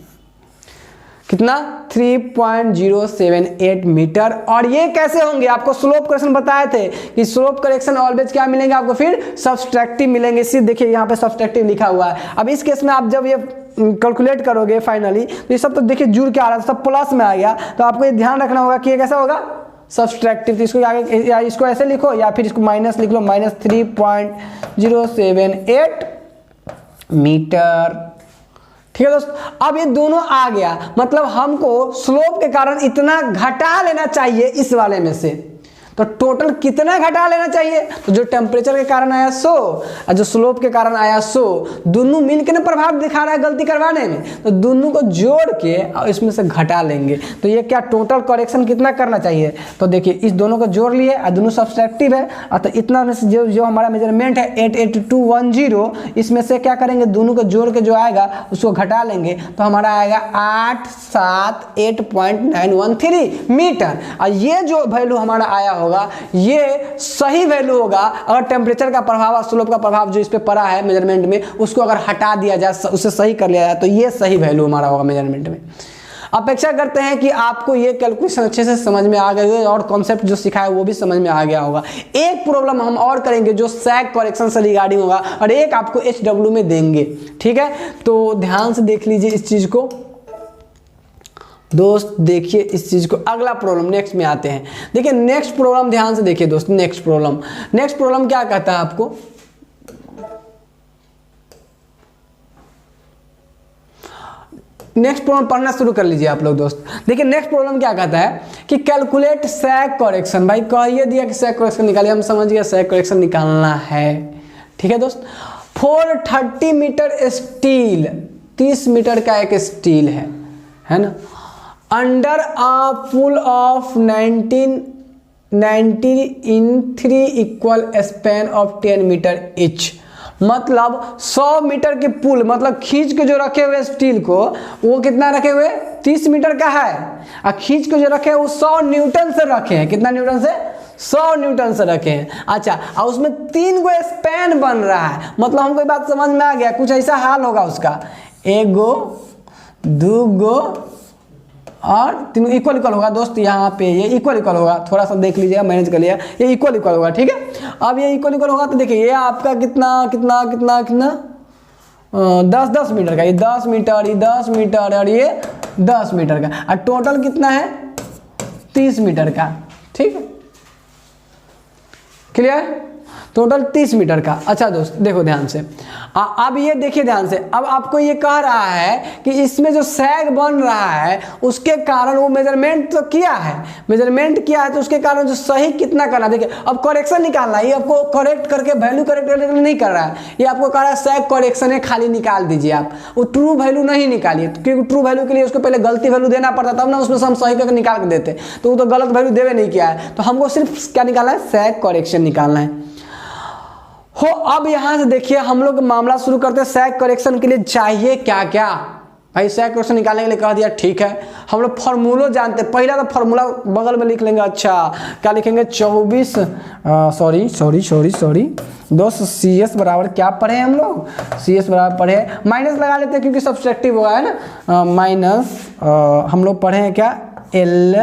कितना 3.078 मीटर। और ये कैसे होंगे, आपको स्लोप करेक्शन बताए थे कि स्लोप करेक्शन ऑलवेज क्या मिलेंगे आपको, फिर सब्सट्रैक्टिव मिलेंगे। सिर्फ देखिए यहाँ पे सब्सट्रैक्टिव लिखा हुआ है। अब इस केस में आप जब ये कैलकुलेट करोगे फाइनली, तो ये सब तो देखिए जुड़ के आ रहा था, सब प्लस में आ गया, तो आपको ये ध्यान रखना होगा कि ये कैसा होगा सब्सट्रैक्टिव। तो इसको आगे या इसको ऐसे लिखो, या फिर इसको माइनस लिख लो, माइनस 3.078 मीटर, ठीक है दोस्त। अब ये दोनों आ गया, मतलब हमको स्लोप के कारण इतना घटा लेना चाहिए इस वाले में से। तो टोटल कितना घटा लेना चाहिए? तो जो टेम्परेचर के कारण आया 100 और जो स्लोप के कारण आया 100, दोनों मिलकर ना प्रभाव दिखा रहा है गलती करवाने में, तो दोनों को जोड़ के और इसमें से घटा लेंगे। तो ये क्या टोटल करेक्शन कितना करना चाहिए? तो देखिए इस दोनों को जोड़ लिए और दोनों सब्सट्रैक्टिव है, तो इतना में से जो हमारा मेजरमेंट है 88210, इसमें से क्या करेंगे, दोनों को जोड़ के जो आएगा उसको घटा लेंगे, तो हमारा आएगा 878.913 मीटर। और ये जो वैल्यू हमारा आया होगा ये सही वैल्यू होगा अगर टेम्परेचर का प्रभाव और स्लोप का प्रभाव जो इस पे पड़ा है मेजरमेंट में उसको अगर हटा दिया जाए, उसे सही कर लिया जाए, तो ये सही वैल्यू हमारा होगा मेजरमेंट में। अपेक्षा करते हैं कि आपको ये कैलकुलेशन अच्छे से समझ में आ गए और कॉन्सेप्ट जो सिखाया वो भी समझ में आ गया होगा। एक प्रॉब्लम हम और करेंगे जो सैग करेक्शन से रिगार्डिंग होगा और एक आपको HW में देंगे, ठीक है। तो ध्यान से देख लीजिए इस चीज को दोस्त, देखिए इस चीज को। अगला प्रॉब्लम नेक्स्ट में आते हैं। देखिए नेक्स्ट प्रॉब्लम ध्यान से देखिए दोस्त। नेक्स्ट प्रॉब्लम क्या कहता है आपको, नेक्स्ट प्रॉब्लम पढ़ना शुरू कर लीजिए आप लोग दोस्त। देखिए नेक्स्ट प्रॉब्लम क्या कहता है कि कैलकुलेट सैग करेक्शन। भाई कहिए दिया कि सैग करेक्शन निकालिए, हम समझ गए सैग करेक्शन निकालना है, ठीक है दोस्त। 430 मीटर स्टील, 30 मीटर का एक स्टील है ना, under a pull of 90 in 3 equal span of 10 metre each. मतलब 100 मीटर के पुल, मतलब खींच के जो रखे हुए स्टील को, वो कितना रखे हुए, 30 मीटर का है, और खींच के जो रखे हैं वो 100 न्यूटन से रखे हैं। कितना न्यूटन से? 100 न्यूटन से रखे हैं। अच्छा, और उसमें 3 गो स्पैन बन रहा है, मतलब हमको ये बात समझ में आ गया, कुछ ऐसा हाल होगा उसका, 1 गो 2 गो और 3 इक्वल होगा दोस्त। यहाँ पे ये इक्वल होगा, थोड़ा सा देख लीजिएगा, मैनेज कर लिया, ये इक्वल होगा, ठीक है। अब ये इक्वल होगा तो देखिए ये आपका कितना 10 मीटर का, ये 10 मीटर, ये 10 मीटर और ये 10 मीटर का, और टोटल कितना है 30 मीटर का, ठीक है, क्लियर, टोटल 30 मीटर का। अच्छा दोस्त देखो ध्यान से, अब ये देखिए ध्यान से, अब आपको ये कह रहा है कि इसमें जो सैग बन रहा है उसके कारण वो मेजरमेंट तो किया है, तो उसके कारण जो सही कितना करना, देखिए अब करेक्शन निकालना है, ये आपको करेक्ट करके वैल्यू करेक्ट करके नहीं कर रहा है, ये आपको कह रहा है सैग करेक्शन है, खाली निकाल दीजिए आप, वो ट्रू वैल्यू नहीं निकालिए, क्योंकि ट्रू वैल्यू के लिए उसको पहले गलती वैल्यू देना पड़ता, तब ना उसमें से हम सही करके निकाल के देते, तो वो तो गलत वैल्यू देवे नहीं किया है, तो हमको सिर्फ क्या निकालना है, सैग करेक्शन निकालना है। हो अब यहां से देखिए हम लोग मामला शुरू करते हैं। सैग करेक्शन के लिए चाहिए क्या क्या, भाई सैग करेक्शन निकालने के लिए कह दिया, ठीक है, हम लोग फार्मूला जानते हैं। पहला तो फार्मूला बगल में लिख लेंगे। अच्छा क्या लिखेंगे, 24 सॉरी दोस्त, CS बराबर क्या पढ़े हम लोग, CS बराबर पढ़े, माइनस लगा लेते हैं क्योंकि सब्सट्रैक्टिव होगा, है ना, माइनस हम लोग पढ़े हैं क्या, एल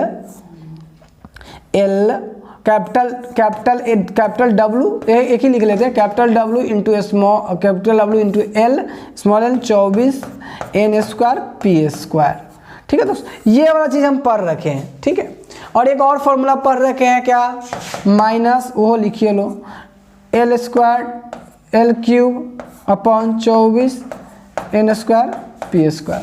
कैपिटल W, एक ही लिख लेते हैं, capital W into L small l 24 n² p², ठीक है दोस्त। ये वाला चीज़ हम पढ़ रखे हैं, ठीक है। और एक और फॉर्मूला पढ़ रखे हैं क्या, माइनस, वो लिखिए लो, L² L³ upon 24 n² p²,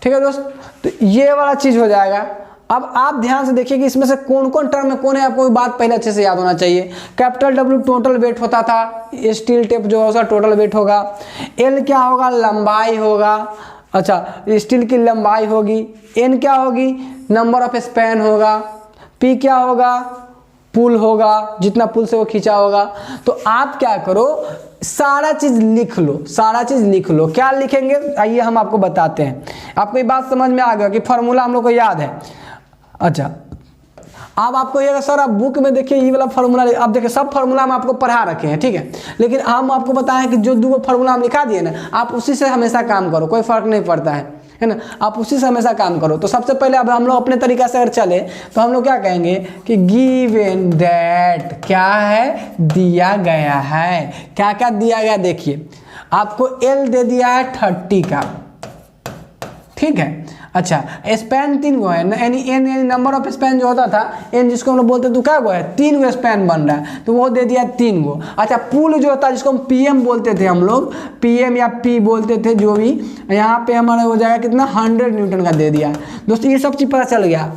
ठीक है दोस्त। तो ये वाला चीज़ हो जाएगा। अब आप ध्यान से देखिए कि इसमें से कौन कौन टर्म में कौन है, आपको बात पहले अच्छे से याद होना चाहिए। कैपिटल W टोटल वेट होता था, स्टील टेप जो है उसका टोटल वेट होगा। L क्या होगा, लंबाई होगा, अच्छा स्टील की लंबाई होगी। N क्या होगी, नंबर ऑफ स्पैन होगा। P क्या होगा, पुल होगा, जितना पुल से वो खींचा होगा। तो आप क्या करो, सारा चीज लिख लो, क्या लिखेंगे आइए हम आपको बताते हैं। आपको ये बात समझ में आ गया कि फॉर्मूला हम लोग को याद है। अच्छा अब आपको ये सर आप बुक में देखिए ये वाला फार्मूला, आप देखिए सब फार्मूला हम आपको पढ़ा रखे हैं, ठीक है, लेकिन हम आपको बताएं कि जो 2 फार्मूला हम लिखा दिए ना, आप उसी से हमेशा काम करो, कोई फर्क नहीं पड़ता है ना, आप उसी से हमेशा काम करो। तो सबसे पहले अब हम लोग अपने तरीका से अगर चले तो हम लोग क्या कहेंगे कि गिवन दैट, क्या है, दिया गया है, क्या क्या दिया गया, देखिए आपको L दे दिया है 30 का, ठीक है। अच्छा स्पैन 3 गो है, यानी N यानी नंबर ऑफ स्पैन जो होता था, N जिसको हम लोग बोलते तो क्या गो है, 3 गो स्पैन बन रहा है, तो वो दे दिया 3 गो। अच्छा पुल जो होता है जिसको हम PM बोलते थे, हम लोग PM या P बोलते थे, जो भी, यहाँ पे हमारा हो जाएगा कितना, 100 न्यूटन का दे दिया। दोस्तों ये सब चीज़ पता चल गया,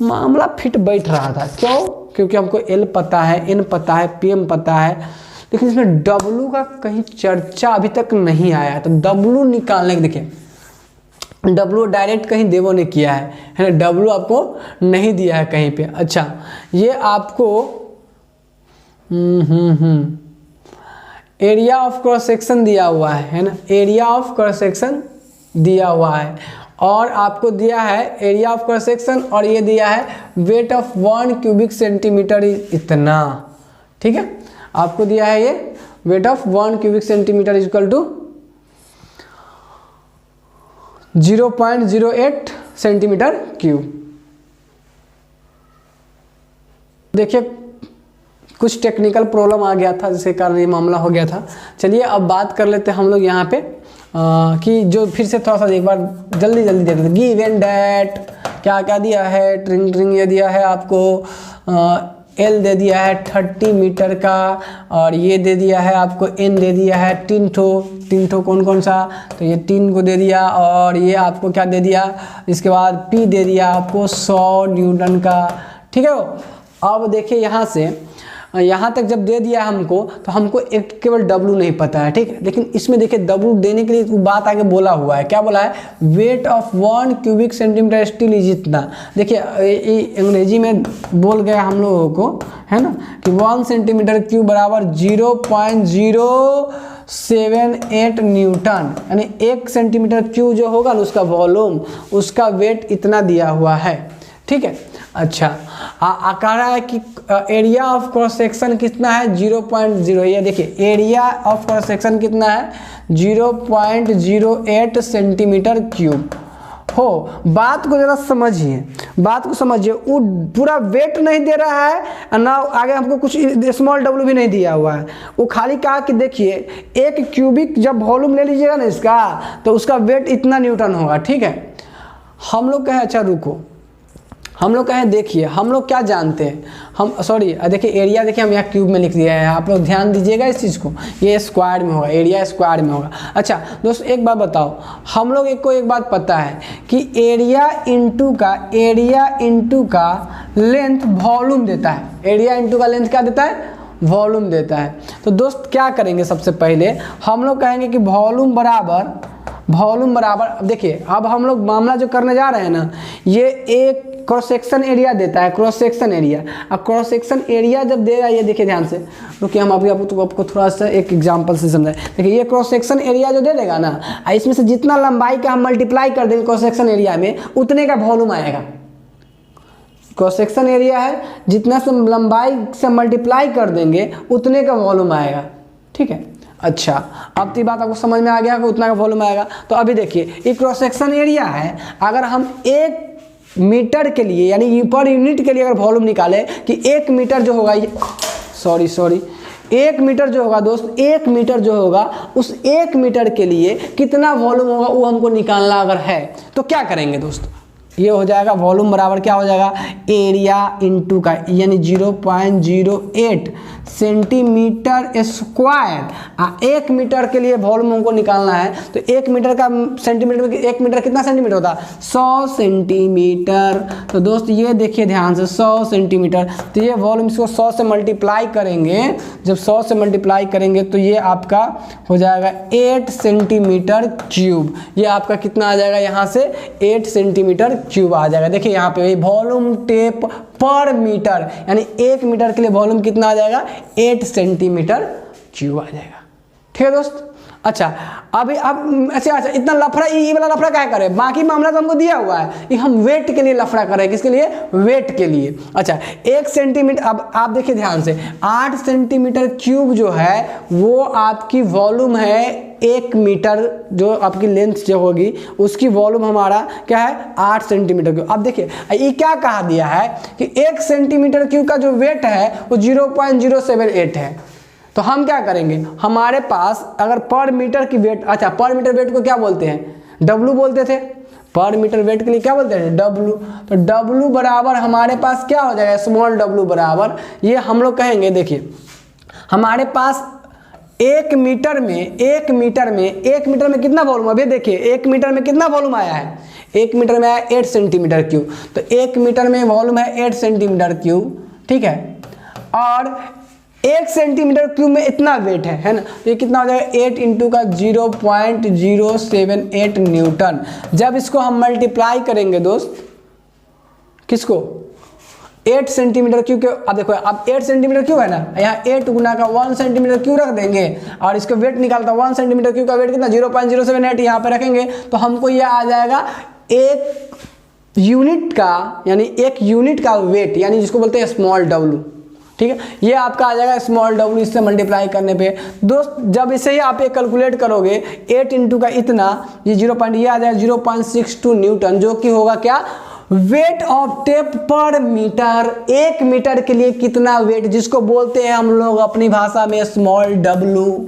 मामला फिट बैठ रहा था, क्यों, क्योंकि हमको L पता है, N पता है, PM पता है, लेकिन इसमें W का कहीं चर्चा अभी तक नहीं आया। तो W निकालने के, देखिए W डायरेक्ट कहीं देवो ने किया है ना, W आपको नहीं दिया है कहीं पे। अच्छा, ये आपको एरिया ऑफ क्रॉस सेक्शन दिया हुआ है ना, एरिया ऑफ क्रॉस सेक्शन दिया हुआ है, और आपको दिया है एरिया ऑफ क्रॉस सेक्शन, और ये दिया है वेट ऑफ 1 क्यूबिक सेंटीमीटर इतना, ठीक है। आपको दिया है ये weight of 1 cubic centimetre is equal to 0.08 centimetre cube. देखिए कुछ टेक्निकल प्रॉब्लम आ गया था जिसके कारण ये मामला हो गया था। चलिए अब बात कर लेते हैं हम लोग यहाँ पे कि जो फिर से थोड़ा सा एक बार जल्दी जल्दी देख लेते हैं। गिव एंड डैट क्या क्या दिया है, ट्रिंग ट्रिंग ये दिया है आपको, एल दे दिया है 30 मीटर का, और ये दे दिया है आपको एन दे दिया है 3 ठो कौन कौन सा, तो ये 3 को दे दिया, और ये आपको क्या दे दिया, इसके बाद पी दे दिया आपको 100 न्यूटन का, ठीक है। अब देखिए यहाँ से यहाँ तक जब दे दिया हमको, तो हमको एक केवल W नहीं पता है, ठीक है। लेकिन इसमें देखिए W देने के लिए बात आगे बोला हुआ है, क्या बोला है, wait of 1 cubic centimetre steel is इतना। देखिए अंग्रेजी में बोल गया हम लोगों को, है ना, कि 1 सेंटीमीटर क्यूब बराबर 0.078 न्यूटन, यानी 1 सेंटीमीटर क्यूब जो होगा ना उसका वॉल्यूम, उसका वेट इतना दिया हुआ है, ठीक है। अच्छा, कह रहा है कि एरिया ऑफ क्रॉस सेक्शन कितना है 0.0, ये देखिए एरिया ऑफ क्रॉस सेक्शन कितना है 0.08 सेंटीमीटर क्यूब हो। बात को जरा समझिए, बात को समझिए, वो पूरा वेट नहीं दे रहा है ना, आगे हमको कुछ स्मॉल W भी नहीं दिया हुआ है, वो खाली कहा कि देखिए 1 क्यूबिक जब वॉल्यूम ले लीजिएगा ना इसका, तो उसका वेट इतना न्यूटन होगा, ठीक है। हम लोग कहें, अच्छा रुको, हम लोग कहें देखिए हम लोग क्या जानते हैं, हम सॉरी देखिए एरिया, देखिए हम यहाँ क्यूब में लिख दिया है, आप लोग ध्यान दीजिएगा इस चीज़ को, ये स्क्वायर में होगा, एरिया स्क्वायर में होगा। अच्छा दोस्तों एक बात बताओ, हम लोग को एक बात पता है कि एरिया इंटू का लेंथ वॉल्यूम देता है, एरिया इंटू का लेंथ क्या देता है, वॉल्यूम देता है। तो दोस्त क्या करेंगे, सबसे पहले हम लोग कहेंगे कि वॉल्यूम बराबर, अब देखिए अब हम लोग मामला जो करने जा रहे हैं ना, ये एक क्रॉस सेक्शन एरिया देता है, क्रॉस सेक्शन एरिया। अब क्रॉस सेक्शन एरिया जब दे रहा है, ये देखिए ध्यान से, क्योंकि हम अभी आपको थोड़ा सा एक एग्जांपल से समझाएं। देखिए ये क्रॉस सेक्शन एरिया जो दे देगा ना, इसमें से जितना लंबाई का हम मल्टीप्लाई कर देंगे क्रॉस सेक्शन एरिया में, उतने का वॉल्यूम आएगा। क्रॉस सेक्शन एरिया है, जितना से लंबाई से मल्टीप्लाई कर देंगे उतने का वॉल्यूम आएगा, ठीक है। अच्छा अब तो बात आपको समझ में आ गया कि उतना का वॉल्यूम आएगा। तो अभी देखिए ये क्रॉस सेक्शन एरिया है, अगर हम 1 मीटर के लिए यानी पर यूनिट के लिए अगर वॉल्यूम निकाले कि 1 मीटर जो होगा, सॉरी 1 मीटर जो होगा दोस्त, 1 मीटर जो होगा, उस 1 मीटर के लिए कितना वॉल्यूम होगा वो हमको निकालना अगर है, तो क्या करेंगे दोस्त, ये हो जाएगा वॉल्यूम बराबर क्या हो जाएगा, एरिया इंटू का यानी 0.08 सेंटीमीटर स्क्वायर। 1 मीटर के लिए वॉल्यूम हमको निकालना है, तो 1 मीटर का सेंटीमीटर में 1 मीटर कितना सेंटीमीटर होता है, 100 सेंटीमीटर। तो दोस्त ये देखिए ध्यान से 100 सेंटीमीटर, तो ये वॉल्यूम इसको 100 से मल्टीप्लाई करेंगे, जब 100 से मल्टीप्लाई करेंगे तो ये आपका हो जाएगा 8 सेंटीमीटर क्यूब। ये आपका कितना आ जाएगा, यहाँ से 8 सेंटीमीटर क्यूब आ जाएगा। देखिए यहाँ पे वॉल्यूम टेप पर मीटर, यानी 1 मीटर के लिए वॉल्यूम कितना आ जाएगा, 8 सेंटीमीटर क्यूब आ जाएगा, ठीक है दोस्त। अच्छा अभी अब अच्छा इतना लफड़ा, ये वाला लफड़ा क्या करे, बाकी मामला तो हमको दिया हुआ है, ये हम वेट के लिए लफड़ा कर रहे हैं, किसके लिए, वेट के लिए। अच्छा 1 सेंटीमीटर, अब आप देखिए ध्यान से, 8 सेंटीमीटर क्यूब जो है वो आपकी वॉल्यूम है 1 मीटर, जो आपकी लेंथ जो होगी उसकी वॉल्यूम हमारा क्या है 8 सेंटीमीटर क्यूब। अब देखिए ये क्या कहा दिया है कि 1 सेंटीमीटर क्यूब का जो वेट है वो 0.078 है। तो हम क्या करेंगे, हमारे पास अगर पर मीटर की वेट, अच्छा पर मीटर वेट को क्या बोलते हैं, W बोलते थे, पर मीटर वेट के लिए क्या बोलते हैं, W। तो W बराबर हमारे पास क्या हो जाएगा, स्मॉल w बराबर, ये हम लोग कहेंगे, देखिए हमारे पास 1 मीटर में कितना वॉल्यूम, अभी देखिए 1 मीटर में कितना वॉल्यूम आया है, 1 मीटर में आया 8 सेंटीमीटर क्यूब। तो 1 मीटर में वॉल्यूम है 8 सेंटीमीटर क्यूब, ठीक है, और 1 सेंटीमीटर क्यूब में इतना वेट है ना, ये कितना हो जाएगा 8 इंटू का 0.078 न्यूटन। जब इसको हम मल्टीप्लाई करेंगे दोस्त, किसको, 8 सेंटीमीटर क्यूब के, अब देखो अब 8 सेंटीमीटर क्यूब है ना, यहाँ 8 गुना का 1 सेंटीमीटर क्यूब रख देंगे और इसका वेट निकालता 1 सेंटीमीटर क्यूब का वेट कितना 0.078 यहाँ पे रखेंगे, तो हमको ये आ जाएगा 1 यूनिट का, यानी 1 यूनिट का वेट, यानी जिसको बोलते हैं स्मॉल w, ठीक है, ये आपका आ जाएगा स्मॉल w इससे मल्टीप्लाई करने पे। दोस्त जब इसे ही आप एक कैलकुलेट करोगे 8 इंटू का इतना, ये 0. ये आ जाएगा 0.62 न्यूटन, जो कि होगा क्या, वेट ऑफ टेप पर मीटर। 1 मीटर के लिए कितना वेट, जिसको बोलते हैं हम लोग अपनी भाषा में स्मॉल w,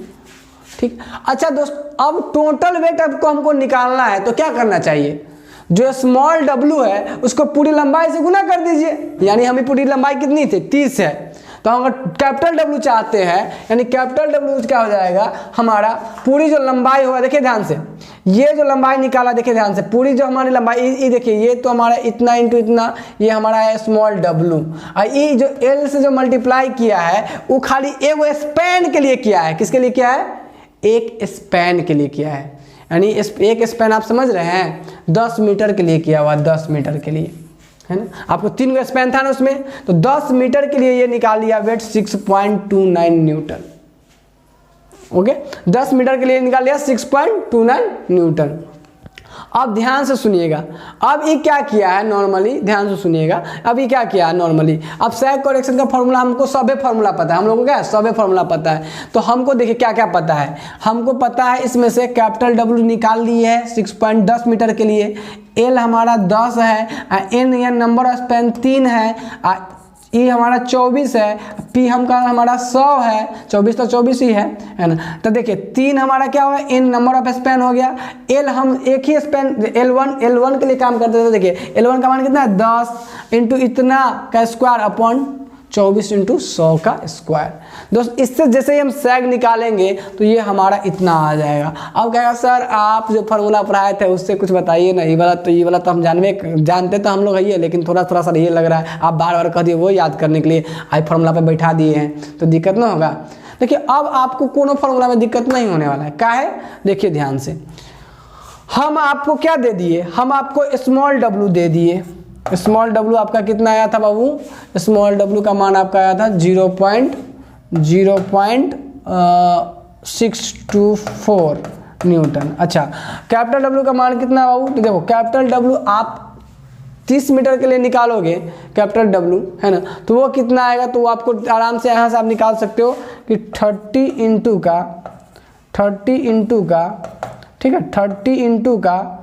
ठीक। अच्छा दोस्त, अब टोटल वेट आपको हमको निकालना है, तो क्या करना चाहिए, जो स्मॉल w है उसको पूरी लंबाई से गुना कर दीजिए, यानी हमें पूरी लंबाई कितनी थी 30 है, तो अगर कैपिटल W चाहते हैं, यानी कैपिटल W क्या हो जाएगा, हमारा पूरी जो लंबाई होगा, देखिए ध्यान से, ये जो लंबाई निकाला, देखिए ध्यान से, पूरी जो हमारी लंबाई, ये देखिए, ये तो हमारा इतना इंटू इतना, ये हमारा है स्मॉल w, और ये जो L से जो मल्टीप्लाई किया है वो खाली एक स्पैन के लिए किया है। किसके लिए किया है, एक स्पैन के लिए किया है, यानी एक स्पैन आप समझ रहे हैं 10 मीटर के लिए किया हुआ, 10 मीटर के लिए, है ना, आपको 3 का स्पैन था ना उसमें, तो 10 मीटर के लिए ये निकाल लिया वेट 6.29 न्यूटन। ओके, 10 मीटर के लिए निकाल लिया 6.29 न्यूटन। अब ध्यान से सुनिएगा, अब ये क्या किया है नॉर्मली, ध्यान से सुनिएगा, अब ये क्या किया है नॉर्मली, अब सैग करेक्शन का फॉर्मूला हमको सबे फॉर्मूला पता है, हम लोगों को क्या है, सबे फॉर्मूला पता है, तो हमको देखिए क्या क्या पता है, हमको पता है इसमें से कैपिटल W निकाल ली है 6.10 मीटर के लिए, L हमारा 10 है, N या नंबर ऑफ स्पैन 3 है, E हमारा 24 है, P हमारा 100 है, 24 तो 24 ही है ना, तो देखिए 3 हमारा क्या हुआ, N नंबर ऑफ स्पैन हो गया, L हम एक ही स्पैन L1 के लिए काम करते थे, देखिए L1 का मान कितना है 10 इंटू इतना का स्क्वायर अपॉन 24 इंटू 100 का स्क्वायर। दोस्त इससे जैसे ही हम सैग निकालेंगे तो ये हमारा इतना आ जाएगा। अब कहेगा सर आप जो फार्मूला पढ़ाए थे उससे कुछ बताइए ना, ये वाला तो हम जानते तो हम लोग है, लेकिन थोड़ा सा ये लग रहा है आप बार बार कह दिए वो याद करने के लिए आई फार्मूला पे बैठा दिए हैं, तो दिक्कत ना होगा। देखिए अब आपको कोनो फार्मूला में दिक्कत नहीं होने वाला है, क्या है, देखिए ध्यान से, हम आपको क्या दे दिए, हम आपको स्मॉल w दे दिए। स्मॉल w आपका कितना आया था बाबू, स्मॉल w का मान आपका आया था 0.624 न्यूटन। अच्छा कैपिटल W का मान कितना बाबू, तो देखो कैपिटल W आप 30 मीटर के लिए निकालोगे कैपिटल W, है ना, तो वो कितना आएगा, तो वो आपको आराम से यहाँ से आप निकाल सकते हो कि 30 इंटू का ठीक है, 30 इंटू का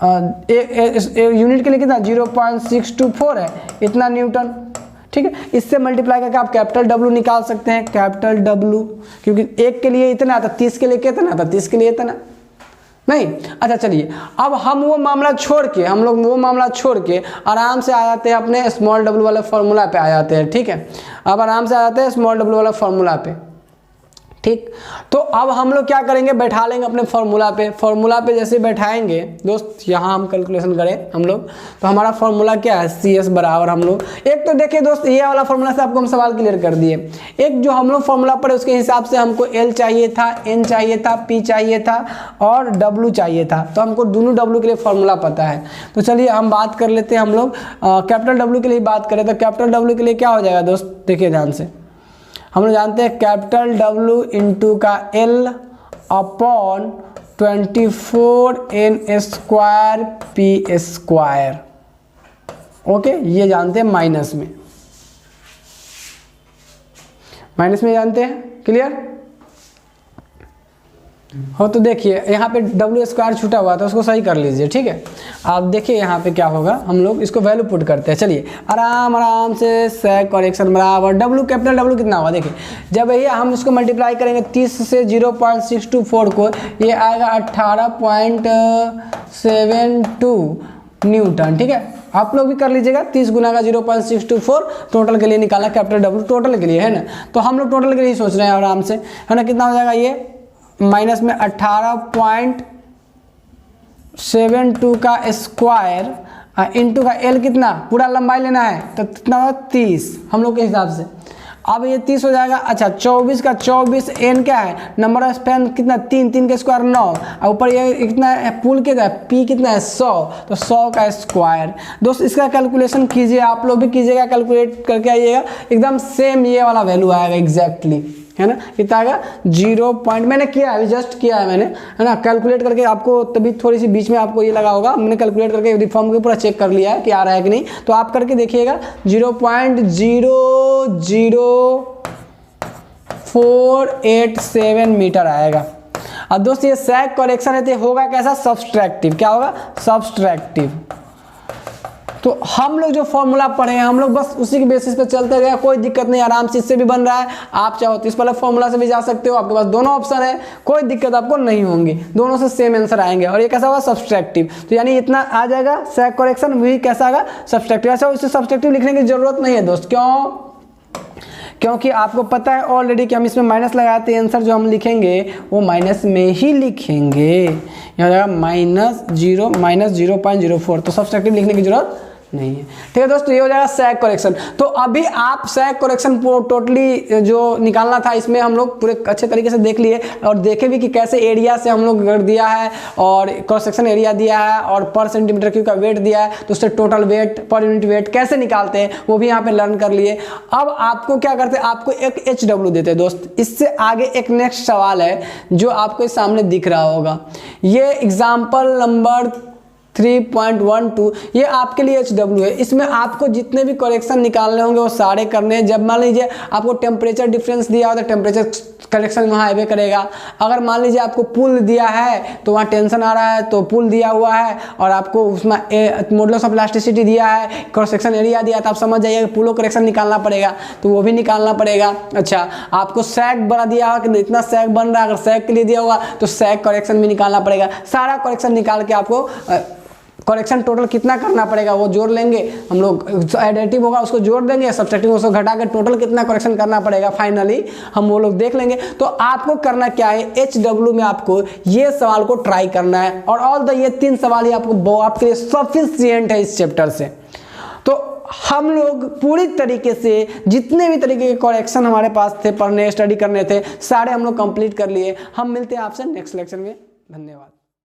यूनिट के लिए कितना 0.624 है, इतना न्यूटन, ठीक है। इससे मल्टीप्लाई करके आप कैपिटल W निकाल सकते हैं, कैपिटल W, क्योंकि एक के लिए इतना था, 30 के लिए कितना था, 30 के लिए इतना नहीं। अच्छा चलिए अब हम वो मामला छोड़ के आराम से आ जाते हैं अपने स्मॉल w वाले फॉर्मूला पे आ जाते हैं, ठीक है। अब आराम से आ जाते हैं स्मॉल w वाला फॉर्मूला पे, ठीक। तो अब हम लोग क्या करेंगे, बैठा लेंगे अपने फॉर्मूला पे जैसे बैठाएंगे दोस्त, यहाँ हम कैलकुलेशन करें हम लोग, तो हमारा फॉर्मूला क्या है, CS बराबर हम लोग, एक तो देखिए दोस्त ये वाला फॉर्मूला से आपको हम सवाल क्लियर कर दिए, एक जो हम लोग फॉर्मूला पढ़े उसके हिसाब से हमको L चाहिए था, N चाहिए था, P चाहिए था और W चाहिए था, तो हमको दोनों W के लिए फॉर्मूला पता है। तो चलिए हम बात कर लेते हैं, हम लोग कैपिटल W के लिए बात करें, तो कैपिटल W के लिए क्या हो जाएगा दोस्त, देखिए ध्यान से, हम लोग जानते हैं कैपिटल W इंटू का L upon 24N square P square, okay, ये जानते हैं माइनस में जानते हैं, क्लियर हो। तो देखिए यहाँ पे W स्क्वायर छूटा हुआ था, उसको सही कर लीजिए, ठीक है। आप देखिए यहाँ पे क्या होगा, हम लोग इसको वैल्यू पुट करते हैं, चलिए आराम से सेक करेक्शन बराबर W, कैपिटल W कितना हुआ, देखिए जब ये हम इसको मल्टीप्लाई करेंगे 30 से 0.624 को, ये आएगा 18.72 न्यूटन, ठीक है। आप लोग भी कर लीजिएगा, 30 गुना का 0.624 टोटल के लिए निकाला, कैपिटल W टोटल के लिए, है ना, तो हम लोग टोटल के लिए सोच रहे हैं आराम से, है ना, कितना हो जाएगा ये माइनस में 18.72 का स्क्वायर इंटू का एल कितना, पूरा लंबाई लेना है तो कितना 30 हम लोग के हिसाब से। अब ये 30 हो जाएगा। अच्छा 24 का 24 एन क्या है, नंबर ऑफ स्पैन कितना 3, 3 का स्क्वायर 9, और ऊपर ये कितना है पुल कितना है, पी कितना है 100, तो 100 का स्क्वायर। दोस्त इसका कैलकुलेशन कीजिए, आप लोग भी कीजिएगा, कैलकुलेट करके आइएगा, एकदम सेम ये वाला वैल्यू आएगा एग्जैक्टली, है ना। कितना आएगा 0 पॉइंट, मैंने किया है अभी जस्ट किया है मैंने, है ना, कैलकुलेट करके आपको तभी थोड़ी सी बीच में आपको ये लगा होगा, मैंने कैलकुलेट करके रिफॉर्म के पूरा चेक कर लिया है कि आ रहा है कि नहीं, तो आप करके देखिएगा 0.00487 मीटर आएगा। अब दोस्त ये सैग करेक्शन है तो होगा कैसा, सब्सट्रैक्टिव, क्या होगा सब्सट्रैक्टिव। तो हम लोग जो फॉर्मूला पढ़े हैं हम लोग बस उसी के बेसिस पे चलते गए, कोई दिक्कत नहीं, आराम से इससे भी बन रहा है, आप चाहो तो इस वाला फॉर्मूला से भी जा सकते हो, आपके पास दोनों ऑप्शन है, कोई दिक्कत आपको नहीं होंगी, दोनों से सेम आंसर आएंगे। और ये कैसा होगा सब्सट्रैक्टिव, तो यानी इतना आ जाएगा सैग करेक्शन, वही कैसा आएगा सब्सट्रैक्टिव। ऐसा इसे सब्सट्रैक्टिव लिखने की जरूरत नहीं है दोस्त, क्यों, क्योंकि आपको पता है ऑलरेडी कि हम इसमें माइनस लगाते हैं, आंसर जो हम लिखेंगे वो माइनस में ही लिखेंगे, यहाँ जाएगा -0.04, तो सब्सट्रैक्टिव लिखने की जरूरत नहीं है। ठीक है दोस्तों, ये हो जाएगा सैग करेक्शन। तो अभी आप सैग करेक्शन टोटली जो निकालना था इसमें हम लोग पूरे अच्छे तरीके से देख लिए, और देखे भी कि कैसे एरिया से हम लोग कर दिया है, और क्रॉस सेक्शन एरिया दिया है, और पर सेंटीमीटर क्यूब का वेट दिया है, तो उससे total weight per unit wait कैसे निकालते हैं वो भी यहाँ पे लर्न कर लिए। अब आपको क्या करते हैं, आपको एक HW देते हैं दोस्त। इससे आगे एक नेक्स्ट सवाल है जो आपको सामने दिख रहा होगा, ये एग्जाम्पल नंबर 3.12, ये आपके लिए HW है। इसमें आपको जितने भी करेक्शन निकालने होंगे वो सारे करने हैं। जब मान लीजिए आपको टेम्परेचर डिफरेंस दिया हो तो टेम्परेचर करेक्शन वहाँ आवे करेगा। अगर मान लीजिए आपको पुल दिया है तो वहाँ टेंशन आ रहा है तो पुल दिया हुआ है, और आपको उसमें मॉडुलस ऑफ इलास्टिसिटी दिया है, क्रॉस सेक्शन एरिया दिया, तो आप समझ जाइए पुलो करेक्शन निकालना पड़ेगा, तो वो भी निकालना पड़ेगा। अच्छा आपको सैग बड़ा दिया होगा कि इतना सैग बन रहा है, अगर सैग के लिए दिया होगा तो सैग करेक्शन भी निकालना पड़ेगा। सारा करेक्शन निकाल के आपको करेक्शन टोटल कितना करना पड़ेगा वो जोड़ लेंगे हम लोग, एडिटिव होगा उसको जोड़ देंगे, सब्ट्रैक्टिव उसको घटा के टोटल कितना करेक्शन करना पड़ेगा फाइनली हम वो लोग देख लेंगे। तो आपको करना क्या है, HW में आपको ये सवाल को ट्राई करना है, और ऑल द ये 3 सवाल ही आपको आपके लिए सफिशिएंट है इस चैप्टर से। तो हम लोग पूरी तरीके से जितने भी तरीके के करेक्शन हमारे पास थे, पढ़ने स्टडी करने थे, सारे हम लोग कंप्लीट कर लिए। हम मिलते हैं आपसे नेक्स्ट लेक्चर में, धन्यवाद।